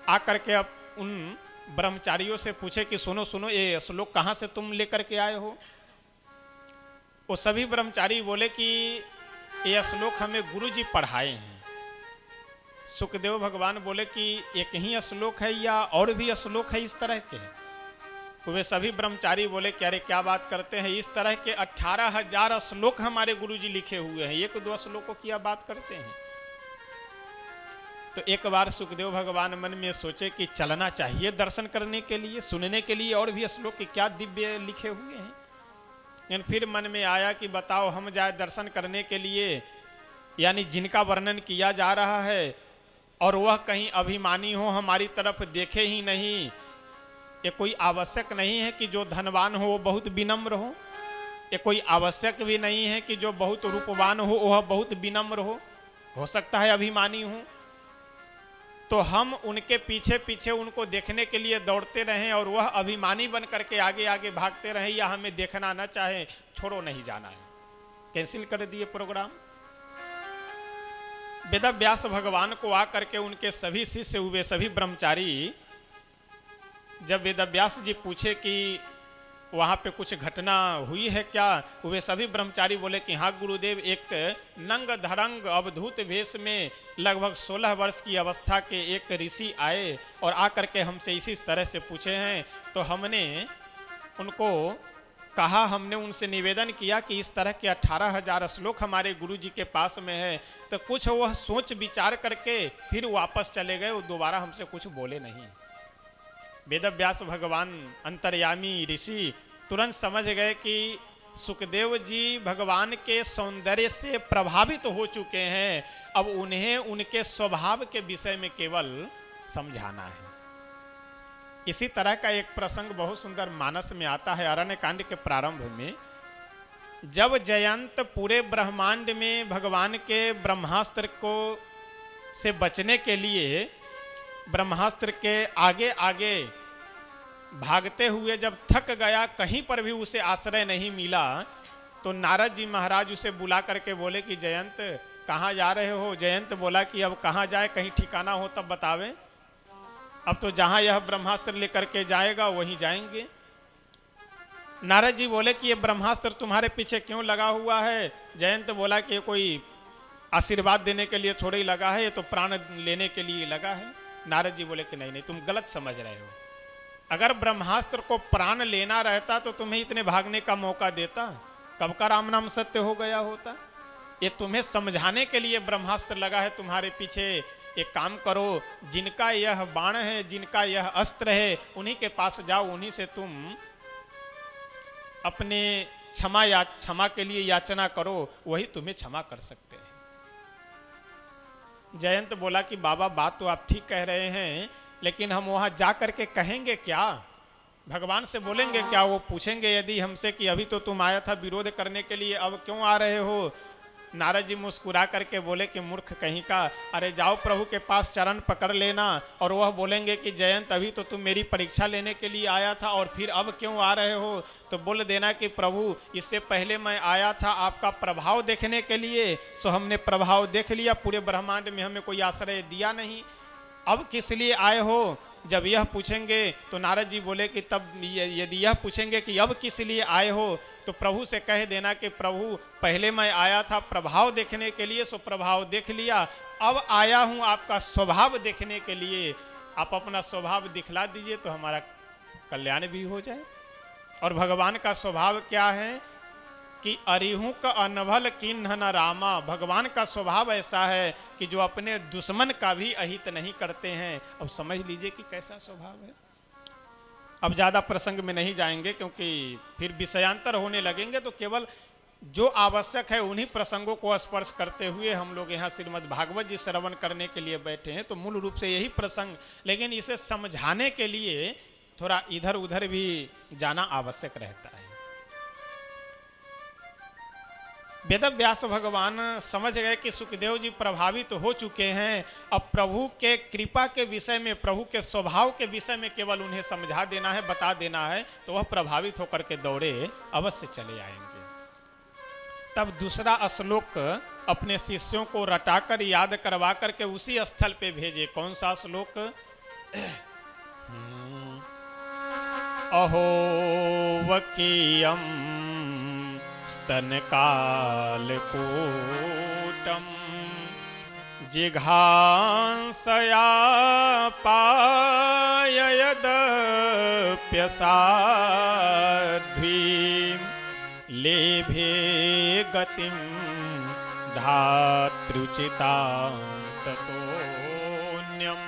आकर के अब उन ब्रह्मचारियों से पूछे कि सुनो सुनो, ये श्लोक कहाँ से तुम लेकर के आए हो? वो सभी ब्रह्मचारी बोले कि ये श्लोक हमें गुरुजी पढ़ाए हैं। सुखदेव भगवान बोले कि एक ही श्लोक है या और भी श्लोक है इस तरह के? तो वे सभी ब्रह्मचारी बोले कि अरे क्या बात करते हैं, इस तरह के 18,000 श्लोक हमारे गुरुजी लिखे हुए हैं, एक दो श्लोकों की आप बात करते हैं। तो एक बार सुखदेव भगवान मन में सोचे कि चलना चाहिए दर्शन करने के लिए, सुनने के लिए, और भी श्लोक के क्या दिव्य लिखे हुए हैं। लेकिन फिर मन में आया कि बताओ, हम जाए दर्शन करने के लिए, यानी जिनका वर्णन किया जा रहा है और वह कहीं अभिमानी हो, हमारी तरफ देखे ही नहीं। ये कोई आवश्यक नहीं है कि जो धनवान हो वो बहुत विनम्र हो, ये कोई आवश्यक भी नहीं है कि जो बहुत रूपवान हो वह बहुत विनम्र हो सकता है अभिमानी हो। तो हम उनके पीछे पीछे उनको देखने के लिए दौड़ते रहें और वह अभिमानी बन करके आगे आगे भागते रहें, या हमें देखना न चाहे, छोड़ो नहीं जाना है। कैंसिल कर दिए प्रोग्राम। वेदव्यास भगवान को आकर के उनके सभी शिष्य हुए, सभी ब्रह्मचारी, जब वेदव्यास जी पूछे कि वहाँ पे कुछ घटना हुई है क्या, वे सभी ब्रह्मचारी बोले कि हाँ गुरुदेव, एक नंग धरंग अवधूत वेश में लगभग 16 वर्ष की अवस्था के एक ऋषि आए और आकर के हमसे इसी तरह से पूछे हैं। तो हमने उनको कहा, हमने उनसे निवेदन किया कि इस तरह के 18,000 श्लोक हमारे गुरु जी के पास में है। तो कुछ वह सोच विचार करके फिर वापस चले गए, वो दोबारा हमसे कुछ बोले नहीं। वेदव्यास भगवान अंतर्यामी ऋषि तुरंत समझ गए कि सुखदेव जी भगवान के सौंदर्य से प्रभावित हो चुके हैं, अब उन्हें उनके स्वभाव के विषय में केवल समझाना है। इसी तरह का एक प्रसंग बहुत सुंदर मानस में आता है। अरण्य कांड के प्रारंभ में जब जयंत पूरे ब्रह्मांड में भगवान के ब्रह्मास्त्र को से बचने के लिए ब्रह्मास्त्र के आगे आगे भागते हुए जब थक गया, कहीं पर भी उसे आश्रय नहीं मिला, तो नारद जी महाराज उसे बुला करके बोले कि जयंत कहाँ जा रहे हो? जयंत बोला कि अब कहाँ जाए, कहीं ठिकाना हो तब बतावे। अब तो जहाँ यह ब्रह्मास्त्र लेकर के जाएगा वहीं जाएंगे। नारद जी बोले कि ये ब्रह्मास्त्र तुम्हारे पीछे क्यों लगा हुआ है? जयंत बोला कि ये कोई आशीर्वाद देने के लिए थोड़ा ही लगा है, ये तो प्राण लेने के लिए लगा है। नारद जी बोले कि नहीं नहीं, तुम गलत समझ रहे हो। अगर ब्रह्मास्त्र को प्राण लेना रहता तो तुम्हें इतने भागने का मौका देता, कब का राम नाम सत्य हो गया होता। ये तुम्हें समझाने के लिए ब्रह्मास्त्र लगा है तुम्हारे पीछे। एक काम करो, जिनका यह बाण है, जिनका यह अस्त्र है, उन्हीं के पास जाओ, उन्हीं से तुम अपने क्षमा के लिए याचना करो, वही तुम्हें क्षमा कर सकते हैं। जयंत बोला कि बाबा बात तो आप ठीक कह रहे हैं, लेकिन हम वहाँ जा करके कहेंगे क्या, भगवान से बोलेंगे क्या? वो पूछेंगे यदि हमसे कि अभी तो तुम आया था विरोध करने के लिए, अब क्यों आ रहे हो? नारद जी मुस्कुरा करके बोले कि मूर्ख कहीं का, अरे जाओ प्रभु के पास चरण पकड़ लेना, और वह बोलेंगे कि जयंत अभी तो तुम मेरी परीक्षा लेने के लिए आया था और फिर अब क्यों आ रहे हो? तो बोल देना कि प्रभु इससे पहले मैं आया था आपका प्रभाव देखने के लिए, सो हमने प्रभाव देख लिया, पूरे ब्रह्मांड में हमें कोई आश्रय दिया नहीं, अब किस लिए आए हो? जब यह पूछेंगे तो नारद जी बोले कि तब यदि यह पूछेंगे कि अब किस लिए आए हो, तो प्रभु से कह देना कि प्रभु पहले मैं आया था प्रभाव देखने के लिए, सो प्रभाव देख लिया, अब आया हूँ आपका स्वभाव देखने के लिए, आप अपना स्वभाव दिखला दीजिए तो हमारा कल्याण भी हो जाए। और भगवान का स्वभाव क्या है कि अरिहु का अनभल किन्ह न रामा, भगवान का स्वभाव ऐसा है कि जो अपने दुश्मन का भी अहित नहीं करते हैं। अब समझ लीजिए कि कैसा स्वभाव है। अब ज़्यादा प्रसंग में नहीं जाएंगे क्योंकि फिर विषयांतर होने लगेंगे, तो केवल जो आवश्यक है उन्हीं प्रसंगों को स्पर्श करते हुए हम लोग यहाँ श्रीमद् भागवत जी श्रवण करने के लिए बैठे हैं। तो मूल रूप से यही प्रसंग, लेकिन इसे समझाने के लिए थोड़ा इधर उधर भी जाना आवश्यक रहता है। वेद व्यास भगवान समझ गए कि सुखदेव जी प्रभावित हो चुके हैं, अब प्रभु के कृपा के विषय में, प्रभु के स्वभाव के विषय में केवल उन्हें समझा देना है, बता देना है, तो वह प्रभावित होकर के दौड़े अवश्य चले आएंगे। तब दूसरा श्लोक अपने शिष्यों को रटाकर याद करवा करके उसी स्थल पे भेजे। कौन सा श्लोक? अहो वकीयम स्तनकालकूटं जिघांसया पाययदप्यसाध्वीं लेभे गतिं धातृचितां ततोऽन्यं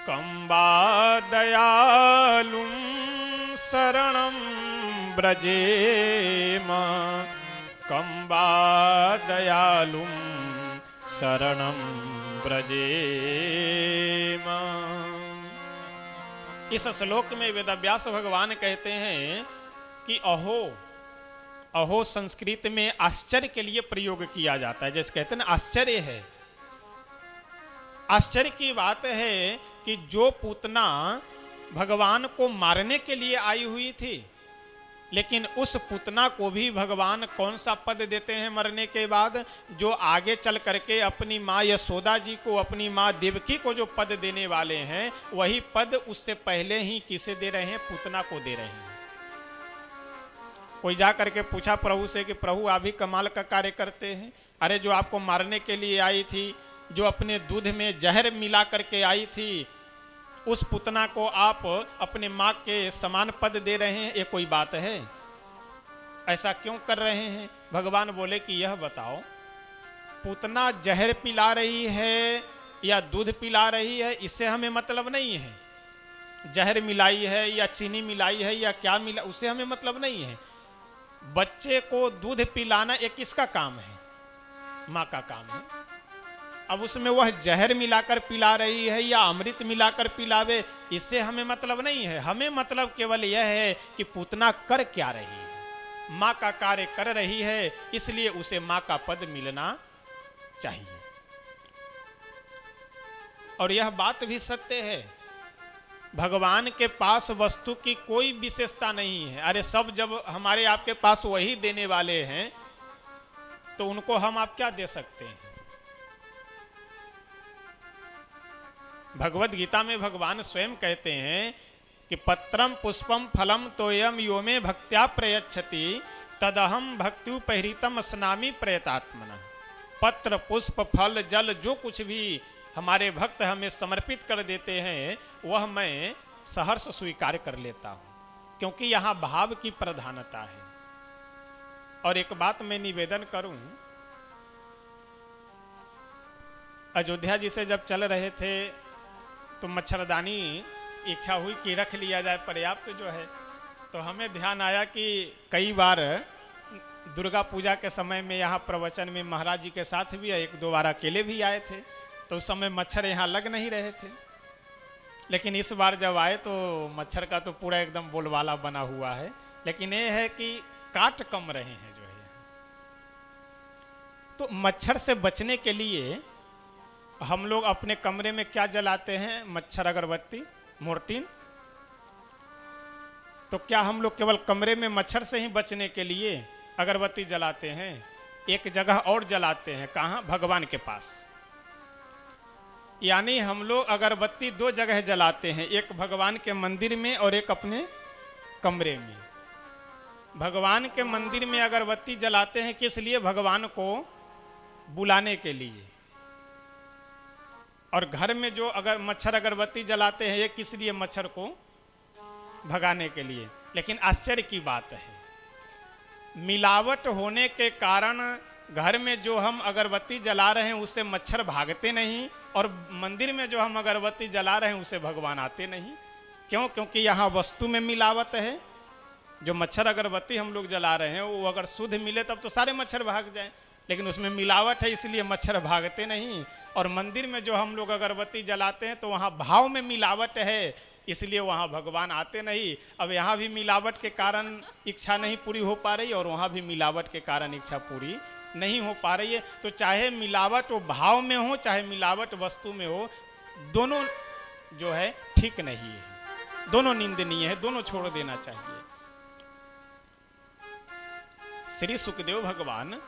कम्बा दयालुं शरणं ब्रजेम, कम्बा दयालुं शरणं ब्रजेम। इस श्लोक में वेदव्यास भगवान कहते हैं कि अहो, अहो संस्कृत में आश्चर्य के लिए प्रयोग किया जाता है। जैसे कहते हैं ना आश्चर्य है, आश्चर्य की बात है कि जो पूतना भगवान को मारने के लिए आई हुई थी, लेकिन उस पुतना को भी भगवान कौन सा पद देते हैं मरने के बाद? जो आगे चल करके अपनी माँ यशोदा जी को, अपनी माँ देवकी को जो पद देने वाले हैं, वही पद उससे पहले ही किसे दे रहे हैं? पुतना को दे रहे हैं। कोई जा करके पूछा प्रभु से कि प्रभु आप भी कमाल का कार्य करते हैं, अरे जो आपको मारने के लिए आई थी, जो अपने दूध में जहर मिला करके आई थी, उस पुतना को आप अपने माँ के समान पद दे रहे हैं, ये कोई बात है? ऐसा क्यों कर रहे हैं? भगवान बोले कि यह बताओ, पुतना जहर पिला रही है या दूध पिला रही है, इससे हमें मतलब नहीं है। जहर मिलाई है या चीनी मिलाई है या क्या मिला, उससे हमें मतलब नहीं है। बच्चे को दूध पिलाना ये किसका काम है? माँ का काम है। अब उसमें वह जहर मिलाकर पिला रही है या अमृत मिलाकर पिलावे, इससे हमें मतलब नहीं है। हमें मतलब केवल यह है कि पुतना कर क्या रही है, माँ का कार्य कर रही है, इसलिए उसे माँ का पद मिलना चाहिए। और यह बात भी सत्य है, भगवान के पास वस्तु की कोई विशेषता नहीं है। अरे सब जब हमारे आपके पास वही देने वाले हैं, तो उनको हम आप क्या दे सकते हैं? भगवत गीता में भगवान स्वयं कहते हैं कि पत्रम पुष्पम फलम तोयम यो में भक्त्या प्रयच्छति तदहम भक्त्युपहृतम स्नामी प्रयतात्मना। पत्र पुष्प फल जल जो कुछ भी हमारे भक्त हमें समर्पित कर देते हैं, वह मैं सहर्ष स्वीकार कर लेता हूँ, क्योंकि यहाँ भाव की प्रधानता है। और एक बात मैं निवेदन करूं, अयोध्या जी से जब चल रहे थे तो मच्छरदानी इच्छा हुई कि रख लिया जाए पर्याप्त जो है, तो हमें ध्यान आया कि कई बार दुर्गा पूजा के समय में यहाँ प्रवचन में महाराज जी के साथ भी एक दो बार अकेले भी आए थे, तो उस समय मच्छर यहाँ लग नहीं रहे थे, लेकिन इस बार जब आए तो मच्छर का तो पूरा एकदम बोलबाला बना हुआ है। लेकिन ये है कि काट कम रहे हैं जो है। तो मच्छर से बचने के लिए हम लोग अपने कमरे में क्या जलाते हैं? मच्छर अगरबत्ती, मोर्टीन। तो क्या हम लोग केवल कमरे में मच्छर से ही बचने के लिए अगरबत्ती जलाते हैं? एक जगह और जलाते हैं, कहाँ? भगवान के पास। यानी हम लोग अगरबत्ती 2 जगह जलाते हैं, एक भगवान के मंदिर में और एक अपने कमरे में। भगवान के मंदिर में अगरबत्ती जलाते हैं किस लिए? भगवान को बुलाने के लिए। और घर में जो अगर मच्छर अगरबत्ती जलाते हैं ये किस लिए? मच्छर को भगाने के लिए। लेकिन आश्चर्य की बात है, मिलावट होने के कारण घर में जो हम अगरबत्ती जला रहे हैं उससे मच्छर भागते नहीं, और मंदिर में जो हम अगरबत्ती जला रहे हैं उसे भगवान आते नहीं। क्यों? क्योंकि यहाँ वस्तु में मिलावट है। जो मच्छर अगरबत्ती हम लोग जला रहे हैं वो अगर शुद्ध मिले तब तो सारे मच्छर भाग जाए, लेकिन उसमें मिलावट है इसलिए मच्छर भागते नहीं। और मंदिर में जो हम लोग अगरबत्ती जलाते हैं तो वहाँ भाव में मिलावट है इसलिए वहाँ भगवान आते नहीं। अब यहाँ भी मिलावट के कारण इच्छा नहीं पूरी हो पा रही और वहाँ भी मिलावट के कारण इच्छा पूरी नहीं हो पा रही है। तो चाहे मिलावट वो भाव में हो चाहे मिलावट वस्तु में हो, दोनों जो है ठीक नहीं है, दोनों निंदनीय है, दोनों छोड़ देना चाहिए। श्री सुखदेव भगवान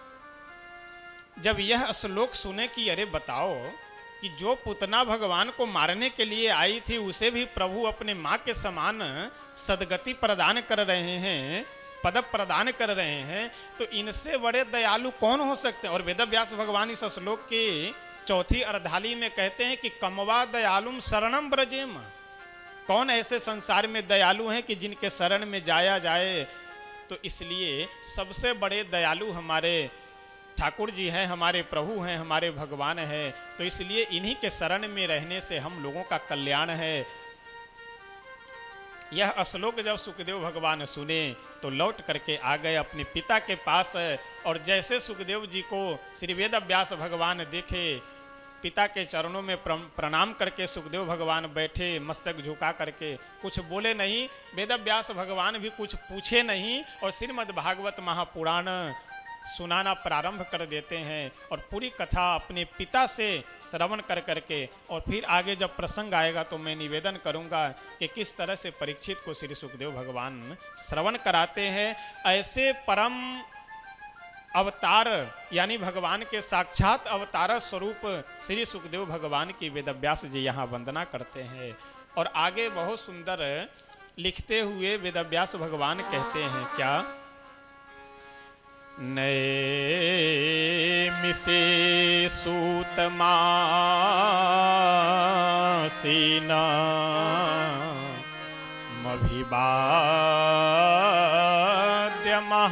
जब यह श्लोक सुने कि अरे बताओ कि जो पुतना भगवान को मारने के लिए आई थी उसे भी प्रभु अपने माँ के समान सदगति प्रदान कर रहे हैं, पद प्रदान कर रहे हैं, तो इनसे बड़े दयालु कौन हो सकते हैं? और वेदव्यास भगवान इस श्लोक के चौथी अर्धाली में कहते हैं कि कमवा दयालुम शरणम ब्रजेम। कौन ऐसे संसार में दयालु हैं कि जिनके शरण में जाया जाए? तो इसलिए सबसे बड़े दयालु हमारे ठाकुर जी हैं, हमारे प्रभु हैं, हमारे भगवान हैं। तो इसलिए इन्हीं के शरण में रहने से हम लोगों का कल्याण है। यह श्लोक जब सुखदेव भगवान सुने तो लौट करके आ गए अपने पिता के पास। और जैसे सुखदेव जी को श्री वेदव्यास भगवान देखे, पिता के चरणों में प्रणाम करके सुखदेव भगवान बैठे मस्तक झुका करके, कुछ बोले नहीं। वेदव्यास भगवान भी कुछ पूछे नहीं और श्रीमद् भागवत महापुराण सुनाना प्रारंभ कर देते हैं और पूरी कथा अपने पिता से श्रवण कर करके, और फिर आगे जब प्रसंग आएगा तो मैं निवेदन करूंगा कि किस तरह से परीक्षित को श्री सुखदेव भगवान श्रवण कराते हैं। ऐसे परम अवतार यानी भगवान के साक्षात अवतार स्वरूप श्री सुखदेव भगवान की वेदव्यास जी यहाँ वंदना करते हैं। और आगे बहुत सुंदर लिखते हुए वेदव्यास भगवान कहते हैं क्या? नए मिसे सूतमासीना मभिवाद्य महामति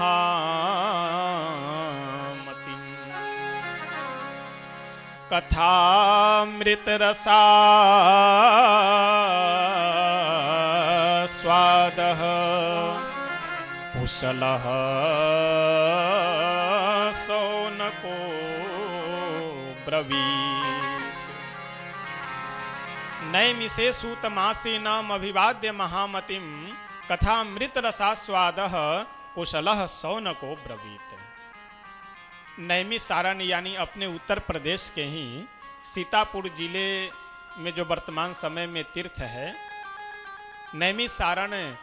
कथामृत रसा स्वादः कुशलः सौनको ब्रवीत्। नैमिषे सूतमासीनाम् अभिवाद्य महामतिं कथामृत रसास्वादः कुशलः सौनको ब्रवीत्। नैमिषारण्य यानी अपने उत्तर प्रदेश के ही सीतापुर जिले में जो वर्तमान समय में तीर्थ है नैमिषारण्य,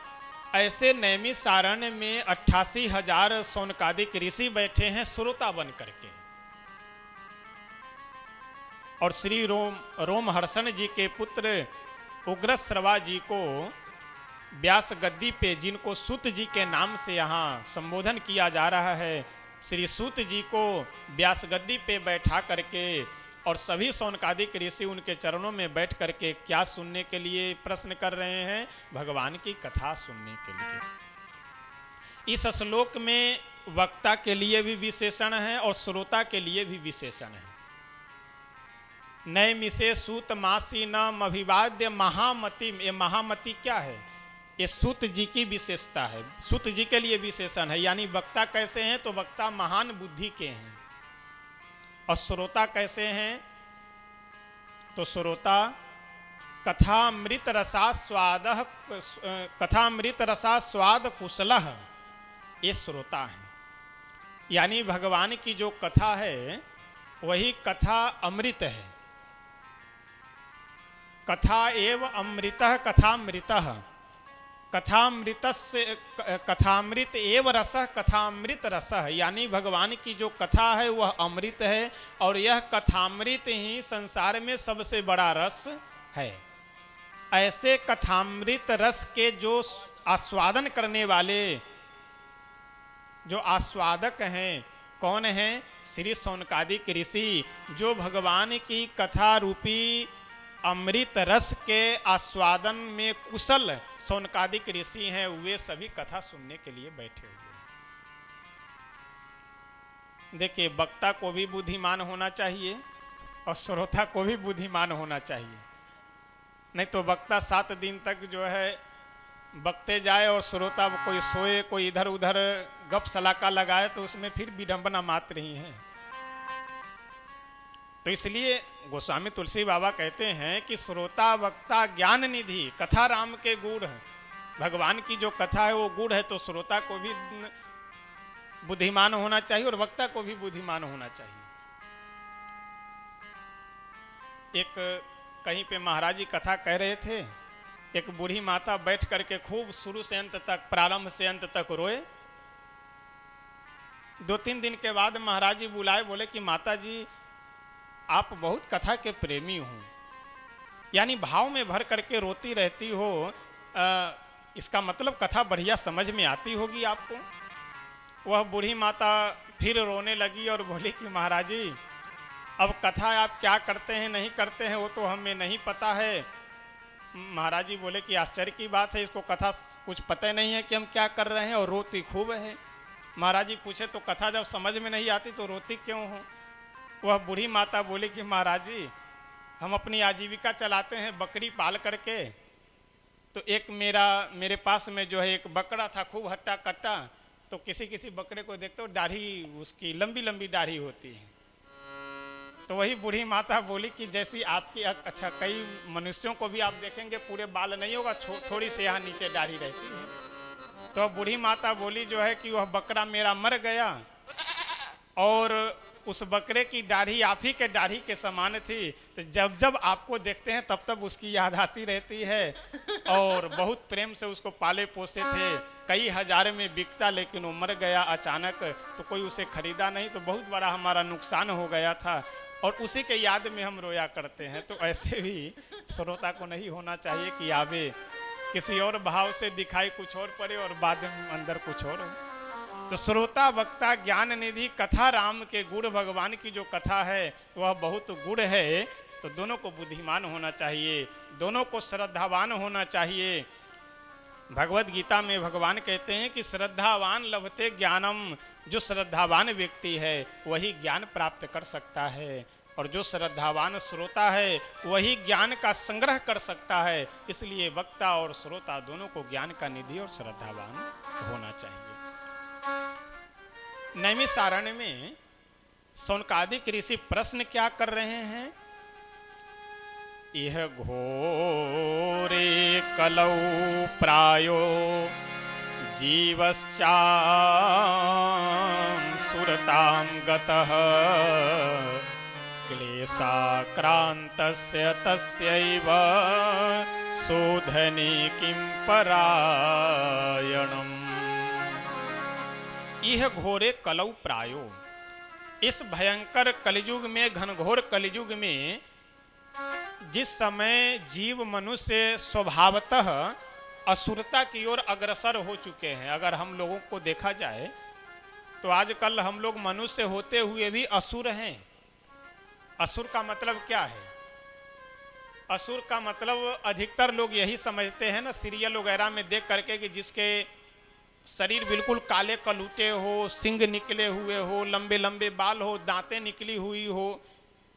ऐसे नैमिषारण्य में 88,000 सौनकादिक ऋषि बैठे हैं श्रोता बन करके। और श्री रोमहर्षण जी के पुत्र उग्रश्रवा जी को व्यास गद्दी पे, जिनको सूत जी के नाम से यहाँ संबोधन किया जा रहा है, श्री सूत जी को व्यास गद्दी पे बैठा करके और सभी सौनकादिक ऋषि उनके चरणों में बैठ करके क्या सुनने के लिए प्रश्न कर रहे हैं? भगवान की कथा सुनने के लिए। इस श्लोक में वक्ता के लिए भी विशेषण है और श्रोता के लिए भी विशेषण है। नैमिषे सूतमासीनाम् अभिवाद्य महामतिम, ये महामति क्या है? ये सूत जी की विशेषता है, सूत जी के लिए विशेषण है। यानी वक्ता कैसे हैं? तो वक्ता महान बुद्धि के हैं। और श्रोता कैसे हैं? तो श्रोता कथामृत रसा स्वाद कुशलः, ये श्रोता है। यानी भगवान की जो कथा है वही कथा अमृत है। कथा एव अमृतः कथामृतः, कथामृत एव रसः कथामृत रसः। यानी भगवान की जो कथा है वह अमृत है और यह कथामृत ही संसार में सबसे बड़ा रस है। ऐसे कथामृत रस के जो आस्वादन करने वाले, जो आस्वादक हैं, कौन हैं? श्री शौनकादिक ऋषि, जो भगवान की कथा रूपी अमृत रस के आस्वादन में कुशल शौनकादिक ऋषि हैं, वे सभी कथा सुनने के लिए बैठे हुए हैं। देखिए, वक्ता को भी बुद्धिमान होना चाहिए और श्रोता को भी बुद्धिमान होना चाहिए। नहीं तो वक्ता 7 दिन तक जो है बकते जाए और श्रोता कोई सोए, कोई इधर उधर गप सलाका लगाए, तो उसमें फिर विडंबना मात्र ही है। तो इसलिए गोस्वामी तुलसी बाबा कहते हैं कि श्रोता वक्ता ज्ञान निधि, कथा राम के गुण है। भगवान की जो कथा है वो गुण है, तो श्रोता को भी बुद्धिमान होना चाहिए और वक्ता को भी बुद्धिमान होना चाहिए। एक कहीं पे महाराज जी कथा कह रहे थे, एक बूढ़ी माता बैठ करके खूब शुरू से अंत तक, प्रारंभ से अंत तक रोए। 2-3 दिन के बाद महाराज जी बुलाए, बोले कि माता जी आप बहुत कथा के प्रेमी हो, यानी भाव में भर करके रोती रहती हो, इसका मतलब कथा बढ़िया समझ में आती होगी आपको। वह बूढ़ी माता फिर रोने लगी और बोली कि महाराज जी अब कथा आप क्या करते हैं नहीं करते हैं वो तो हमें नहीं पता है। महाराज जी बोले कि आश्चर्य की बात है, इसको कथा कुछ पता नहीं है कि हम क्या कर रहे हैं और रोती खूब है। महाराज जी पूछे तो कथा जब समझ में नहीं आती तो रोती क्यों हो? वह बूढ़ी माता बोली कि महाराज जी हम अपनी आजीविका चलाते हैं बकरी पाल करके, तो एक मेरे पास में जो है एक बकरा था खूब हट्टा कट्टा, तो किसी बकरे को देखते हो दाढ़ी उसकी लंबी लंबी दाढ़ी होती है। तो वही बूढ़ी माता बोली कि जैसी आपकी, अच्छा कई मनुष्यों को भी आप देखेंगे पूरे बाल नहीं होगा, थोड़ी से यहाँ नीचे दाढ़ी रहती है। तो बूढ़ी माता बोली जो है कि वह बकरा मेरा मर गया और उस बकरे की दाढ़ी आप ही के दाढ़ी के समान थी, तो जब जब आपको देखते हैं तब तब उसकी याद आती रहती है और बहुत प्रेम से उसको पाले पोसे थे, कई हजार में बिकता लेकिन वो मर गया अचानक, तो कोई उसे खरीदा नहीं, तो बहुत बड़ा हमारा नुकसान हो गया था और उसी के याद में हम रोया करते हैं। तो ऐसे भी श्रोता को नहीं होना चाहिए कि आवे किसी और भाव से दिखाई कुछ और पड़े और बाद में अंदर कुछ और हो। तो श्रोता वक्ता ज्ञान निधि, कथा राम के गुण, भगवान की जो कथा है वह बहुत गुण है, तो दोनों को बुद्धिमान होना चाहिए, दोनों को श्रद्धावान होना चाहिए। भगवत गीता में भगवान कहते हैं कि श्रद्धावान लभते ज्ञानम, जो श्रद्धावान व्यक्ति है वही ज्ञान प्राप्त कर सकता है और जो श्रद्धावान श्रोता है वही ज्ञान का संग्रह कर सकता है। इसलिए वक्ता और श्रोता दोनों को ज्ञान का निधि और श्रद्धावान होना चाहिए। नैमिषारण्य में शौनकादिक ऋषि प्रश्न क्या कर रहे हैं? यह घोरे कलौ प्रायो जीवश्चां सुरतां गतः क्लेशाक्रान्तस्य तस्यैव शोधने किं परायणम्। यह घोरे कलौ प्रायो, इस भयंकर कलियुग में, घनघोर कलियुग में जिस समय जीव मनुष्य स्वभावतः असुरता की ओर अग्रसर हो चुके हैं, अगर हम लोगों को देखा जाए तो आजकल हम लोग मनुष्य होते हुए भी असुर हैं। असुर का मतलब क्या है? असुर का मतलब अधिकतर लोग यही समझते हैं ना, सीरियल वगैरह में देख करके कि जिसके शरीर बिल्कुल काले कलूटे हो, सिंग निकले हुए हो, लंबे लंबे बाल हो, दांतें निकली हुई हो,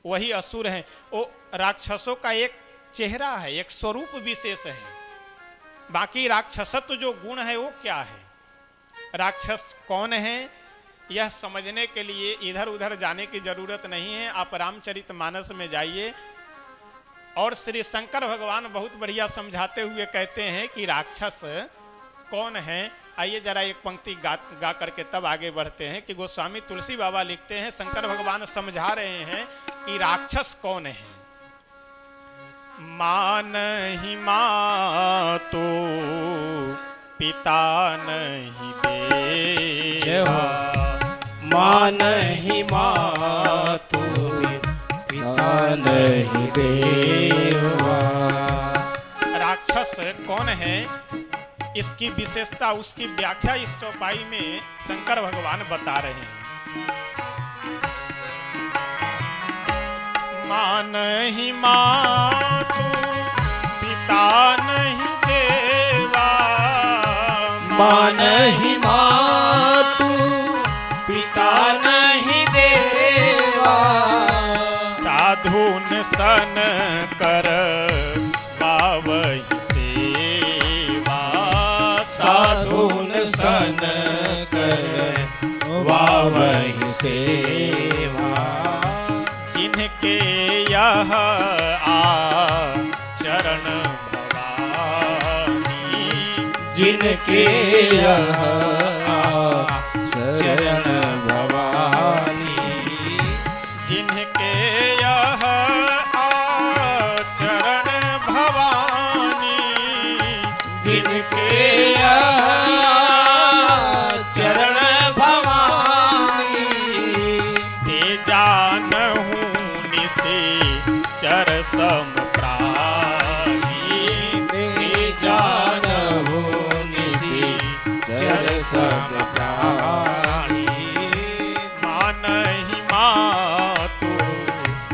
वही असुर हैं। वो राक्षसों का एक चेहरा है, एक स्वरूप विशेष है। बाकी राक्षसत्व जो गुण है वो क्या है, राक्षस कौन है, यह समझने के लिए इधर उधर जाने की जरूरत नहीं है। आप रामचरितमानस में जाइए, और श्री शंकर भगवान बहुत बढ़िया समझाते हुए कहते हैं कि राक्षस कौन है। आइए जरा एक पंक्ति गा करके तब आगे बढ़ते हैं कि गोस्वामी तुलसी बाबा लिखते हैं, शंकर भगवान समझा रहे हैं कि राक्षस कौन है। माँ नहीं मातु पिता नहीं देवा, माँ नहीं मातु पिता नहीं देवा। राक्षस कौन है, इसकी विशेषता, उसकी व्याख्या इस चौपाई में शंकर भगवान बता रहे हैं। माँ नहीं मातु पिता नहीं देवा, माँ नहीं मातु पिता नहीं देवा। साधुन सन कर बावही सेवा, साधुन सन कर वावहि सेवा। जिनके यह आचरण भवानी, जिनके यह आचरण भवानी, जिनके यह आचरण भवानी, जिनके यह आचरण भवानी। ते जानहु निसे चर सम प्राणी, ते जानहु निसी चर सम प्राणी। माँ नहीं मातु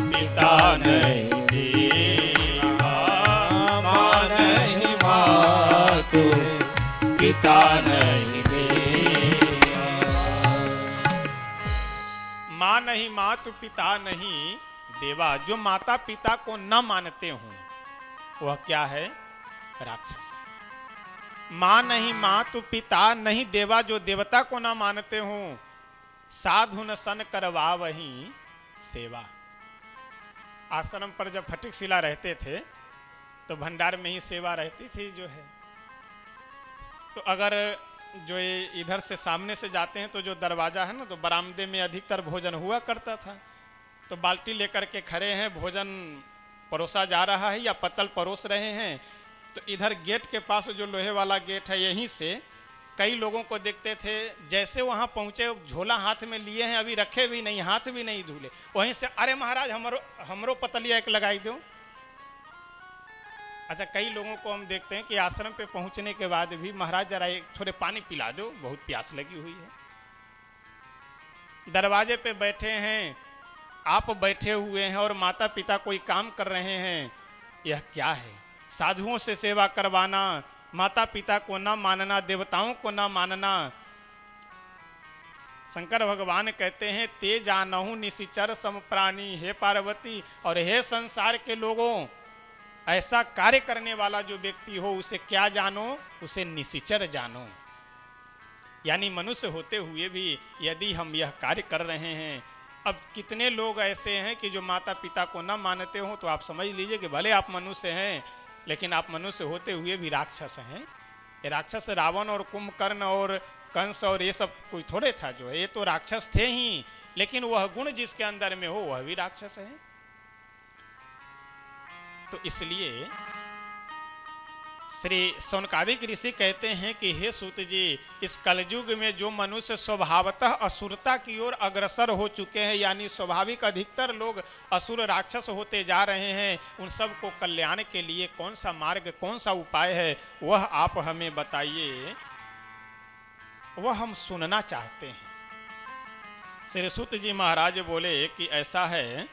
पिता नहीं देवा, माँ नहीं मातु पिता नहीं देवा। माँ नहीं मातु पिता नहीं देवा। जो माता पिता को न मानते हों वह क्या है, राक्षस। माँ नहीं मातु पिता नहीं देवा, जो देवता को न मानते हों साधु न सन करवा वही सेवा। आश्रम पर जब फटिक शिला रहते थे तो भंडार में ही सेवा रहती थी जो है। तो अगर जो ये इधर से सामने से जाते हैं तो जो दरवाजा है ना, तो बरामदे में अधिकतर भोजन हुआ करता था। तो बाल्टी लेकर के खड़े हैं, भोजन परोसा जा रहा है या पत्तल परोस रहे हैं, तो इधर गेट के पास जो लोहे वाला गेट है, यहीं से कई लोगों को देखते थे, जैसे वहाँ पहुँचे झोला हाथ में लिए हैं, अभी रखे भी नहीं, हाथ भी नहीं धुले, वहीं से अरे महाराज हमरो पतलिया एक लगाई दो। अच्छा, कई लोगों को हम देखते हैं कि आश्रम पे पहुँचने के बाद भी महाराज जरा एक थोड़े पानी पिला दो, बहुत प्यास लगी हुई है। दरवाजे पे बैठे हैं, आप बैठे हुए हैं और माता पिता कोई काम कर रहे हैं, यह क्या है। साधुओं से सेवा करवाना, माता पिता को ना मानना, देवताओं को ना मानना। शंकर भगवान कहते हैं ते जानहु निशिचर सम प्राणी। हे पार्वती और हे संसार के लोगों, ऐसा कार्य करने वाला जो व्यक्ति हो उसे क्या जानो, उसे निशिचर जानो। यानी मनुष्य होते हुए भी यदि हम यह कार्य कर रहे हैं, अब कितने लोग ऐसे हैं कि जो माता पिता को न मानते हो, तो आप समझ लीजिए कि भले आप मनुष्य हैं, लेकिन आप मनुष्य होते हुए भी राक्षस हैं। ये राक्षस रावण और कुंभकर्ण और कंस और ये सब कोई थोड़े था जो है, ये तो राक्षस थे ही, लेकिन वह गुण जिसके अंदर में हो वह भी राक्षस है। तो इसलिए श्री सौनकादिक ऋषि कहते हैं कि हे सूत जी, इस कलयुग में जो मनुष्य स्वभावतः असुरता की ओर अग्रसर हो चुके हैं, यानी स्वाभाविक अधिकतर लोग असुर राक्षस होते जा रहे हैं, उन सब को कल्याण के लिए कौन सा मार्ग, कौन सा उपाय है, वह आप हमें बताइए, वह हम सुनना चाहते हैं। श्री सूत जी महाराज बोले कि ऐसा है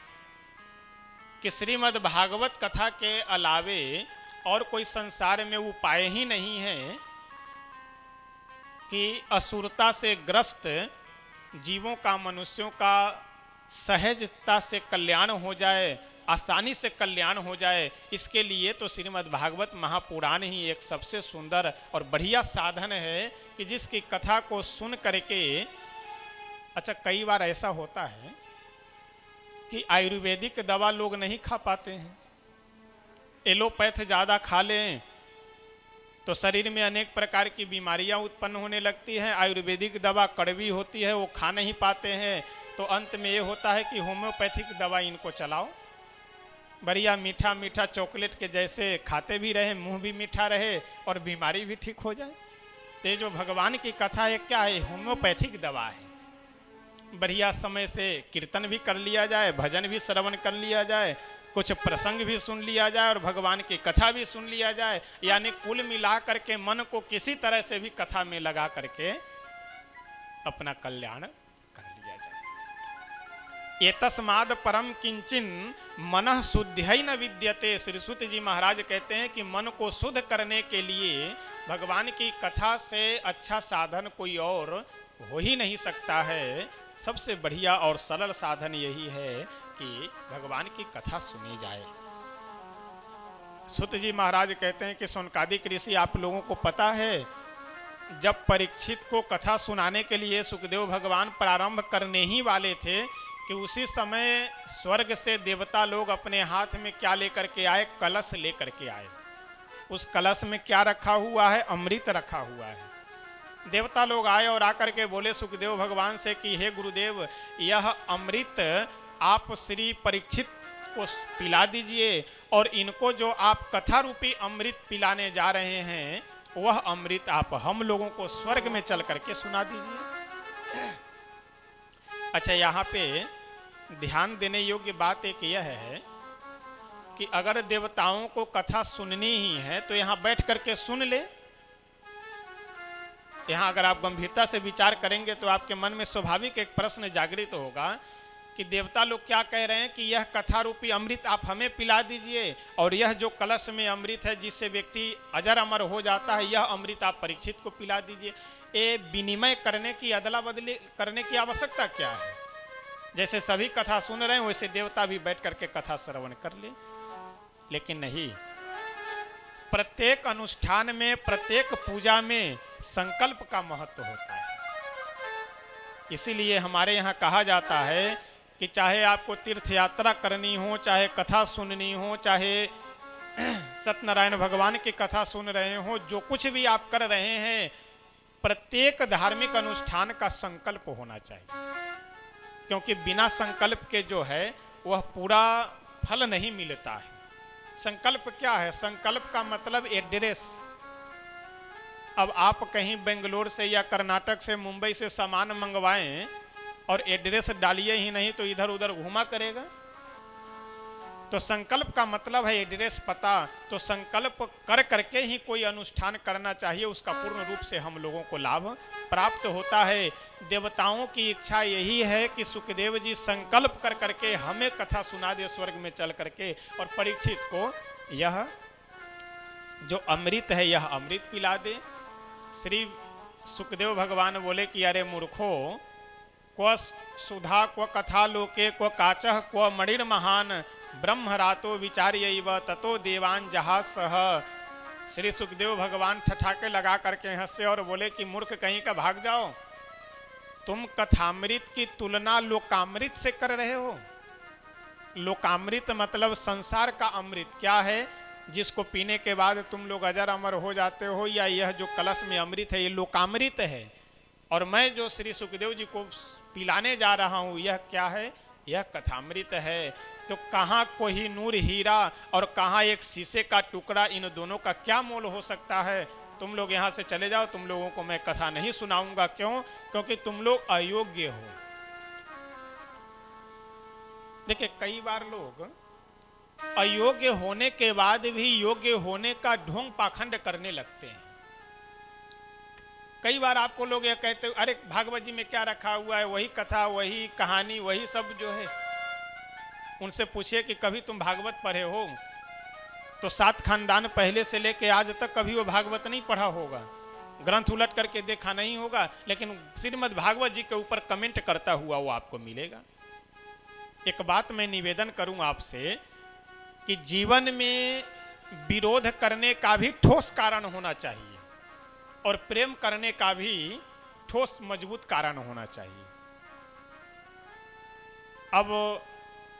कि श्रीमद् भागवत कथा के अलावे और कोई संसार में उपाय ही नहीं है कि असुरता से ग्रस्त जीवों का, मनुष्यों का सहजता से कल्याण हो जाए, आसानी से कल्याण हो जाए। इसके लिए तो श्रीमद् भागवत महापुराण ही एक सबसे सुंदर और बढ़िया साधन है कि जिसकी कथा को सुन करके, अच्छा कई बार ऐसा होता है कि आयुर्वेदिक दवा लोग नहीं खा पाते हैं, एलोपैथ ज़्यादा खा लें तो शरीर में अनेक प्रकार की बीमारियां उत्पन्न होने लगती हैं। आयुर्वेदिक दवा कड़वी होती है, वो खा नहीं पाते हैं, तो अंत में ये होता है कि होम्योपैथिक दवा इनको चलाओ, बढ़िया मीठा मीठा चॉकलेट के जैसे खाते भी रहे, मुंह भी मीठा रहे और बीमारी भी ठीक हो जाए। तो ये जो भगवान की कथा है क्या है, होम्योपैथिक दवा है। बढ़िया समय से कीर्तन भी कर लिया जाए, भजन भी श्रवण कर लिया जाए, कुछ प्रसंग भी सुन लिया जाए और भगवान की कथा भी सुन लिया जाए, यानी कुल मिला करके मन को किसी तरह से भी कथा में लगा करके अपना कल्याण कर लिया जाए। एतस्माद् परम किंचिन मनः शुद्धिः न विद्यते। श्री सूत जी महाराज कहते हैं कि मन को शुद्ध करने के लिए भगवान की कथा से अच्छा साधन कोई और हो ही नहीं सकता है। सबसे बढ़िया और सरल साधन यही है कि भगवान की कथा सुनी जाए। सूत जी महाराज कहते हैं कि सौनकादिक ऋषि, आप लोगों को पता है, जब परीक्षित को कथा सुनाने के लिए सुखदेव भगवान प्रारंभ करने ही वाले थे कि उसी समय स्वर्ग से देवता लोग अपने हाथ में क्या लेकर के आए, कलश लेकर के आए। उस कलश में क्या रखा हुआ है, अमृत रखा हुआ है। देवता लोग आए और आकर के बोले सुखदेव भगवान से कि हे गुरुदेव, यह अमृत आप श्री परीक्षित को पिला दीजिए और इनको जो आप कथा रूपी अमृत पिलाने जा रहे हैं वह अमृत आप हम लोगों को स्वर्ग में चल करके सुना दीजिए। अच्छा, यहाँ पे ध्यान देने योग्य बात एक यह है कि अगर देवताओं को कथा सुननी ही है तो यहाँ बैठ करके सुन ले। यहाँ अगर आप गंभीरता से विचार करेंगे तो आपके मन में स्वाभाविक एक प्रश्न जागृत होगा कि देवता लोग क्या कह रहे हैं कि यह कथा रूपी अमृत आप हमें पिला दीजिए और यह जो कलश में अमृत है जिससे व्यक्ति अजर अमर हो जाता है, यह अमृत आप परीक्षित को पिला दीजिए। ये विनिमय करने की, अदला बदली करने की आवश्यकता क्या है? जैसे सभी कथा सुन रहे हैं वैसे देवता भी बैठ करके कथा श्रवण कर ले। लेकिन नहीं, प्रत्येक अनुष्ठान में, प्रत्येक पूजा में संकल्प का महत्व होता है। इसीलिए हमारे यहाँ कहा जाता है कि चाहे आपको तीर्थ यात्रा करनी हो, चाहे कथा सुननी हो, चाहे सत्यनारायण भगवान की कथा सुन रहे हो, जो कुछ भी आप कर रहे हैं, प्रत्येक धार्मिक अनुष्ठान का संकल्प होना चाहिए। क्योंकि बिना संकल्प के जो है वह पूरा फल नहीं मिलता है। संकल्प क्या है? संकल्प का मतलब एड्रेस। अब आप कहीं बेंगलोर से या कर्नाटक से, मुंबई से सामान मंगवाएं और एड्रेस डालिए ही नहीं तो इधर उधर घुमा करेगा। तो संकल्प का मतलब है एड्रेस, पता। तो संकल्प कर करके ही कोई अनुष्ठान करना चाहिए, उसका पूर्ण रूप से हम लोगों को लाभ प्राप्त होता है। देवताओं की इच्छा यही है कि सुखदेव जी संकल्प कर करके हमें कथा सुना दे स्वर्ग में चल करके, और परीक्षित को यह जो अमृत है यह अमृत पिला दे। श्री सुखदेव भगवान बोले कि अरे मूर्खो, क्व सुधा क्व कथा लोके क्व काचः क्व मणिर महान ब्रह्मरातो विचार्यैव ततो देवान जहासः। श्री सुखदेव भगवान ठठाके लगा करके हंसे और बोले कि मूर्ख कहीं का, भाग जाओ। तुम कथामृत की तुलना लोकामृत से कर रहे हो। लोकामृत मतलब संसार का अमृत क्या है, जिसको पीने के बाद तुम लोग अजर अमर हो जाते हो, या यह जो कलश में अमृत है ये लोकामृत है। और मैं जो श्री सुखदेव जी को पिलाने जा रहा हूँ यह क्या है? यह कथामृत है। तो कहाँ कोई नूर हीरा और कहाँ एक शीशे का टुकड़ा, इन दोनों का क्या मोल हो सकता है? तुम लोग यहाँ से चले जाओ, तुम लोगों को मैं कथा नहीं सुनाऊंगा। क्यों? क्योंकि तुम लोग अयोग्य हो। देखिए, कई बार लोग अयोग्य होने के बाद भी योग्य होने का ढोंग पाखंड करने लगते हैं। कई बार आपको लोग यह कहते अरे भागवत जी में क्या रखा हुआ है, वही कथा, वही कहानी, वही सब जो है। उनसे पूछिए कि कभी तुम भागवत पढ़े हो? तो 7 खानदान पहले से लेके आज तक कभी वो भागवत नहीं पढ़ा होगा, ग्रंथ उलट करके देखा नहीं होगा, लेकिन श्रीमद् भागवत जी के ऊपर कमेंट करता हुआ वो आपको मिलेगा। एक बात मैं निवेदन करूं आपसे कि जीवन में विरोध करने का भी ठोस कारण होना चाहिए और प्रेम करने का भी ठोस मजबूत कारण होना चाहिए। अब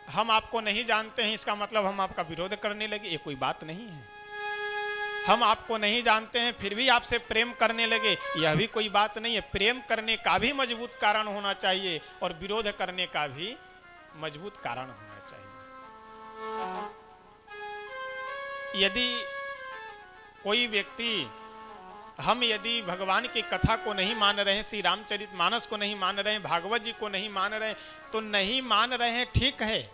हम आपको नहीं जानते हैं इसका मतलब हम आपका विरोध करने लगे, ये कोई बात नहीं है। हम आपको नहीं जानते हैं फिर भी आपसे प्रेम करने लगे, यह भी कोई बात नहीं है। प्रेम करने का भी मजबूत कारण होना चाहिए और विरोध करने का भी मजबूत कारण होना चाहिए। यदि कोई व्यक्ति, हम यदि भगवान की कथा को नहीं मान रहे हैं, श्री रामचरितमानस को नहीं मान रहे हैं, भागवत जी को नहीं मान रहे हैं, तो नहीं मान रहे हैं, ठीक है,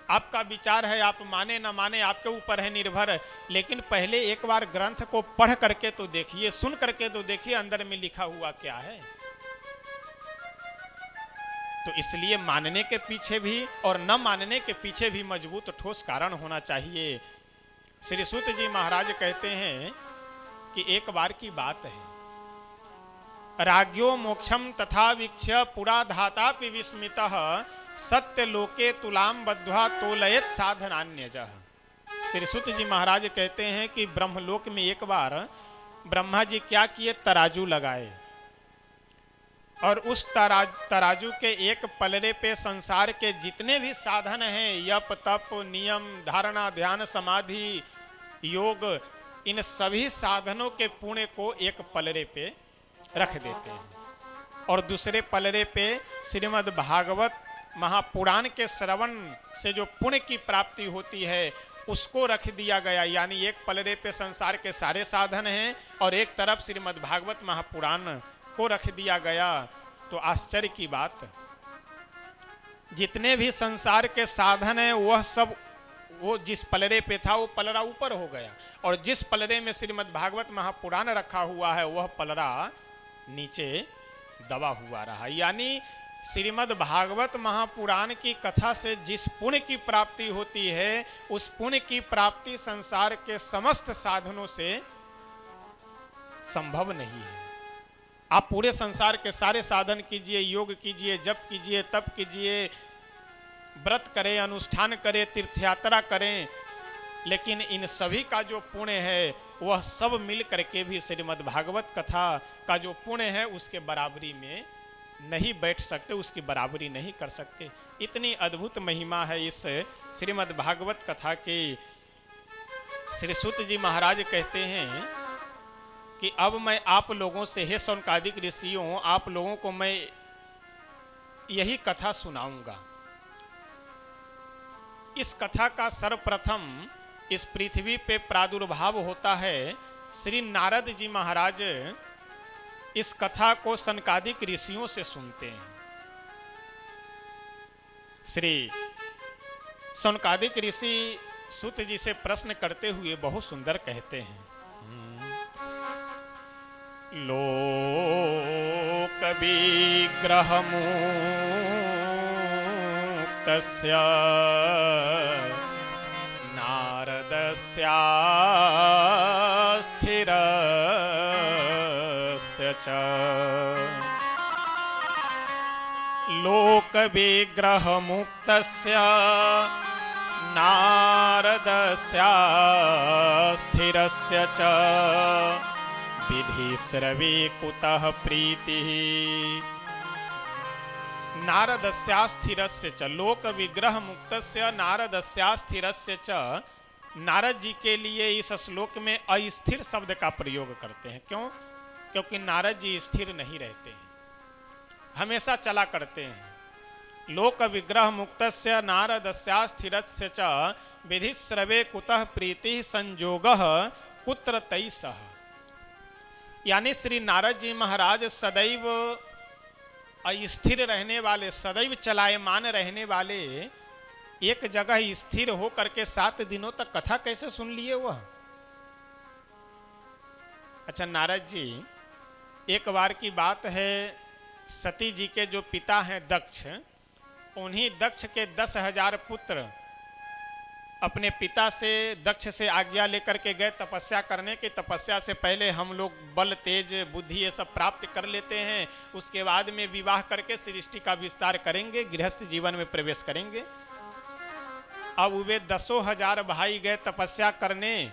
आपका विचार है, आप माने ना माने आपके ऊपर है निर्भर है। लेकिन पहले एक बार ग्रंथ को पढ़ करके तो देखिए, सुन करके तो देखिए अंदर में लिखा हुआ क्या है। तो इसलिए मानने के पीछे भी और न मानने के पीछे भी मजबूत ठोस कारण होना चाहिए। श्री सूत जी महाराज कहते हैं कि एक बार की बात है, राज्ञो मोक्षम तथा वीक्ष्य पुरा धातापि विस्मितः सत्य लोके तुलाम बद्ध्वा तोलयत साधनान्यजः। श्री सूत जी महाराज कहते हैं कि ब्रह्मलोक में एक बार ब्रह्मा जी क्या किए, तराजू लगाए और उस तराजू के एक पलड़े पे संसार के जितने भी साधन हैं, यप तप नियम धारणा ध्यान समाधि योग, इन सभी साधनों के पुण्य को एक पलड़े पे रख देते हैं और दूसरे पलड़े पे श्रीमद् भागवत महापुराण के श्रवण से जो पुण्य की प्राप्ति होती है उसको रख दिया गया। यानी एक पलड़े पे संसार के सारे साधन हैं और एक तरफ श्रीमद् भागवत महापुराण को रख दिया गया। तो आश्चर्य की बात, जितने भी संसार के साधन हैं वह सब, वो जिस पलड़े पे था वो पलड़ा ऊपर हो गया और जिस पलड़े में श्रीमद् भागवत महापुराण रखा हुआ है वह पलड़ा नीचे दबा हुआ रहा। यानी श्रीमद् भागवत महापुराण की कथा से जिस पुण्य की प्राप्ति होती है, उस पुण्य की प्राप्ति संसार के समस्त साधनों से संभव नहीं है। आप पूरे संसार के सारे साधन कीजिए, योग कीजिए, जप कीजिए, तप कीजिए, व्रत करें, अनुष्ठान करें, तीर्थयात्रा करें, लेकिन इन सभी का जो पुण्य है वह सब मिल करके भी श्रीमद् भागवत कथा का जो पुण्य है उसके बराबरी में नहीं बैठ सकते, उसकी बराबरी नहीं कर सकते। इतनी अद्भुत महिमा है इस श्रीमद् भागवत कथा की। श्री सूत जी महाराज कहते हैं कि अब मैं आप लोगों से, हे शौनकादिक ऋषियों, आप लोगों को मैं यही कथा सुनाऊंगा। इस कथा का सर्वप्रथम इस पृथ्वी पे प्रादुर्भाव होता है। श्री नारद जी महाराज इस कथा को शौनकादिक ऋषियों से सुनते हैं। श्री शौनकादिक ऋषि सूत जी से प्रश्न करते हुए बहुत सुंदर कहते हैं, लोक विग्रह मुक्तस्य नारदस्य स्थिरस्य च लोक विग्रह मुक्तस्य नारदस्य स्थिरस्य च विधि स्रवे कुतः प्रीतिः। नारदस्यास्थिरस्य च लोक विग्रह मुक्तस्य नारदस्यास्थिरस्य च। नारद जी के लिए इस श्लोक में अस्थिर शब्द का प्रयोग करते हैं। क्यों? क्योंकि नारद जी स्थिर नहीं रहते हैं, हमेशा चला करते हैं। लोक विग्रह मुक्तस्य नारदस्यास्थिरस्य च विधि स्रवे कुतः प्रीतिः संजोगः कुत्र तैसः। यानी श्री नारद जी महाराज सदैव अस्थिर रहने वाले, सदैव चलायमान रहने वाले, एक जगह स्थिर हो करके 7 दिनों तक कथा कैसे सुन लिए वह? अच्छा, नारद जी, एक बार की बात है, सती जी के जो पिता हैं दक्ष, उन्हीं दक्ष के 10,000 पुत्र अपने पिता से, दक्ष से आज्ञा लेकर के गए तपस्या करने की। तपस्या से पहले हम लोग बल तेज बुद्धि ये सब प्राप्त कर लेते हैं, उसके बाद में विवाह करके सृष्टि का विस्तार करेंगे, गृहस्थ जीवन में प्रवेश करेंगे। अब वे 10,000 भाई गए तपस्या करने।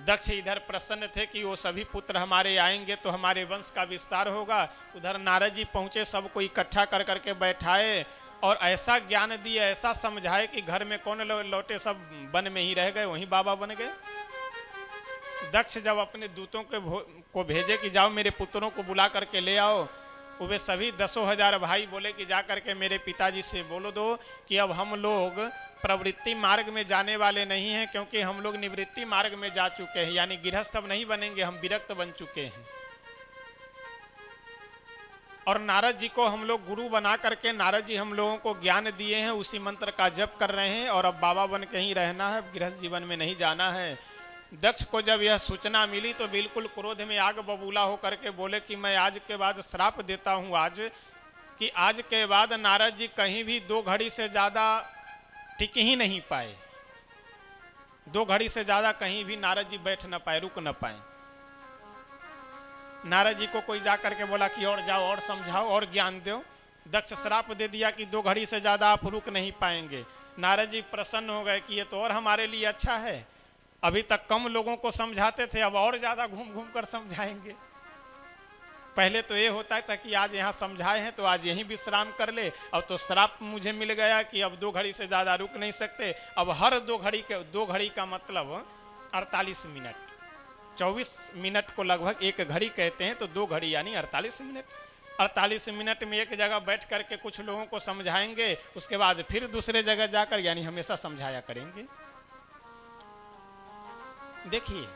दक्ष इधर प्रसन्न थे कि वो सभी पुत्र हमारे आएंगे तो हमारे वंश का विस्तार होगा। उधर नारद जी पहुंचे, सबको इकट्ठा कर करके बैठाए और ऐसा ज्ञान दिए, ऐसा समझाए कि घर में कौन लौटे, सब वन में ही रह गए, वहीं बाबा बन गए। दक्ष जब अपने दूतों को भेजे कि जाओ मेरे पुत्रों को बुला करके ले आओ, वे सभी 10,000 भाई बोले कि जा करके मेरे पिताजी से बोलो दो कि अब हम लोग प्रवृत्ति मार्ग में जाने वाले नहीं हैं, क्योंकि हम लोग निवृत्ति मार्ग में जा चुके हैं, यानी गृहस्थ अब नहीं बनेंगे, हम विरक्त बन चुके हैं। और नारद जी को हम लोग गुरु बना करके नारद जी हम लोगों को ज्ञान दिए हैं, उसी मंत्र का जप कर रहे हैं, और अब बाबा बन के ही रहना है, गृहस्थ जीवन में नहीं जाना है। दक्ष को जब यह सूचना मिली तो बिल्कुल क्रोध में आग बबूला होकर के बोले कि मैं आज के बाद श्राप देता हूं कि आज के बाद नारद जी कहीं भी 2 घड़ी से ज़्यादा टिक ही नहीं पाए, 2 घड़ी से ज़्यादा कहीं भी नारद जी बैठ न पाए, रुक न पाए। नारद जी को कोई जा करके बोला कि और जाओ और समझाओ और ज्ञान दो। दक्ष श्राप दे दिया कि 2 घड़ी से ज़्यादा आप रुक नहीं पाएंगे। नारद जी प्रसन्न हो गए कि ये तो और हमारे लिए अच्छा है, अभी तक कम लोगों को समझाते थे, अब और ज़्यादा घूम घूम कर समझाएंगे। पहले तो ये होता था कि आज यहाँ समझाए हैं तो आज यहीं विश्राम कर ले, अब तो श्राप मुझे मिल गया कि अब 2 घड़ी से ज़्यादा रुक नहीं सकते। अब हर 2 घड़ी का मतलब 48 मिनट, 24 मिनट को लगभग 1 घड़ी कहते हैं, तो 2 घड़ी यानी 48 मिनट। 48 मिनट में एक जगह बैठ करके कुछ लोगों को समझाएंगे, उसके बाद फिर दूसरे जगह जाकर, यानी हमेशा समझाया करेंगे। देखिए,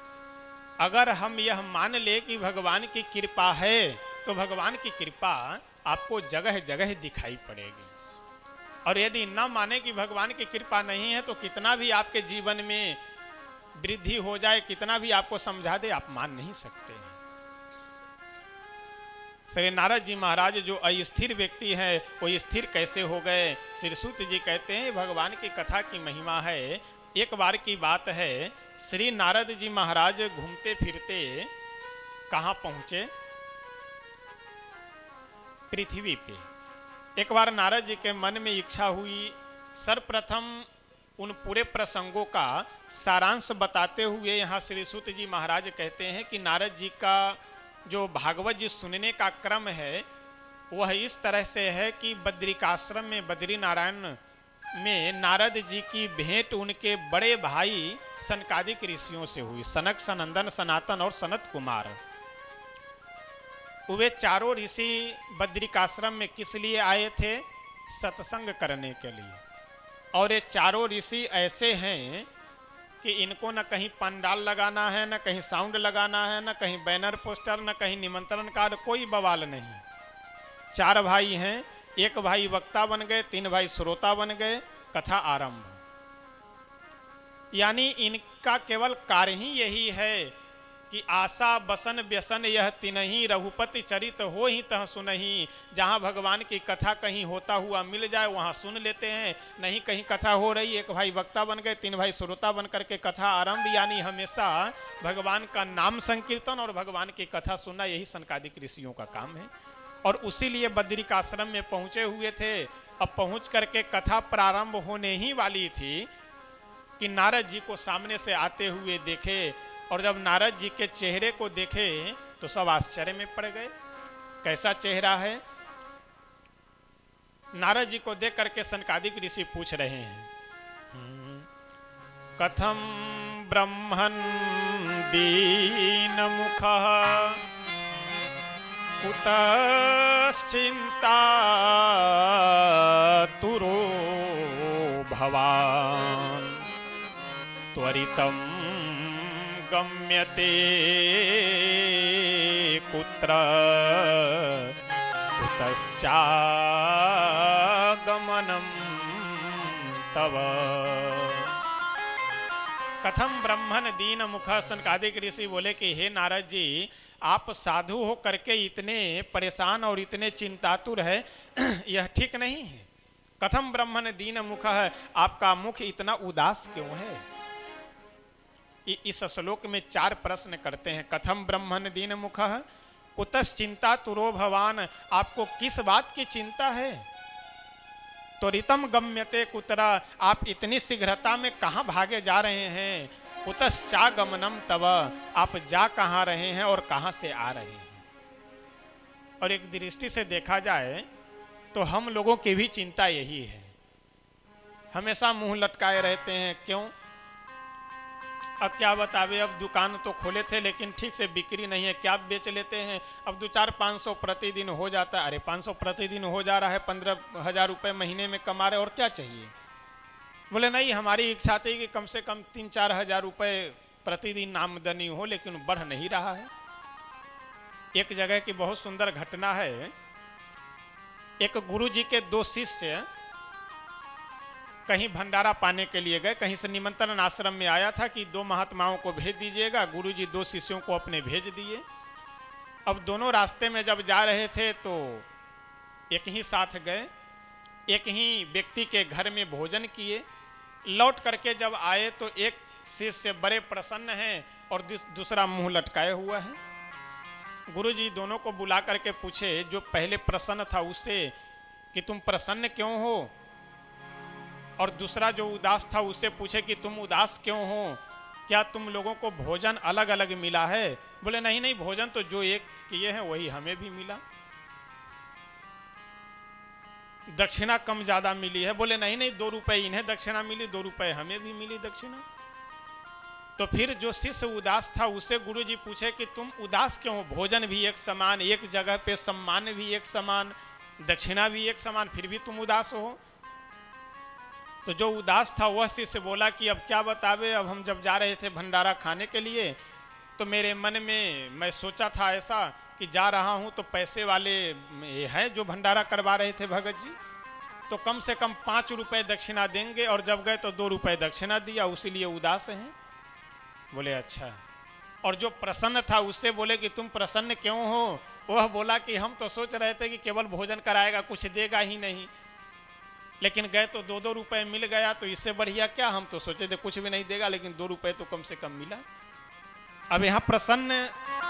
अगर हम यह मान ले कि भगवान की कृपा है, तो भगवान की कृपा आपको जगह जगह दिखाई पड़ेगी। और यदि न माने कि भगवान की कृपा नहीं है, तो कितना भी आपके जीवन में वृद्धि हो जाए, कितना भी आपको समझा दे, आप मान नहीं सकते हैं। श्री नारद जी महाराज जो अस्थिर व्यक्ति है, वो स्थिर कैसे हो गए? श्री सूत जी कहते हैं भगवान की कथा की महिमा है। एक बार की बात है, श्री नारद जी महाराज घूमते फिरते कहाँ पहुँचे? पृथ्वी पे। एक बार नारद जी के मन में इच्छा हुई, सर्वप्रथम उन पूरे प्रसंगों का सारांश बताते हुए यहाँ श्री सूत जी महाराज कहते हैं कि नारद जी का जो भागवत जी सुनने का क्रम है वह इस तरह से है कि बद्रिकाश्रम में, बद्री नारायण में नारद जी की भेंट उनके बड़े भाई सनकादिक ऋषियों से हुई। सनक, सनंदन, सनातन और सनत कुमार, वे चारों ऋषि बद्रिकाश्रम में किस लिए आए थे? सत्संग करने के लिए। और ये चारों ऋषि ऐसे हैं कि इनको न कहीं पंडाल लगाना है, न कहीं साउंड लगाना है, न कहीं बैनर पोस्टर, न कहीं निमंत्रण कार्ड, कोई बवाल नहीं। 4 भाई हैं, 1 भाई वक्ता बन गए, 3 भाई श्रोता बन गए, कथा आरंभ। यानी इनका केवल कार्य ही यही है कि आशा बसन व्यसन यह तिनहि, रघुपति चरित हो ही तह सुनहि। जहाँ भगवान की कथा कहीं होता हुआ मिल जाए वहाँ सुन लेते हैं, नहीं कहीं कथा हो रही, 1 भाई वक्ता बन गए, 3 भाई श्रोता बन करके कथा आरंभ। यानी हमेशा भगवान का नाम संकीर्तन और भगवान की कथा सुनना, यही सनकादिक ऋषियों का काम है। और उसी लिए बद्रिकाश्रम में पहुँचे हुए थे। अब पहुँच करके कथा प्रारंभ होने ही वाली थी कि नारद जी को सामने से आते हुए देखे, और जब नारद जी के चेहरे को देखे तो सब आश्चर्य में पड़ गए। कैसा चेहरा है? नारद जी को देख करके सनकादिक ऋषि पूछ रहे हैं, कथम ब्रह्मन् दीन मुखः कुतश्चिंता तुरो भवान् त्वरितं गम्यते कुत्र कुतश्चागमनं तव। कथम ब्रह्मन दीन मुख। सनकादिक ऋषि बोले कि हे नारद जी, आप साधु हो करके इतने परेशान और इतने चिंतातुर है, यह ठीक नहीं है। कथम ब्रह्मन दीन मुख है, आपका मुख इतना उदास क्यों है? इस श्लोक में 4 प्रश्न करते हैं। कथम ब्रह्मन दीन मुख है, कुतस चिंता तुरो भवान, आपको किस बात की चिंता है? त्वरितम गम्यते कुतरा, आप इतनी शीघ्रता में कहाँ भागे जा रहे हैं? कुतश्चा गमनम तव, आप जा कहाँ रहे हैं और कहाँ से आ रहे हैं? और एक दृष्टि से देखा जाए तो हम लोगों की भी चिंता यही है, हमेशा मुंह लटकाए रहते हैं। क्यों? अब क्या बतावे, अब दुकान तो खोले थे लेकिन ठीक से बिक्री नहीं है, क्या बेच लेते हैं, अब 2-4-500 प्रतिदिन हो जाता है। अरे 500 प्रतिदिन हो जा रहा है, 15,000 रुपये महीने में कमा रहे, और क्या चाहिए? बोले नहीं, हमारी इच्छा थी कि कम से कम 3-4 हज़ार रुपये प्रतिदिन आमदनी हो, लेकिन बढ़ नहीं रहा है। एक जगह की बहुत सुंदर घटना है। एक गुरुजी के 2 शिष्य कहीं भंडारा पाने के लिए गए, कहीं से निमंत्रण आश्रम में आया था कि 2 महात्माओं को भेज दीजिएगा। गुरुजी 2 शिष्यों को अपने भेज दिए। अब दोनों रास्ते में जब जा रहे थे तो एक ही साथ गए, एक ही व्यक्ति के घर में भोजन किए। लौट करके जब आए तो एक शिष्य बड़े प्रसन्न हैं और दूसरा मुंह लटकाए हुआ है। गुरुजी दोनों को बुला करके पूछे, जो पहले प्रसन्न था उससे कि तुम प्रसन्न क्यों हो, और दूसरा जो उदास था उससे पूछे कि तुम उदास क्यों हो, क्या तुम लोगों को भोजन अलग अलग मिला है? बोले नहीं नहीं, भोजन तो जो एक किए हैं वही हमें भी मिला। दक्षिणा कम ज्यादा मिली है? बोले नहीं नहीं, 2 रुपए इन्हें दक्षिणा मिली, 2 रुपए हमें भी मिली दक्षिणा। तो फिर जो शिष्य उदास था उससे गुरुजी पूछे कि तुम उदास क्यों हो, भोजन भी एक समान, एक जगह पे सम्मान भी एक समान, दक्षिणा भी एक समान, फिर भी तुम उदास हो? तो जो उदास था वह शिष्य बोला कि अब क्या बतावे, अब हम जब जा रहे थे भंडारा खाने के लिए तो मेरे मन में मैं सोचा था ऐसा कि जा रहा हूं तो पैसे वाले हैं जो भंडारा करवा रहे थे भगत जी, तो कम से कम 5 रुपए दक्षिणा देंगे, और जब गए तो 2 रुपए दक्षिणा दिया, उसीलिए उदास हैं। बोले अच्छा। और जो प्रसन्न था उससे बोले कि तुम प्रसन्न क्यों हो? वह बोला कि हम तो सोच रहे थे कि केवल भोजन कराएगा, कुछ देगा ही नहीं, लेकिन गए तो 2-2 रुपए मिल गया, तो इससे बढ़िया क्या, हम तो सोचे थे कुछ भी नहीं देगा, लेकिन 2 रुपए तो कम से कम मिला। अब यहाँ प्रसन्न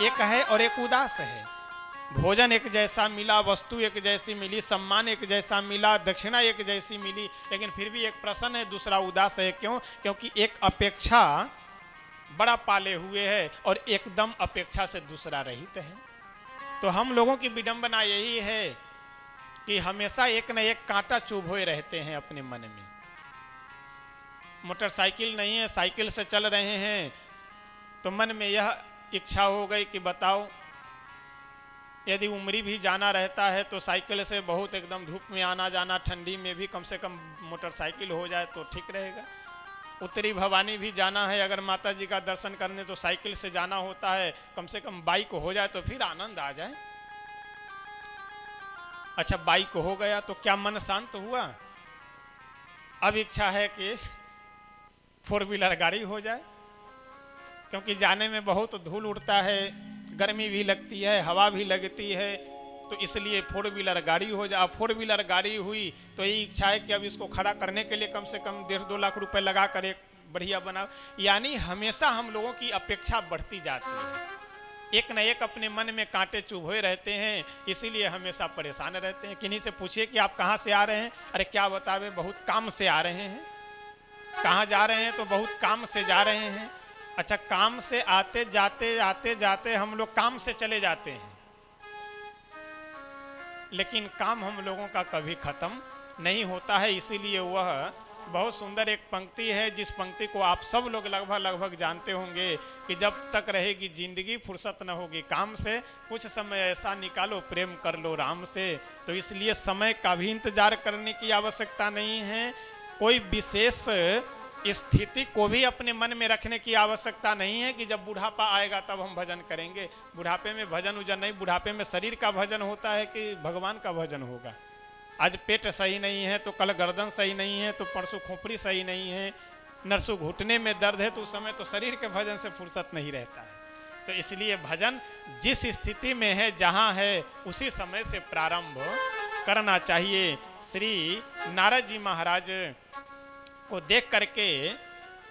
एक है और एक उदास है। भोजन एक जैसा मिला, वस्तु एक जैसी मिली, सम्मान एक जैसा मिला, दक्षिणा एक जैसी मिली, लेकिन फिर भी एक प्रसन्न है, दूसरा उदास है। क्यों? क्योंकि एक अपेक्षा बड़ा पाले हुए है और एकदम अपेक्षा से दूसरा रहित है। तो हम लोगों की विडंबना यही है कि हमेशा एक न एक कांटा चुभोए रहते हैं अपने मन में। मोटरसाइकिल नहीं है, साइकिल से चल रहे हैं तो मन में यह इच्छा हो गई कि बताओ, यदि उमरी भी जाना रहता है तो साइकिल से बहुत एकदम धूप में आना जाना, ठंडी में भी कम से कम मोटरसाइकिल हो जाए तो ठीक रहेगा। उत्तरी भवानी भी जाना है अगर माता जी का दर्शन करने तो साइकिल से जाना होता है, कम से कम बाइक हो जाए तो फिर आनंद आ जाए। अच्छा, बाइक हो गया तो क्या मन शांत हुआ? अब इच्छा है कि 4 व्हीलर गाड़ी हो जाए, क्योंकि जाने में बहुत धूल उड़ता है, गर्मी भी लगती है, हवा भी लगती है, तो इसलिए 4 व्हीलर गाड़ी हो जाए। 4 व्हीलर गाड़ी हुई तो यही इच्छा है कि अब इसको खड़ा करने के लिए कम से कम 1.5-2 लाख रुपए लगा कर एक बढ़िया बनाओ। यानी हमेशा हम लोगों की अपेक्षा बढ़ती जाती है, एक न एक अपने मन में कांटे चुभोए रहते हैं, इसीलिए हमेशा परेशान रहते हैं। किन्हीं से पूछिए कि आप कहाँ से आ रहे हैं, अरे क्या बतावे, बहुत काम से आ रहे हैं। कहाँ जा रहे हैं? तो बहुत काम से जा रहे हैं। अच्छा, काम से आते जाते हम लोग काम से चले जाते हैं, लेकिन काम हम लोगों का कभी खत्म नहीं होता है। इसीलिए वह बहुत सुंदर एक पंक्ति है, जिस पंक्ति को आप सब लोग लगभग जानते होंगे कि जब तक रहेगी जिंदगी फुर्सत न होगी काम से, कुछ समय ऐसा निकालो प्रेम कर लो राम से। तो इसलिए समय का भी इंतजार करने की आवश्यकता नहीं है, कोई विशेष स्थिति को भी अपने मन में रखने की आवश्यकता नहीं है कि जब बुढ़ापा आएगा तब हम भजन करेंगे। बुढ़ापे में भजन उजन नहीं, बुढ़ापे में शरीर का भजन होता है कि भगवान का भजन होगा। आज पेट सही नहीं है तो कल गर्दन सही नहीं है, तो परसों खोपड़ी सही नहीं है, नरसों घुटने में दर्द है, तो उस समय तो शरीर के भजन से फुर्सत नहीं रहता है। तो इसलिए भजन जिस स्थिति में है, जहाँ है, उसी समय से प्रारंभ करना चाहिए। श्री नारद जी महाराज को देख करके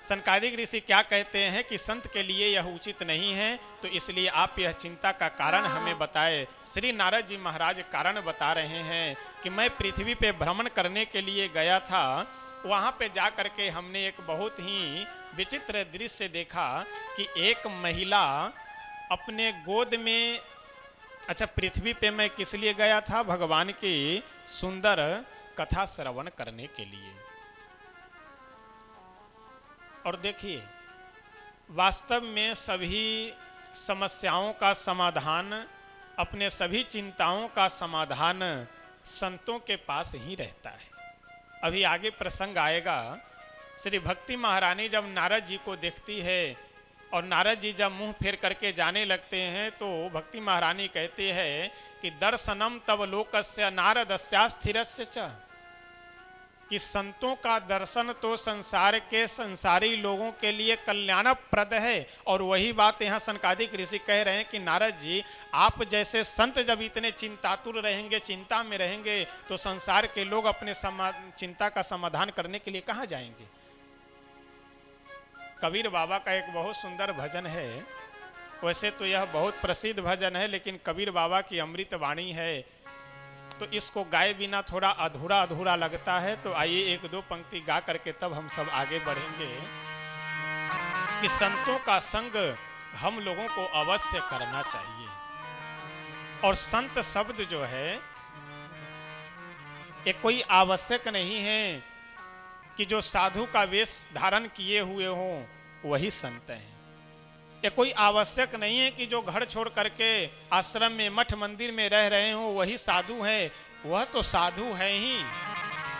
सनकादिक ऋषि क्या कहते हैं कि संत के लिए यह उचित नहीं है, तो इसलिए आप यह चिंता का कारण हमें बताए। श्री नारद जी महाराज कारण बता रहे हैं कि मैं पृथ्वी पे भ्रमण करने के लिए गया था, वहाँ पे जा करके हमने एक बहुत ही विचित्र दृश्य देखा कि एक महिला अपने गोद में अच्छा, पृथ्वी पे मैं किस लिए गया था? भगवान की सुंदर कथा श्रवण करने के लिए। और देखिए, वास्तव में सभी समस्याओं का समाधान, अपने सभी चिंताओं का समाधान संतों के पास ही रहता है। अभी आगे प्रसंग आएगा। श्री भक्ति महारानी जब नारद जी को देखती है और नारद जी जब मुंह फेर करके जाने लगते हैं, तो भक्ति महारानी कहती है कि दर्शनम तव लोकस्य नारदस्या स्थिरस्य च, कि संतों का दर्शन तो संसार के संसारी लोगों के लिए कल्याणप्रद है। और वही बात यहाँ सनकादिक ऋषि कह रहे हैं कि नारद जी, आप जैसे संत जब इतने चिंतातुर रहेंगे, चिंता में रहेंगे, तो संसार के लोग अपने चिंता का समाधान करने के लिए कहाँ जाएंगे? कबीर बाबा का एक बहुत सुंदर भजन है। वैसे तो यह बहुत प्रसिद्ध भजन है, लेकिन कबीर बाबा की अमृत वाणी है, तो इसको गाए बिना थोड़ा अधूरा अधूरा लगता है। तो आइए एक दो पंक्ति गा करके तब हम सब आगे बढ़ेंगे। कि संतों का संग हम लोगों को अवश्य करना चाहिए। और संत शब्द जो है, ये कोई आवश्यक नहीं है कि जो साधु का वेश धारण किए हुए हों वही संत हैं। ये कोई आवश्यक नहीं है कि जो घर छोड़ करके आश्रम में, मठ मंदिर में रह रहे हों वही साधु हैं। वह तो साधु हैं ही,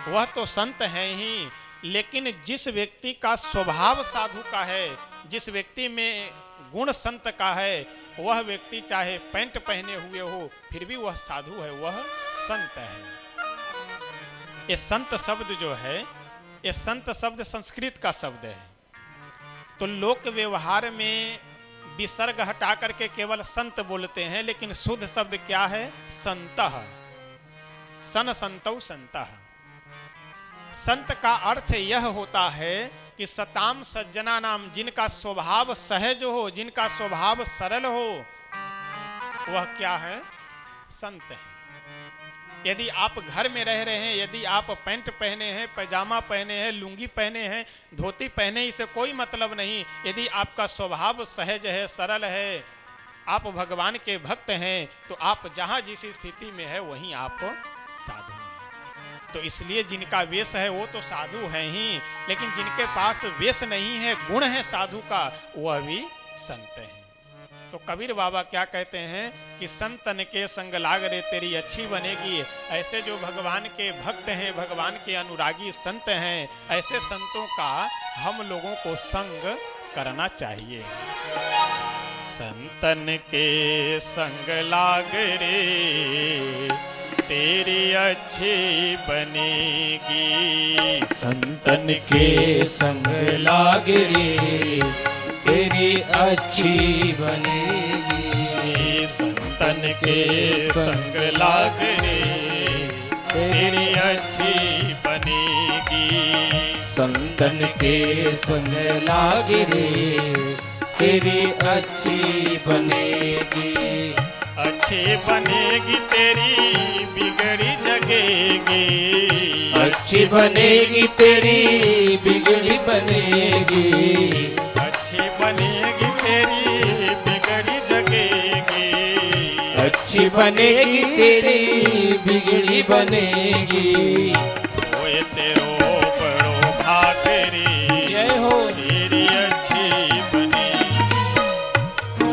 वह तो संत हैं ही, लेकिन जिस व्यक्ति का स्वभाव साधु का है, जिस व्यक्ति में गुण संत का है, वह व्यक्ति चाहे पैंट पहने हुए हो फिर भी वह साधु है, वह संत है। ये संत शब्द जो है, ये संत शब्द संस्कृत का शब्द है। तो लोक व्यवहार में विसर्ग हटा करके केवल संत बोलते हैं, लेकिन शुद्ध शब्द क्या है? संतः। सन संतौ संतः। संत का अर्थ यह होता है कि सताम सज्जना नाम, जिनका स्वभाव सहज हो, जिनका स्वभाव सरल हो, वह क्या है? संत है। यदि आप घर में रह रहे हैं, यदि आप पैंट पहने हैं, पैजामा पहने हैं, लुंगी पहने हैं, धोती पहने, इसे कोई मतलब नहीं। यदि आपका स्वभाव सहज है, सरल है, आप भगवान के भक्त हैं, तो आप जहां जिस स्थिति में है वहीं आप साधु हैं। तो इसलिए जिनका वेश है वो तो साधु हैं ही, लेकिन जिनके पास वेश नहीं है, गुण है साधु का, वह भी संत है। तो कबीर बाबा क्या कहते हैं कि संतन के संग लाग रे तेरी अच्छी बनेगी। ऐसे जो भगवान के भक्त हैं, भगवान के अनुरागी संत हैं, ऐसे संतों का हम लोगों को संग करना चाहिए। संतन के संग लाग रे तेरी अच्छी बनेगी। संतन के संग लाग रे तेरी अच्छी बनेगी। संतन के संग लाग रे तेरी अच्छी बनेगी। संतन के संग लाग रे तेरी अच्छी बनेगी। अच्छी बनेगी तेरी बिगड़ी जगेगी। अच्छी बनेगी तेरी बिगड़ी बनेगी। अच्छी बनेगी तेरी बिगड़ी जगेगी। अच्छी बनेगी तेरी बिगड़ी बनेगी। ओए तेरो बड़ो भागरी जय हो। तेरी अच्छी बनेगी।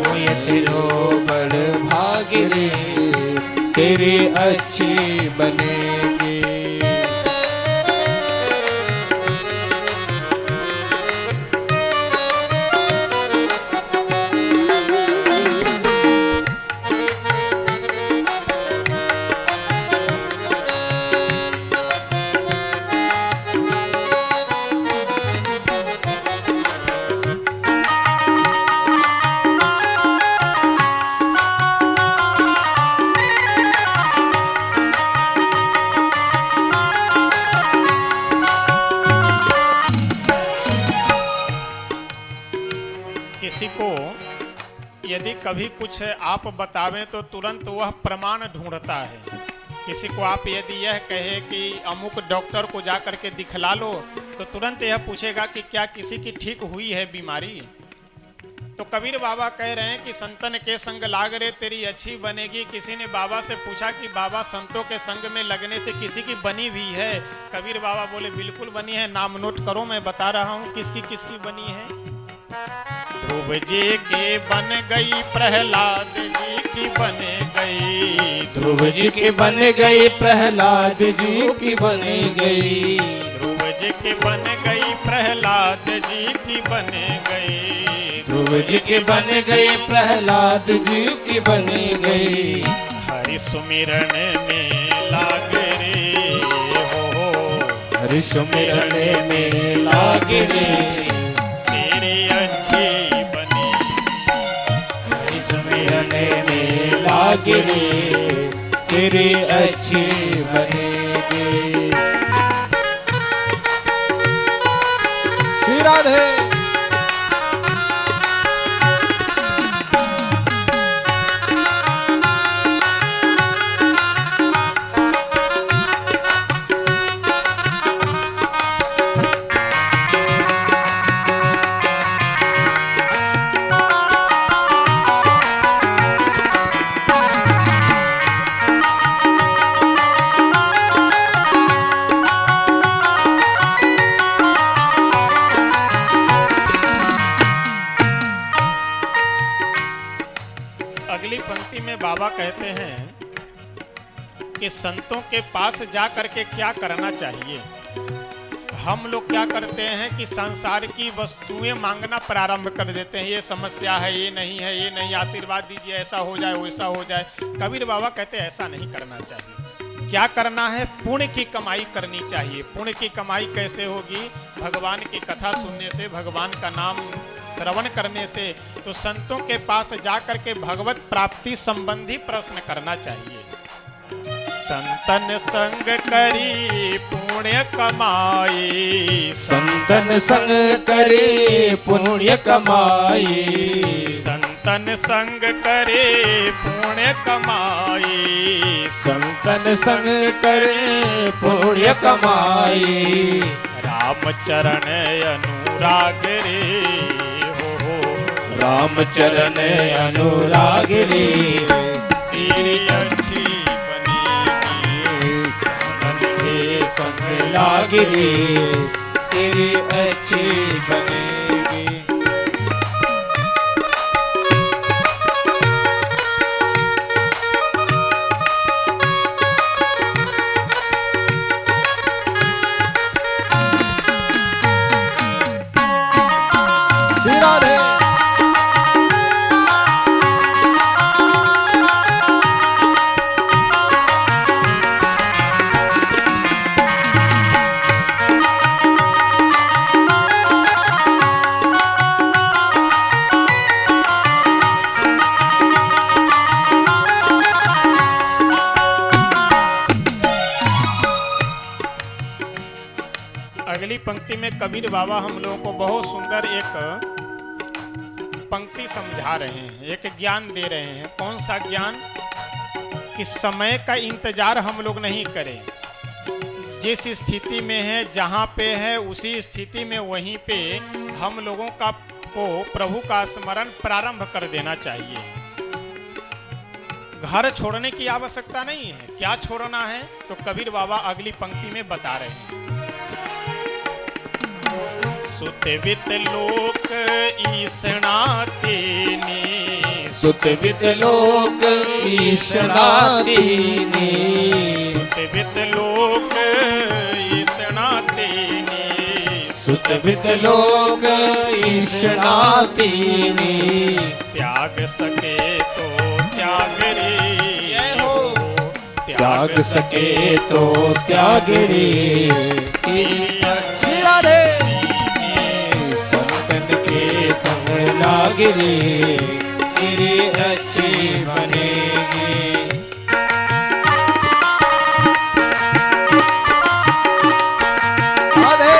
ओए तेरो बड़ भाग रे तेरी अच्छी बनेगी। किसी को यदि कभी कुछ आप बतावें तो तुरंत वह प्रमाण ढूंढता है। किसी को आप यदि यह कहे कि अमुक डॉक्टर को जा करके दिखला लो, तो तुरंत यह पूछेगा कि क्या किसी की ठीक हुई है बीमारी। तो कबीर बाबा कह रहे हैं कि संतन के संग लाग रे तेरी अच्छी बनेगी। किसी ने बाबा से पूछा कि बाबा संतों के संग में लगने से किसी की बनी भी है? कबीर बाबा बोले बिल्कुल बनी है, नाम नोट करो, मैं बता रहा हूँ किसकी किसकी बनी है। ध्रुव जी की बन गई, प्रहलाद जी की बन गई, ध्रुव जी की बन गई, प्रहलाद जी की बन गई, ध्रुव जी की बन गई, प्रहलाद जी की बन गई, ध्रुव जी की बन गई, प्रहलाद जी की बन गई। हरि सुमिरन में लाग रे हो, हरि सुमिरन में लाग रे तेरी अच्छी बनी, हरि सुमिरन में लाग रे तेरी अच्छी बनेगी। श्री राधे। अगली पंक्ति में बाबा कहते हैं कि संतों के पास जा करके क्या करना चाहिए। हम लोग क्या करते हैं कि संसार की वस्तुएं मांगना प्रारंभ कर देते हैं। ये समस्या है, ये नहीं है, ये नहीं, आशीर्वाद दीजिए, ऐसा हो जाए, वैसा हो जाए। कबीर बाबा कहते हैं ऐसा नहीं करना चाहिए। क्या करना है? पुण्य की कमाई करनी चाहिए। पुण्य की कमाई कैसे होगी? भगवान की कथा सुनने से, भगवान का नाम श्रवण करने से। तो संतों के पास जाकर के भगवत प्राप्ति संबंधी प्रश्न करना चाहिए। संतन संग करी पुण्य कमाई, संतन संग करे पुण्य कमाई, संतन संग करे पुण्य कमाई, संतन संग करे पुण्य कमाई। राम चरण अनुराग रे हो, राम चरण अनुराग रे तेरी अच्छी बनेगी, संतन के संग लाग रे तेरी अच्छी बनेगी। श्री राधे। अगली पंक्ति में कबीर बाबा हम लोगों को बहुत सुंदर एक पंक्ति समझा रहे हैं, एक ज्ञान दे रहे हैं। कौन सा ज्ञान? कि समय का इंतजार हम लोग नहीं करें। जिस स्थिति में है, जहाँ पे है, उसी स्थिति में वहीं पे हम लोगों का को प्रभु का स्मरण प्रारंभ कर देना चाहिए। घर छोड़ने की आवश्यकता नहीं है। क्या छोड़ना है? तो कबीर बाबा अगली पंक्ति में बता रहे हैं। सुतवित लोक ईसणा तेनी, सुतवित लोक ईशना दीनी, सुतवित लोक ईसणा तेनी, सुतवित लोक ईशना दीनी। त्याग सके तो त्याग रे हो, त्याग सके तो त्याग रे श्री राधे। संतन के संग लाग रे तेरी अच्छी बनेगी। राधे।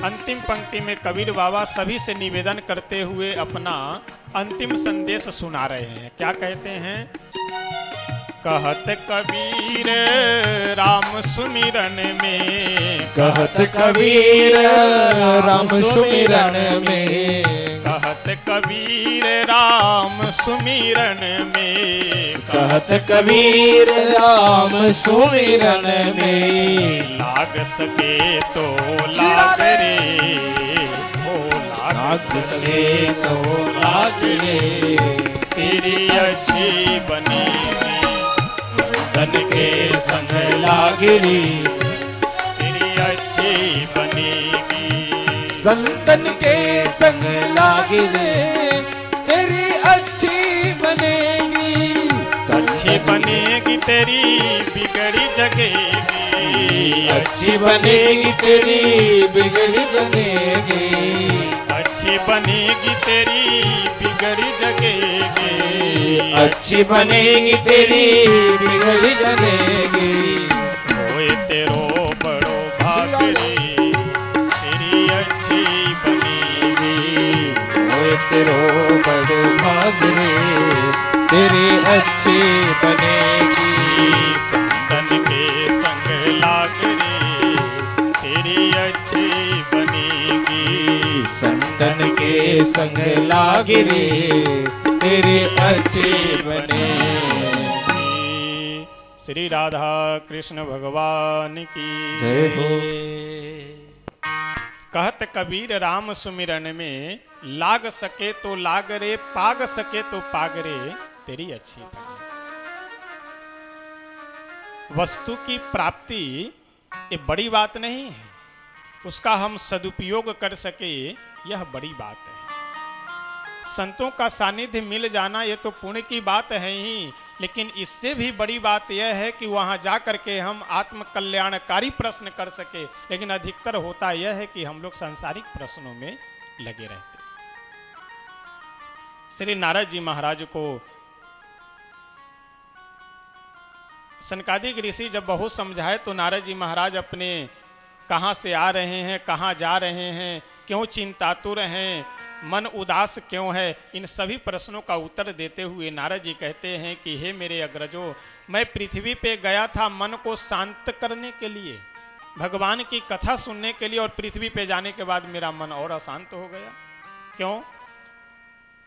अंतिम पंक्ति में कबीर बाबा सभी से निवेदन करते हुए अपना अंतिम संदेश सुना रहे हैं। क्या कहते हैं? कहत कबीर राम सुमिरन में, कहत कबीर राम सुमिरन में, कहत कबीर राम सुमिरन में, कहत कबीर राम सुमिरन में, लाग सके तो लाग रे, ओ लाग सके तो लाग रे, तेरी अच्छी बनेगी संतन के संग लागरी, तेरी अच्छी बनेगी संतन के संग लागरे, तेरी अच्छी बनेगी, अच्छी बनेगी तेरी बिगड़ी जगेगी, अच्छी बनेगी तेरी बिगड़ी बनेगी, अच्छी बनेगी तेरी बिगड़ी जगेगी, अच्छी बनेगी तेरी बिगड़ी बनेगी, होए तेरो बड़ो भाग रे, तेरी अच्छी बनेगी, ओए तेरो बड़ भाग रे, तेरी अच्छी बनेगी, संतन के संग लाग रे, तेरी अच्छी बनेगी, संतन के संग लागरे, तेरी अच्छी बनेगी। श्री राधा कृष्ण भगवान की जय हो। कहत कबीर राम सुमिरन में, लाग सके तो लाग रे, पाग सके तो पाग रे, तेरी अच्छी बनेगी। वस्तु की प्राप्ति ये बड़ी बात नहीं है, उसका हम सदुपयोग कर सके यह बड़ी बात है। संतों का सानिध्य मिल जाना ये तो पुण्य की बात है ही, लेकिन इससे भी बड़ी बात यह है कि वहां जा करके हम आत्म कल्याणकारी प्रश्न कर सके। लेकिन अधिकतर होता यह है कि हम लोग सांसारिक प्रश्नों में लगे रहते। श्री नारद जी महाराज को सनकादिक ऋषि जब बहुत समझाए तो नारद जी महाराज अपने कहाँ से आ रहे हैं, कहाँ जा रहे हैं, क्यों चिंतातुर हैं, मन उदास क्यों है, इन सभी प्रश्नों का उत्तर देते हुए नारद जी कहते हैं कि हे मेरे अग्रजों, मैं पृथ्वी पे गया था मन को शांत करने के लिए, भगवान की कथा सुनने के लिए, और पृथ्वी पे जाने के बाद मेरा मन और अशांत हो गया। क्यों?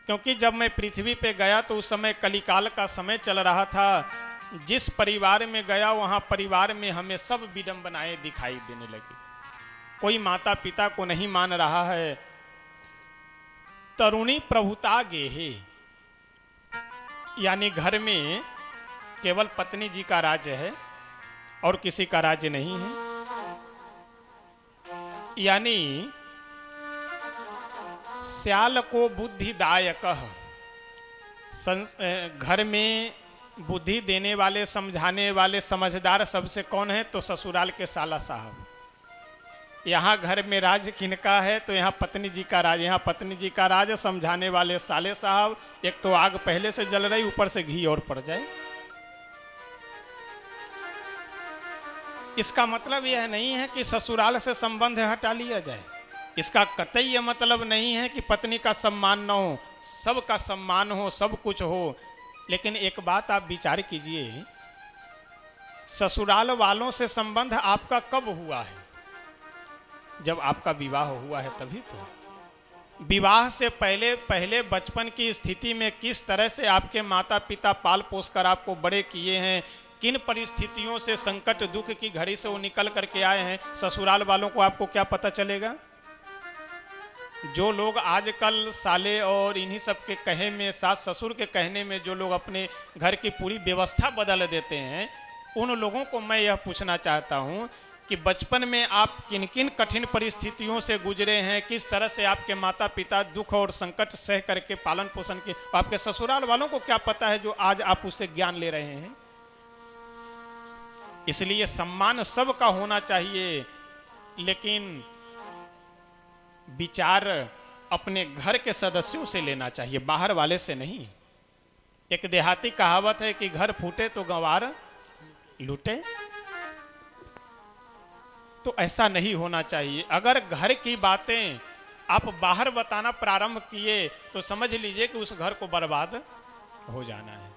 क्योंकि जब मैं पृथ्वी पे गया तो उस समय कलिकाल का समय चल रहा था। जिस परिवार में गया वहाँ परिवार में हमें सब विडंबनाएं दिखाई देने लगी। कोई माता पिता को नहीं मान रहा है, तरुणी प्रभुता गेहे, यानी घर में केवल पत्नी जी का राज्य है और किसी का राज्य नहीं है। यानी श्याल को बुद्धिदायक, घर में बुद्धि देने वाले, समझाने वाले, समझदार सबसे कौन है? तो ससुराल के साला साहब। यहाँ घर में राज किनका है? तो यहाँ पत्नी जी का राज। यहाँ पत्नी जी का राज, समझाने वाले साले साहब। एक तो आग पहले से जल रही, ऊपर से घी और पड़ जाए। इसका मतलब यह नहीं है कि ससुराल से संबंध हटा लिया जाए। इसका कतई यह मतलब नहीं है कि पत्नी का सम्मान न हो, सबका सम्मान हो, सब कुछ हो। लेकिन एक बात आप विचार कीजिए, ससुराल वालों से संबंध आपका कब हुआ है? जब आपका विवाह हुआ है तभी तो। विवाह से पहले बचपन की स्थिति में किस तरह से आपके माता पिता पाल पोस कर आपको बड़े किए हैं, किन परिस्थितियों से, संकट दुख की घड़ी से वो निकल करके आए हैं, ससुराल वालों को आपको क्या पता चलेगा? जो लोग आजकल साले और इन्हीं सब के कहे में, सास ससुर के कहने में जो लोग अपने घर की पूरी व्यवस्था बदल देते हैं, उन लोगों को मैं यह पूछना चाहता हूं कि बचपन में आप किन किन कठिन परिस्थितियों से गुजरे हैं, किस तरह से आपके माता पिता दुख और संकट सह करके पालन पोषण के, आपके ससुराल वालों को क्या पता है जो आज आप उससे ज्ञान ले रहे हैं? इसलिए सम्मान सबका होना चाहिए, लेकिन विचार अपने घर के सदस्यों से लेना चाहिए, बाहर वाले से नहीं। एक देहाती कहावत है कि घर फूटे तो गंवार लूटे। तो ऐसा नहीं होना चाहिए। अगर घर की बातें आप बाहर बताना प्रारंभ किए तो समझ लीजिए कि उस घर को बर्बाद हो जाना है।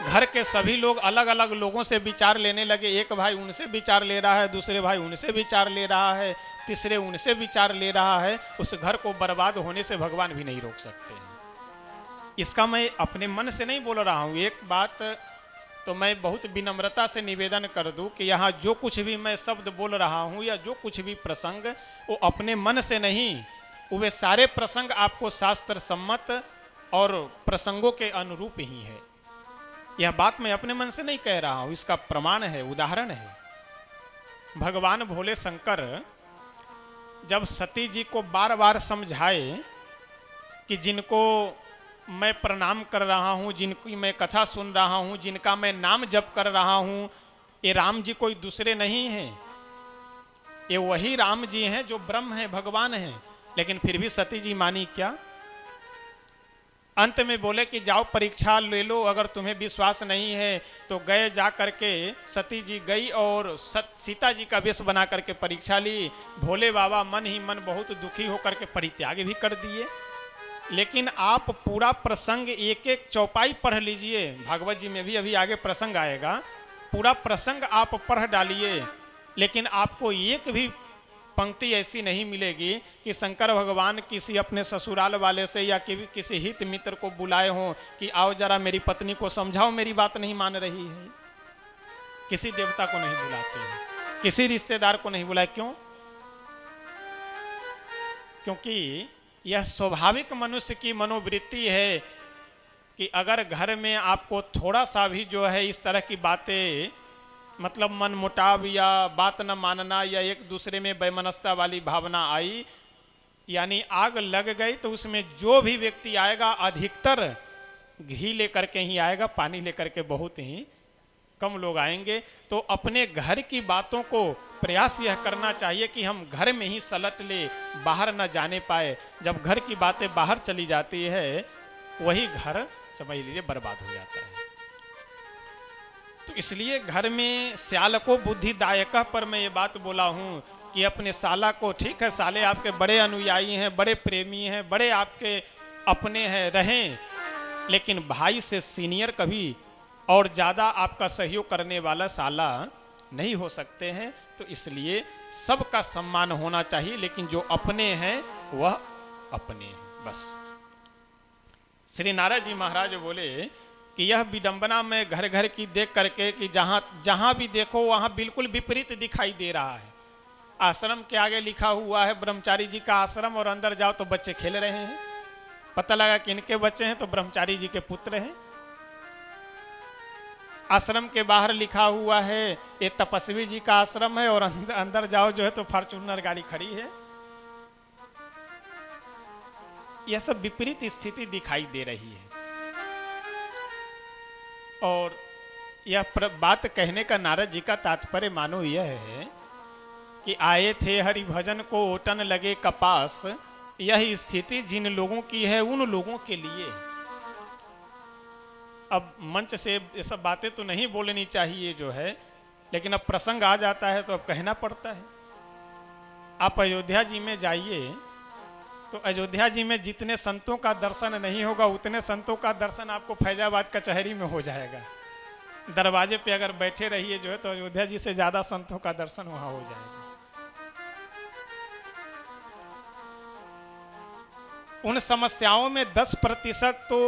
घर के सभी लोग अलग अलग लोगों से विचार लेने लगे, एक भाई उनसे विचार ले रहा है, दूसरे भाई उनसे विचार ले रहा है, तीसरे उनसे विचार ले रहा है, उस घर को बर्बाद होने से भगवान भी नहीं रोक सकते हैं। इसका मैं अपने मन से नहीं बोल रहा हूँ। एक बात तो मैं बहुत विनम्रता से निवेदन कर दूं कि यहाँ जो कुछ भी मैं शब्द बोल रहा हूँ या जो कुछ भी प्रसंग, वो अपने मन से नहीं, वे सारे प्रसंग आपको शास्त्र सम्मत और प्रसंगों के अनुरूप ही है। यह बात मैं अपने मन से नहीं कह रहा हूँ, इसका प्रमाण है, उदाहरण है। भगवान भोले शंकर जब सती जी को बार बार समझाए कि जिनको मैं प्रणाम कर रहा हूँ, जिनकी मैं कथा सुन रहा हूँ, जिनका मैं नाम जप कर रहा हूँ, ये राम जी कोई दूसरे नहीं हैं, ये वही राम जी हैं जो ब्रह्म हैं, भगवान हैं। लेकिन फिर भी सती जी मानी क्या? अंत में बोले कि जाओ परीक्षा ले लो, अगर तुम्हें विश्वास नहीं है तो गए जा करके सती जी गई और सीता जी का वेश बना करके परीक्षा ली। भोले बाबा मन ही मन बहुत दुखी होकर के परित्याग भी कर दिए। लेकिन आप पूरा प्रसंग एक एक चौपाई पढ़ लीजिए, भागवत जी में भी अभी आगे प्रसंग आएगा, पूरा प्रसंग आप पढ़ डालिए, लेकिन आपको एक भी पंक्ति ऐसी नहीं मिलेगी कि शंकर भगवान किसी अपने ससुराल वाले से या किसी हित मित्र को बुलाए हों कि आओ जरा मेरी पत्नी को समझाओ, मेरी बात नहीं मान रही है। किसी देवता को नहीं बुलाते हैं, किसी रिश्तेदार को नहीं बुलाए। क्यों? क्योंकि यह स्वाभाविक मनुष्य की मनोवृत्ति है कि अगर घर में आपको थोड़ा सा भी जो है इस तरह की बातें, मतलब मन मुटाव या बात न मानना या एक दूसरे में वैमनस्यता वाली भावना आई, यानी आग लग गई, तो उसमें जो भी व्यक्ति आएगा अधिकतर घी लेकर के ही आएगा, पानी लेकर के बहुत ही कम लोग आएंगे। तो अपने घर की बातों को प्रयास यह करना चाहिए कि हम घर में ही सलट ले, बाहर न जाने पाए। जब घर की बातें बाहर चली जाती है, वही घर समझ लीजिए बर्बाद हो जाता है। तो इसलिए घर में स्याल को बुद्धिदायक पर मैं ये बात बोला हूँ कि अपने साला को, ठीक है साले आपके बड़े अनुयायी हैं, बड़े प्रेमी हैं, बड़े आपके अपने हैं, रहें, लेकिन भाई से सीनियर कभी और ज़्यादा आपका सहयोग करने वाला साला नहीं हो सकते हैं। तो इसलिए सबका सम्मान होना चाहिए, लेकिन जो अपने हैं वह अपने हैं बस। श्री नारद जी महाराज बोले कि यह विडंबना में घर घर की देख करके कि जहां भी देखो वहां बिल्कुल विपरीत दिखाई दे रहा है। आश्रम के आगे लिखा हुआ है ब्रह्मचारी जी का आश्रम, और अंदर जाओ तो बच्चे खेल रहे हैं। पता लगा कि इनके बच्चे हैं तो ब्रह्मचारी जी के पुत्र हैं। आश्रम के बाहर लिखा हुआ है ये तपस्वी जी का आश्रम है, और अंदर जाओ जो है तो फॉर्च्यूनर गाड़ी खड़ी है। यह सब विपरीत स्थिति दिखाई दे रही है। और यह बात कहने का नारद जी का तात्पर्य मानो यह है कि आए थे हरि भजन को ओटन लगे कपास, यह स्थिति जिन लोगों की है उन लोगों के लिए। अब मंच से ये सब बातें तो नहीं बोलनी चाहिए जो है, लेकिन अब प्रसंग आ जाता है तो अब कहना पड़ता है। आप अयोध्या जी में जाइए तो अयोध्या जी में जितने संतों का दर्शन नहीं होगा उतने संतों का दर्शन आपको फैजाबाद कचहरी में हो जाएगा। दरवाजे पे अगर बैठे रहिए जो है तो अयोध्या जी से ज्यादा संतों का दर्शन वहां हो जाएगा। उन समस्याओं में 10% तो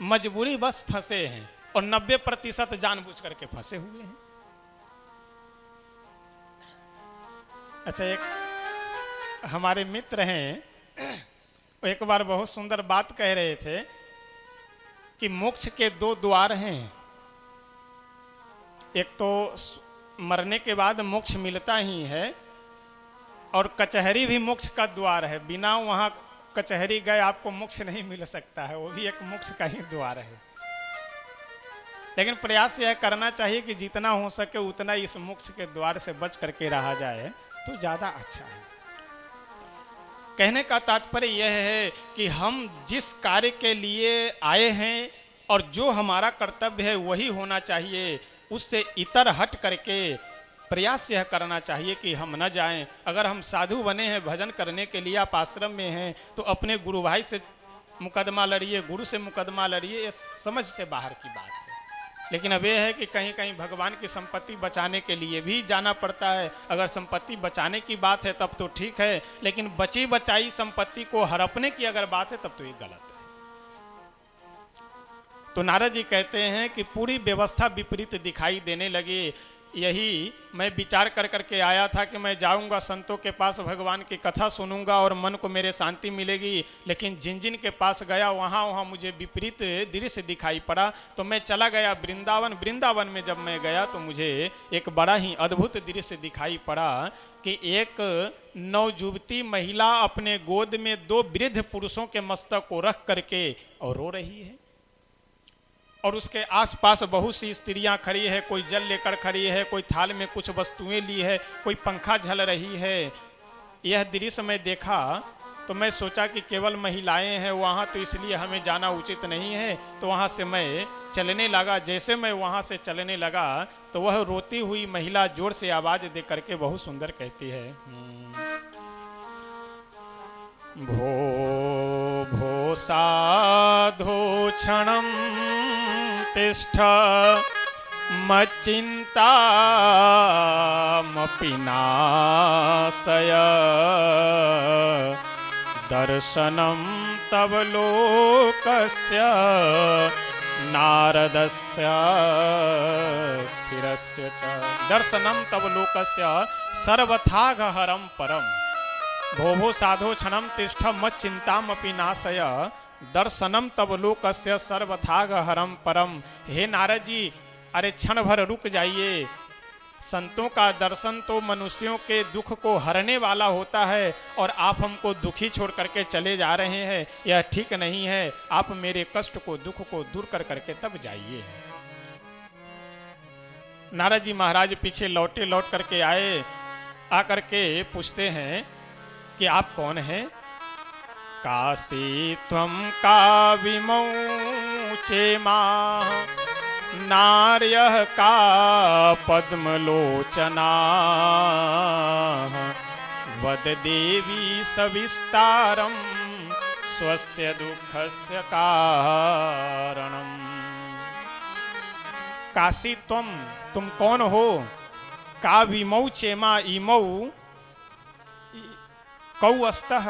मजबूरी बस फंसे हैं और 90% जानबूझ करके फंसे हुए हैं। अच्छा, एक हमारे मित्र हैं, एक बार बहुत सुंदर बात कह रहे थे कि मोक्ष के 2 द्वार हैं। एक तो मरने के बाद मोक्ष मिलता ही है, और कचहरी भी मोक्ष का द्वार है। बिना वहाँ कचहरी गए आपको मोक्ष नहीं मिल सकता है, वो भी एक मोक्ष का ही द्वार है। लेकिन प्रयास यह करना चाहिए कि जितना हो सके उतना इस मोक्ष के द्वार से बच करके रहा जाए तो ज़्यादा अच्छा है। कहने का तात्पर्य यह है कि हम जिस कार्य के लिए आए हैं और जो हमारा कर्तव्य है वही होना चाहिए। उससे इतर हट करके प्रयास यह करना चाहिए कि हम न जाएं। अगर हम साधु बने हैं, भजन करने के लिए आप आश्रम में हैं, तो अपने गुरु भाई से मुकदमा लड़िए, गुरु से मुकदमा लड़िए, ये समझ से बाहर की बात है। लेकिन अब यह है कि कहीं कहीं भगवान की संपत्ति बचाने के लिए भी जाना पड़ता है। अगर संपत्ति बचाने की बात है तब तो ठीक है, लेकिन बची बचाई संपत्ति को हड़पने की अगर बात है तब तो ये गलत है। तो नारद जी कहते हैं कि पूरी व्यवस्था विपरीत दिखाई देने लगी। यही मैं विचार कर करके आया था कि मैं जाऊंगा संतों के पास, भगवान की कथा सुनूंगा और मन को मेरे शांति मिलेगी, लेकिन जिन जिन के पास गया वहाँ मुझे विपरीत दृश्य दिखाई पड़ा। तो मैं चला गया वृंदावन। वृंदावन में जब मैं गया तो मुझे एक बड़ा ही अद्भुत दृश्य दिखाई पड़ा कि एक नवजुवती महिला अपने गोद में 2 वृद्ध पुरुषों के मस्तक को रख करके और रो रही है, और उसके आसपास बहुत सी स्त्रियां खड़ी है, कोई जल लेकर खड़ी है, कोई थाल में कुछ वस्तुएं ली है, कोई पंखा झल रही है। यह दृश्य मैं देखा तो मैं सोचा कि केवल महिलाएं हैं वहाँ, तो इसलिए हमें जाना उचित नहीं है। तो वहाँ से मैं चलने लगा। जैसे मैं वहाँ से चलने लगा तो वह रोती हुई महिला जोर से आवाज दे करके बहुत सुंदर कहती है, भो भो साधो क्षणं तिष्ठ मच्चिन्तामपि नाशय दर्शनं तव लोकस्य नारदस्य स्थिरस्य च दर्शनं तव लोकस्य सर्वथाघहरं परम भो भो साधो क्षणं तिष्ठ मच्चिन्तामपि नाशय दर्शनम तब लोकस्य सर्वथाघहरम परम। हे नारद जी, अरे क्षण भर रुक जाइए। संतों का दर्शन तो मनुष्यों के दुख को हरने वाला होता है, और आप हमको दुखी छोड़ करके चले जा रहे हैं, यह ठीक नहीं है। आप मेरे कष्ट को, दुख को दूर कर करके तब जाइए। नारद जी महाराज पीछे लौट करके आए। आकर के पूछते हैं कि आप कौन हैं? काशी त्वं काविमौचे माः नार्यः का पद्मलोचनाः वद देवी सविस्तारं स्वस्य दुःखस्य कारणम्। काशी तुम कौन हो? काविमौ चेमा इमौ कौ अस्तः,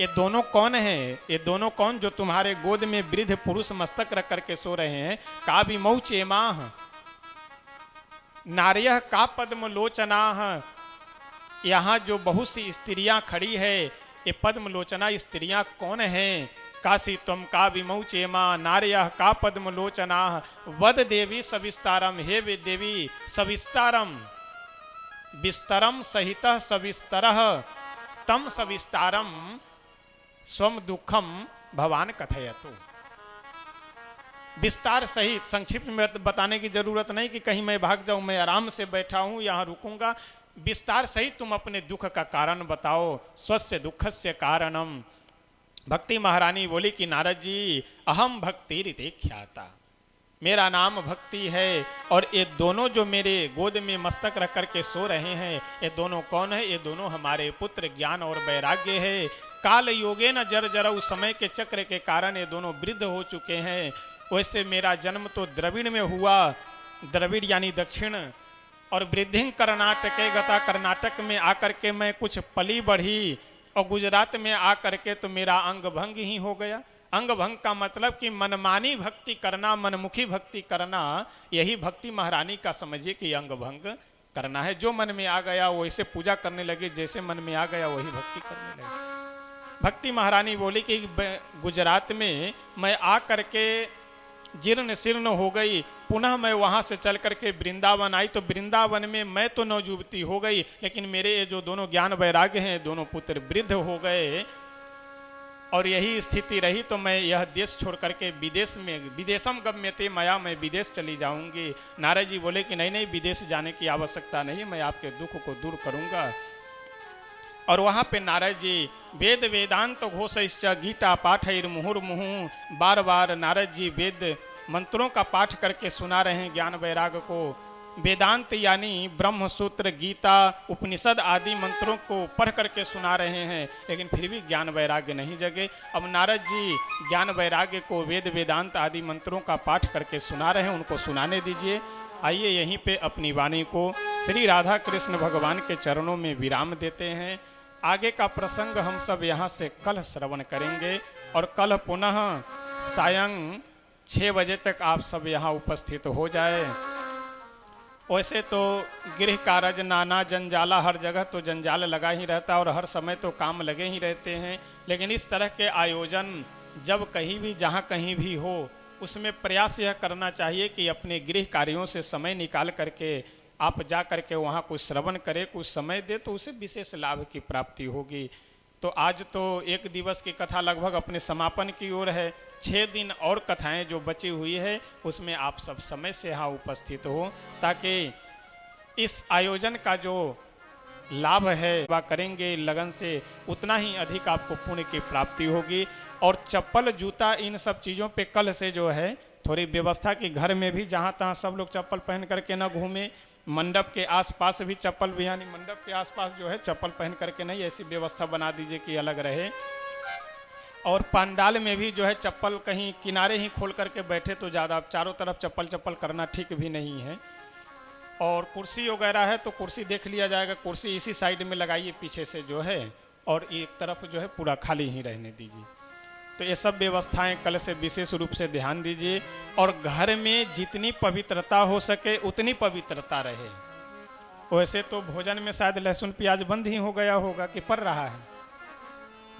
ये दोनों कौन हैं? ये दोनों कौन जो तुम्हारे गोद में वृद्ध पुरुष मस्तक रख करके सो रहे हैं? काविमौ चेमाः नार्यः का पद्मलोचनाः, यहाँ जो बहुत सी स्त्रियां खड़ी है, ये पद्मलोचना स्त्रियां कौन हैं? काशी त्वं काविमौ चेमा नार्यः का पद्मलोचनाः वद देवी सविस्तारम। हे वे देवी, सविस्तारम विस्तरम सहितः सविस्तरः तम सविस्तारम स्वम दुखम भवान कथयतु। विस्तार सहित, संक्षिप्त में बताने की जरूरत नहीं कि कहीं मैं भाग जाऊं, मैं आराम से बैठा हूं, यहाँ रुकूंगा। विस्तार सहित तुम अपने दुख का कारण बताओ। स्वस्य दुखस्य कारणम। भक्ति महारानी बोली कि नारद जी, अहम भक्ति रीते ख्याता, मेरा नाम भक्ति है। और ये दोनों जो मेरे गोद में मस्तक रख करके सो रहे हैं, ये दोनों कौन है? ये दोनों हमारे पुत्र ज्ञान और वैराग्य है। काल योगे न जर जरा, उस समय के चक्र के कारण ये दोनों वृद्ध हो चुके हैं। वैसे मेरा जन्म तो द्रविड़ में हुआ, द्रविड़ यानी दक्षिण, और वृद्धि कर्नाटके गता, कर्नाटक में आकर के मैं कुछ पली बढ़ी, और गुजरात में आकर के तो मेरा अंग भंग ही हो गया। अंग भंग का मतलब कि मनमानी भक्ति करना, मनमुखी भक्ति करना, यही भक्ति महारानी का समझिए कि अंग भंग करना है। जो मन में आ गया वैसे पूजा करने लगे, जैसे मन में आ गया वही भक्ति करने लगे। भक्ति महारानी बोली कि गुजरात में मैं आ करके जीर्ण शीर्ण हो गई, पुनः मैं वहाँ से चल करके वृंदावन आई, तो वृंदावन में मैं तो नवजुवती हो गई, लेकिन मेरे ये जो दोनों ज्ञान वैराग्य हैं, दोनों पुत्र वृद्ध हो गए। और यही स्थिति रही तो मैं यह देश छोड़ करके विदेशम गम्यते मया, मैं विदेश चली जाऊंगी। नारद जी बोले कि नहीं, विदेश जाने की आवश्यकता नहीं, मैं आपके दुख को दूर करूंगा। और वहाँ पे नारद जी वेद वेदांत घोषश्च गीता पाठैर मुहुर्मुहु, बार बार नारद जी वेद मंत्रों का पाठ करके सुना रहे हैं ज्ञान वैराग को। वेदांत यानी ब्रह्म सूत्र, गीता, उपनिषद आदि मंत्रों को पढ़ करके सुना रहे हैं, लेकिन फिर भी ज्ञान वैराग्य नहीं जगे। अब नारद जी ज्ञान वैराग्य को वेद वेदांत आदि मंत्रों का पाठ करके सुना रहे हैं, उनको सुनाने दीजिए। आइए यहीं पे अपनी वाणी को श्री राधा कृष्ण भगवान के चरणों में विराम देते हैं। आगे का प्रसंग हम सब यहाँ से कल श्रवण करेंगे और कल पुनः सायं 6 बजे तक आप सब यहाँ उपस्थित हो जाए। वैसे तो गृह कारज नाना जंजाला, हर जगह तो जंजाल लगा ही रहता है और हर समय तो काम लगे ही रहते हैं, लेकिन इस तरह के आयोजन जब कहीं भी जहाँ कहीं भी हो, उसमें प्रयास यह करना चाहिए कि अपने गृह कार्यों से समय निकाल करके आप जा करके वहाँ कुछ श्रवण करें, कुछ समय दे, तो उसे विशेष लाभ की प्राप्ति होगी। तो आज तो 1 दिवस की कथा लगभग अपने समापन की ओर है। 6 दिन और कथाएं जो बची हुई है उसमें आप सब समय से यहाँ उपस्थित हो, ताकि इस आयोजन का जो लाभ है वह करेंगे लगन से, उतना ही अधिक आपको पुण्य की प्राप्ति होगी। और चप्पल जूता इन सब चीज़ों पे कल से जो है थोड़ी व्यवस्था की, घर में भी जहाँ तहाँ सब लोग चप्पल पहन करके न घूमें, मंडप के आसपास भी चप्पल भी, यानी मंडप के आसपास जो है चप्पल पहन करके नहीं, ऐसी व्यवस्था बना दीजिए कि अलग रहे। और पंडाल में भी जो है चप्पल कहीं किनारे ही खोल करके बैठे तो ज़्यादा, चारों तरफ चप्पल चप्पल करना ठीक भी नहीं है। और कुर्सी वगैरह है तो कुर्सी देख लिया जाएगा, कुर्सी इसी साइड में लगाइए पीछे से जो है, और एक तरफ जो है पूरा खाली ही रहने दीजिए। तो ये सब व्यवस्थाएं कल से विशेष रूप से ध्यान दीजिए। और घर में जितनी पवित्रता हो सके उतनी पवित्रता रहे। वैसे तो भोजन में शायद लहसुन प्याज बंद ही हो गया होगा कि पड़ रहा है,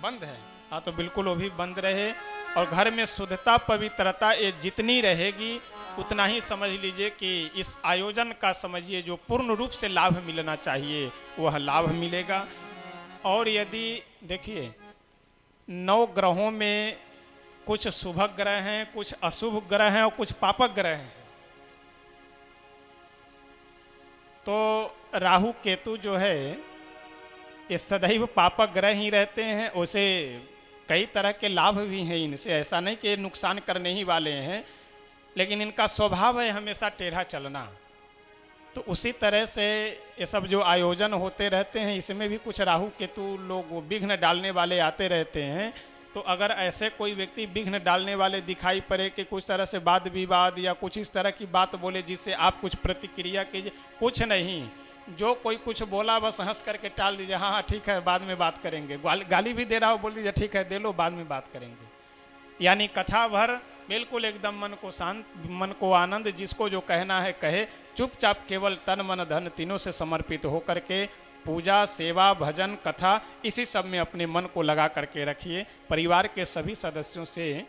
बंद है, हाँ तो बिल्कुल वो भी बंद रहे। और घर में शुद्धता पवित्रता ये जितनी रहेगी उतना ही समझ लीजिए कि इस आयोजन का समझिए जो पूर्ण रूप से लाभ मिलना चाहिए वह लाभ मिलेगा। और यदि देखिए 9 ग्रहों में कुछ शुभ ग्रह हैं, कुछ अशुभ ग्रह हैं और कुछ पापक ग्रह हैं। तो राहु केतु जो है ये सदैव पापक ग्रह ही रहते हैं। उसे कई तरह के लाभ भी हैं इनसे, ऐसा नहीं कि नुकसान करने ही वाले हैं, लेकिन इनका स्वभाव है हमेशा टेढ़ा चलना। तो उसी तरह से ये सब जो आयोजन होते रहते हैं इसमें भी कुछ राहु केतु लोग विघ्न डालने वाले आते रहते हैं। तो अगर ऐसे कोई व्यक्ति विघ्न डालने वाले दिखाई पड़े कि कुछ तरह से वाद विवाद या कुछ इस तरह की बात बोले जिससे आप कुछ प्रतिक्रिया कीजिए, कुछ नहीं, जो कोई कुछ बोला बस हंस करके टाल दीजिए, हाँ हाँ ठीक है बाद में बात करेंगे। गाली भी दे रहा हो बोल दीजिए ठीक है दे लो बाद में बात करेंगे। यानी कथा भर बिल्कुल एकदम मन को शांत, मन को आनंद, जिसको जो कहना है कहे, चुपचाप केवल तन मन धन तीनों से समर्पित हो करके पूजा सेवा भजन कथा इसी सब में अपने मन को लगा करके रखिए। परिवार के सभी सदस्यों से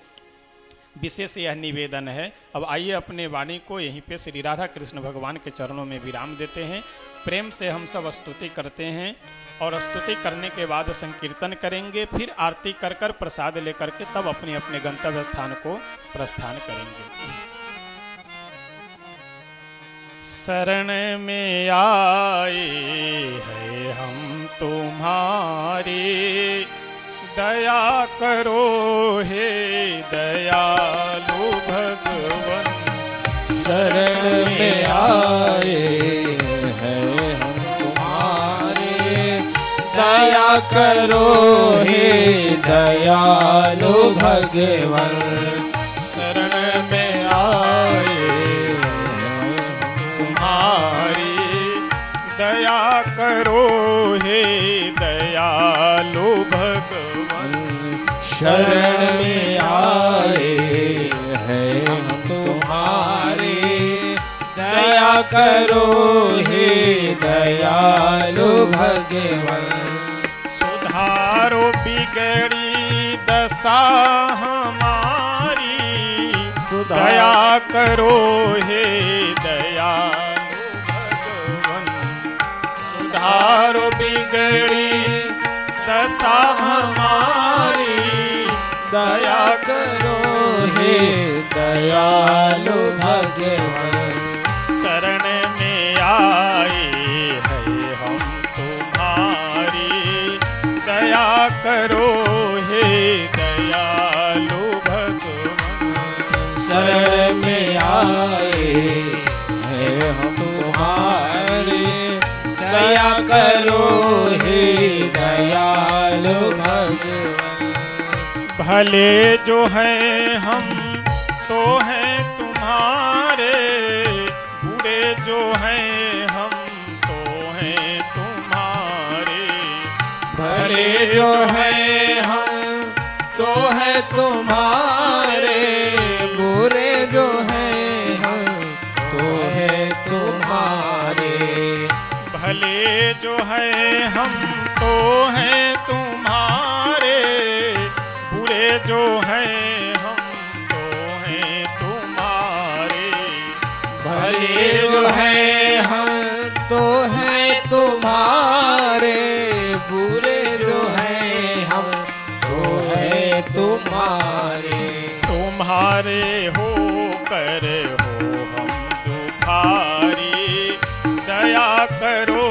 विशेष यह निवेदन है। अब आइए अपने वाणी को यहीं पे श्री राधा कृष्ण भगवान के चरणों में विराम देते हैं। प्रेम से हम सब स्तुति करते हैं और स्तुति करने के बाद संकीर्तन करेंगे, फिर आरती कर कर प्रसाद लेकर के तब अपने अपने गंतव्य स्थान को प्रस्थान करेंगे। शरण में आए हैं हम तुम्हारे, दया करो हे दयालु भगवन। शरण में आए हैं हम तुम्हारे, दया करो हे दयालु भगवन। शरण में आए दया करो हे दयालु भगवन। शरण में आए हैं हम तुम्हारे, दया करो हे दयालु भगवन। सुधारो बिगड़ी दशा हमारी, दया करो हे दयालु सुधारो बिगड़ी दशा हमारी, दया करो हे दयालु भगवन। शरण में आए हैं हम तुम्हारी, दया करो हे दयालु भगवन। शरण में आए हैं हम तुम्हारे, दया करो हे दयालु भगवान। भले जो है हम तो हैं तुम्हारे, बुरे जो हैं हम तो हैं तुम्हारे। भले जो है हम तो है तुम्हारे, बुरे जो है हम तो है तुम्हारे। भले जो है हम तो हैं तुम्हारे, बुरे जो हैं हम तो हैं तुम्हारे। भले जो है हम तो हैं तुम्हारे, बुरे जो हैं हम तो हैं तुम्हारे। तुम्हारे हो कर हो हम दुखारी, दया करो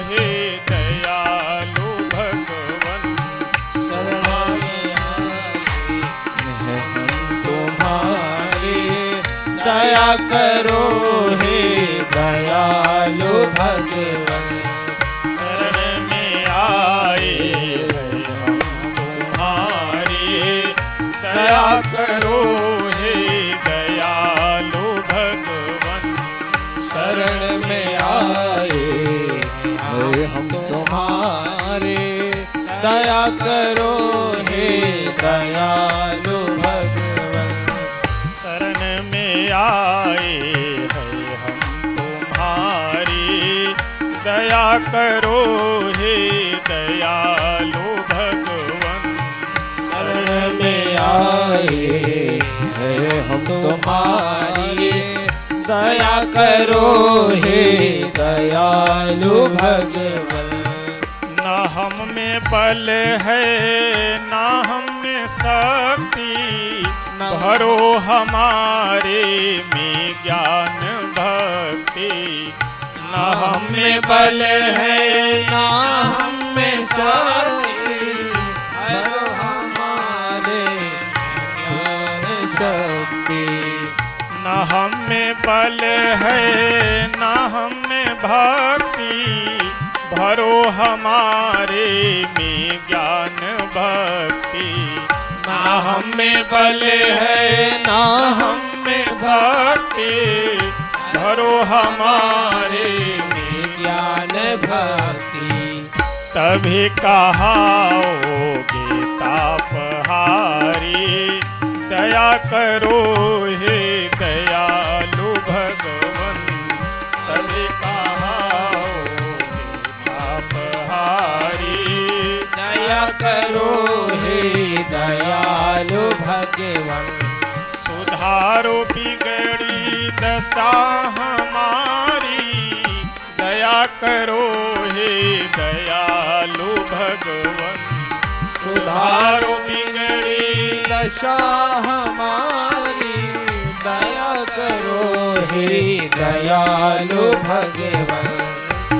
हे दयालु भगवन। शरण में आए हम तुम्हारे, दया करो हे दयालु भगवन। शरण में आए हैं हम तुम्हारे, दया करो हे दयालु भगवन। शरण में आए हैं हम तुम्हारे, दया करो हे दयालु भगवन। शरण में आए हैं हम तुम्हारी, दया करो हे दयालु भगवन। शरण में आए हैं हम तुम्हारी, दया करो हे दयालु भगवन। न हम में बल है न हम में शक्ति, भरो हमारे में ज्ञान भक्ति। न हम में बल है न हम में शक्ति, भरो हमारे ज्ञान शक्ति। न हम में बल है न हम में भक्ति, भरो हमारे में ज्ञान भक्ति। न हम में बल है न हम में शक्ति, भरो हमारे में ज्ञान भक्ति। तभी कहाओगे तापहारी, दया करो हे दयालु भगवन। तभी कहाओगे तापहारी, दया करो हे दयालु भगवन। सुधारो बिगड़ी दशा हमारी, दया करो हे दयालु भगवन। सुधारो बिगड़ी दशा हमारी, दया करो हे दयालु भगवन।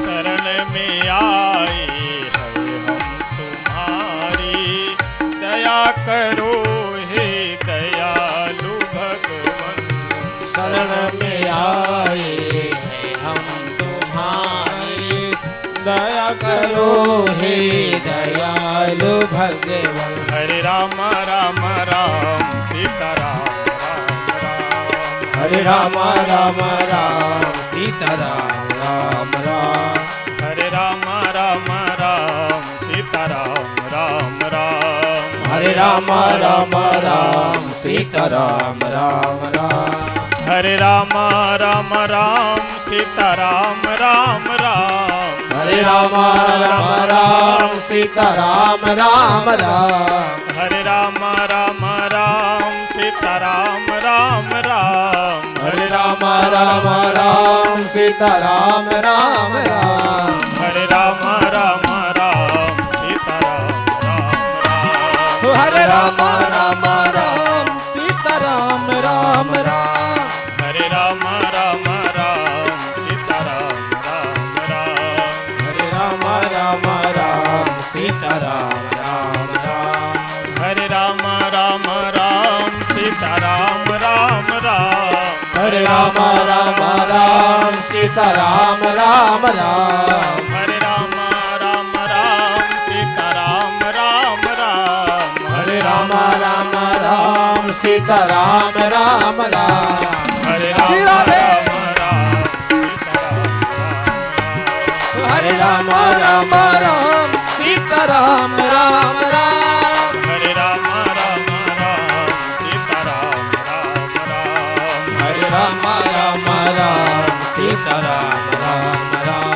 शरण में आए हैं हम तुम्हारी, दया करो हे दयालु भगवन। शरण में आए हैं हम तुम्हारे, दया करो हे दयालु भगवन। हरे राम राम राम सीताराम राम राम। हरे राम राम राम सीताराम राम राम। हरे राम राम राम सीताराम राम राम। हरे राम राम राम सीताराम राम राम। हरे राम राम राम सीताराम राम राम। हरे राम राम राम सीताराम राम राम। हरे राम राम राम सीताराम राम राम। हरे राम राम राम सीताराम राम राम। हरे राम राम राम सीताराम राम राम। हरे राम राम राम सीताराम राम राम। हरे राम राम राम सीताराम राम राम। हरे राम राम राम सीताराम राम राम। हरे राम राम राम सीताराम राम राम। हरे राम राम राम सीताराम राम राम। हरे सीताराम राम राम। हरे श्री राम राधे। राम राम सीताराम राम राम। हरे राम राम सीताराम राम। हरे राम राम सीताराम राम राम।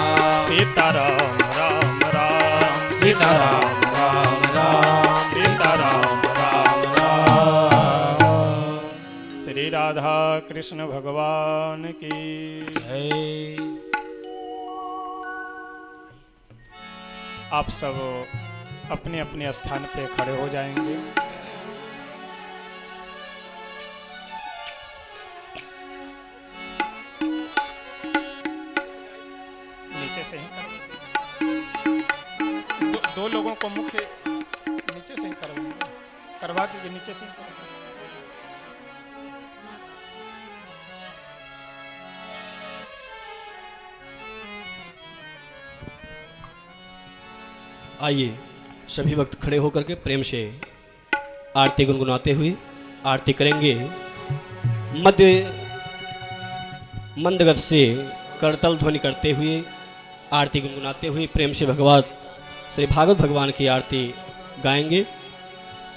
सीताराम राम राम सीताराम राम राम। सीताराम राम राम। श्री राधा कृष्ण भगवान की जय। आप सब अपने अपने स्थान पे खड़े हो जाएंगे। नीचे से ही दो लोगों को मुख्य नीचे से ही करवा दीजिए, नीचे से ही करवा। आइए सभी भक्त खड़े होकर के प्रेम से आरती गुनगुनाते हुए आरती करेंगे। मध्य मंदगत से करतल ध्वनि करते हुए आरती गुनगुनाते हुए प्रेम से भगवान श्री भागवत भगवान की आरती गाएंगे।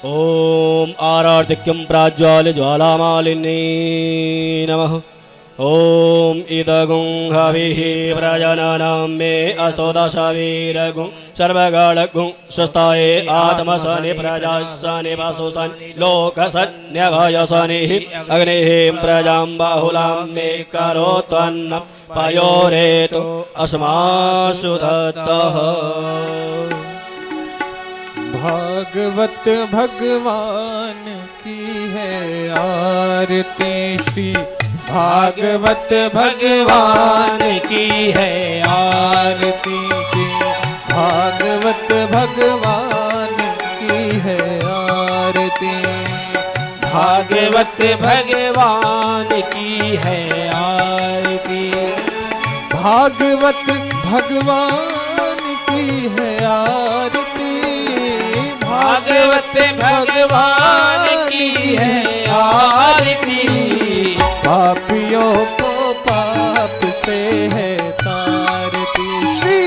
ओम आरार्तिक्यम प्राज्वाल ज्वालामालिनी नमः। ओम इदगुं हविः प्रजननं मे अस्तो दशवीरगुं सर्वगणगुं स्वस्ताये आत्मसनि प्रजासनि वासुसनि लोकसन्यभयसनिः अग्निः प्रजां बाहुलां मे करोत्वन्न पयोरेतु अस्मासु दत्तः। भागवत भगवान की है आरती श्री भागवत भगवान की है आरती श्री भागवत भगवान की है आरती। भागवत भगवान की है आरती। भागवत भगवान की है आरती। भागवत भगवान की है आरती। पापियों को पाप से है तारती श्री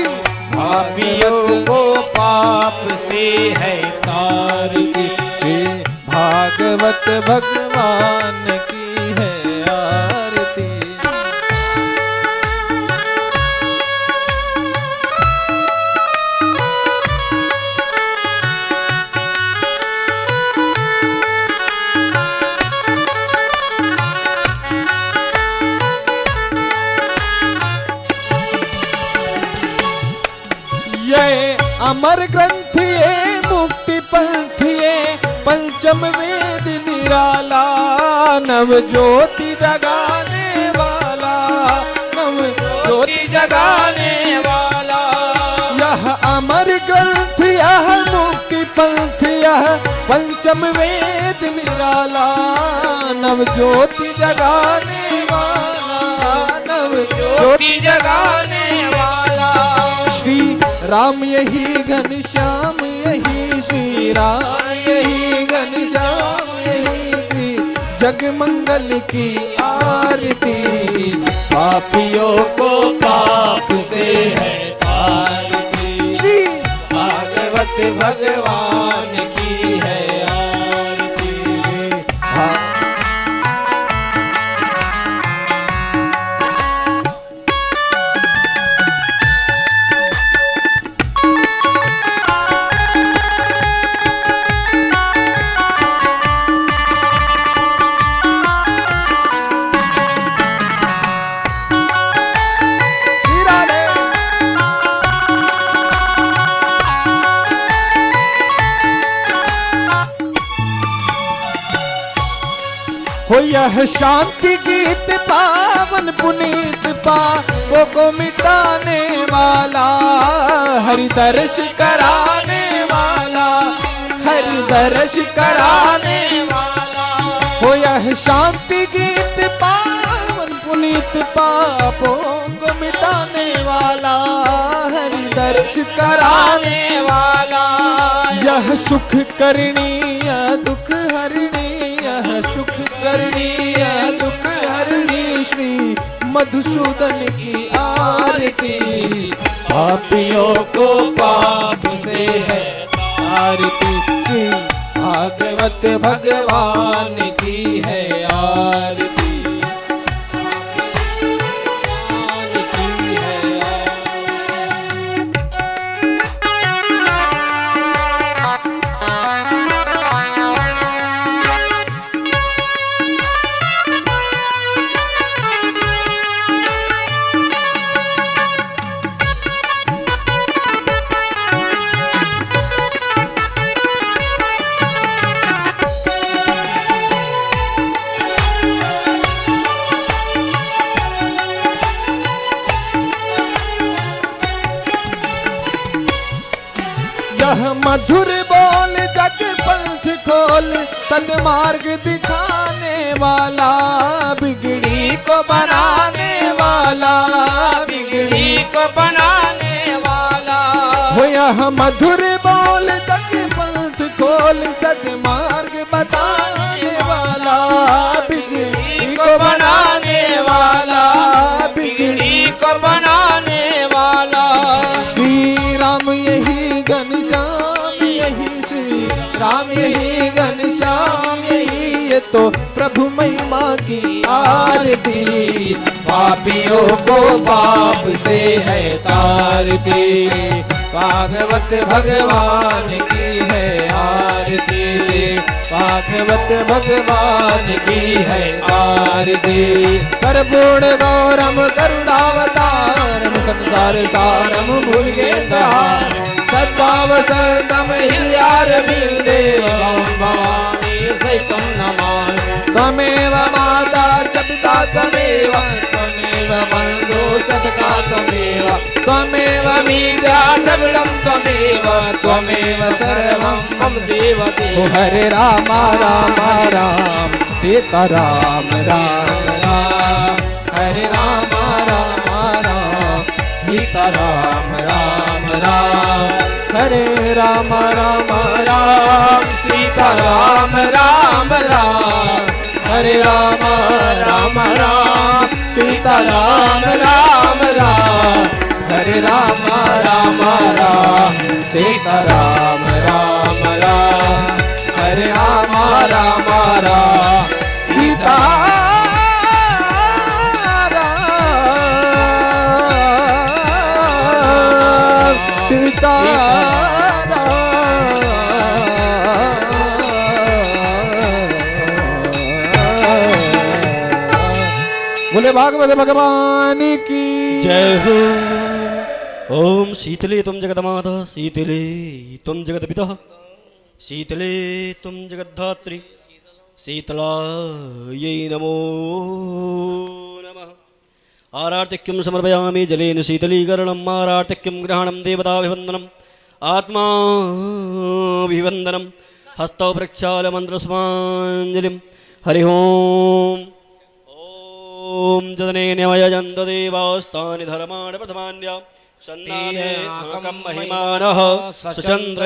पापियों को पाप से है तारती श्री भागवत भगवान की है आरती। अमर ग्रंथिये मुक्ति पंथिये पंचम वेद निराला नव ज्योति जगाने वाला नव ज्योति जगाने वाला। यह अमर ग्रंथ यह मुक्ति पंथ यह पंचम वेद निराला नव ज्योति जगाने वाला नव ज्योति जगाने वाला। श्री राम यही घनश्याम यही श्री राम यही घनश्याम यही श्री जगमंगल की आरती। पापियों को पाप से है तारती श्री भागवत भगवान की है आरती। हो यह शांति गीत पावन पुनीत पापों को मिटाने वाला हरि दर्श कराने वाला हरि दर्श कराने वाला। हो यह शांति गीत पावन पुनीत पापों को मिटाने वाला हरि दर्श कराने वाला। यह सुख करणी यह दुख हरणी यह आदरणीय दुख हरणी श्री मधुसूदन की आरती। पापियों को पाप से है आरती, श्री भागवत भगवान की है आरती। भगवान की है यह मधुर बोल जग पंथ खोल, सन्मार्ग दिखाने वाला, बिगड़ी को बनाने वाला, बिगड़ी को बनाने वाला। हो यह मधुर बोल जग पंथ खोल, सन्मार्ग बताने वाला, बिगड़ी को बनाने वाला, बिगड़ी को बनाने वाला। श्री राम यही घनश्याम यही, श्री राम यही घनश्याम यही, ये तो प्रभु महिमा की आरती। पापियों को पाप से है तारती, भागवत भगवान की है आरती। भागवत भगवान की है आरती। कर्पूर गौरम करुणावतारम, संसार सारम भुजगेन्द्रहारम, सद्भावसतम हृदयारविन्देवं भवामि सहितं नमामि। त्वमेव माता च पिता त्वमेव, त्वमेव बन्धुः च सखा त्वमेव, त्वमेव वीर्या द्रविणं त्वमेव, त्वमेव सर्वं मम देव देव। हरे राम राम राम सीता राम राम राम, हरे राम राम राम सीता राम राम राम, हरे राम राम राम सीता राम राम राम, हरे राम राम राम सीता राम राम राम, हरे राम राम राम सीता राम राम राम, हरे राम राम राम सीता सीता। बोले भागवत भगवान की जय हो। ओम शीतले तुम जगदमाता, शीतले तुम जगदपिता, शीतले तुम जगद्धात्री, शीतलायै नमो नमः। आरार्तिक्यं समर्पयामि जलेन शीतलीकरणम्, आरार्तिक्यं ग्रहणं देवताभिवन्दनम्, आत्माभिवन्दनं, हस्तौ प्रक्षाल्य मन्त्रस्माञ्जलिं। हरि ओम्। ॐ जदनेन्यमयजन्त देवास्तानि धर्माणि प्रथमान्या, सन्नाने महिमानः सचन्द्र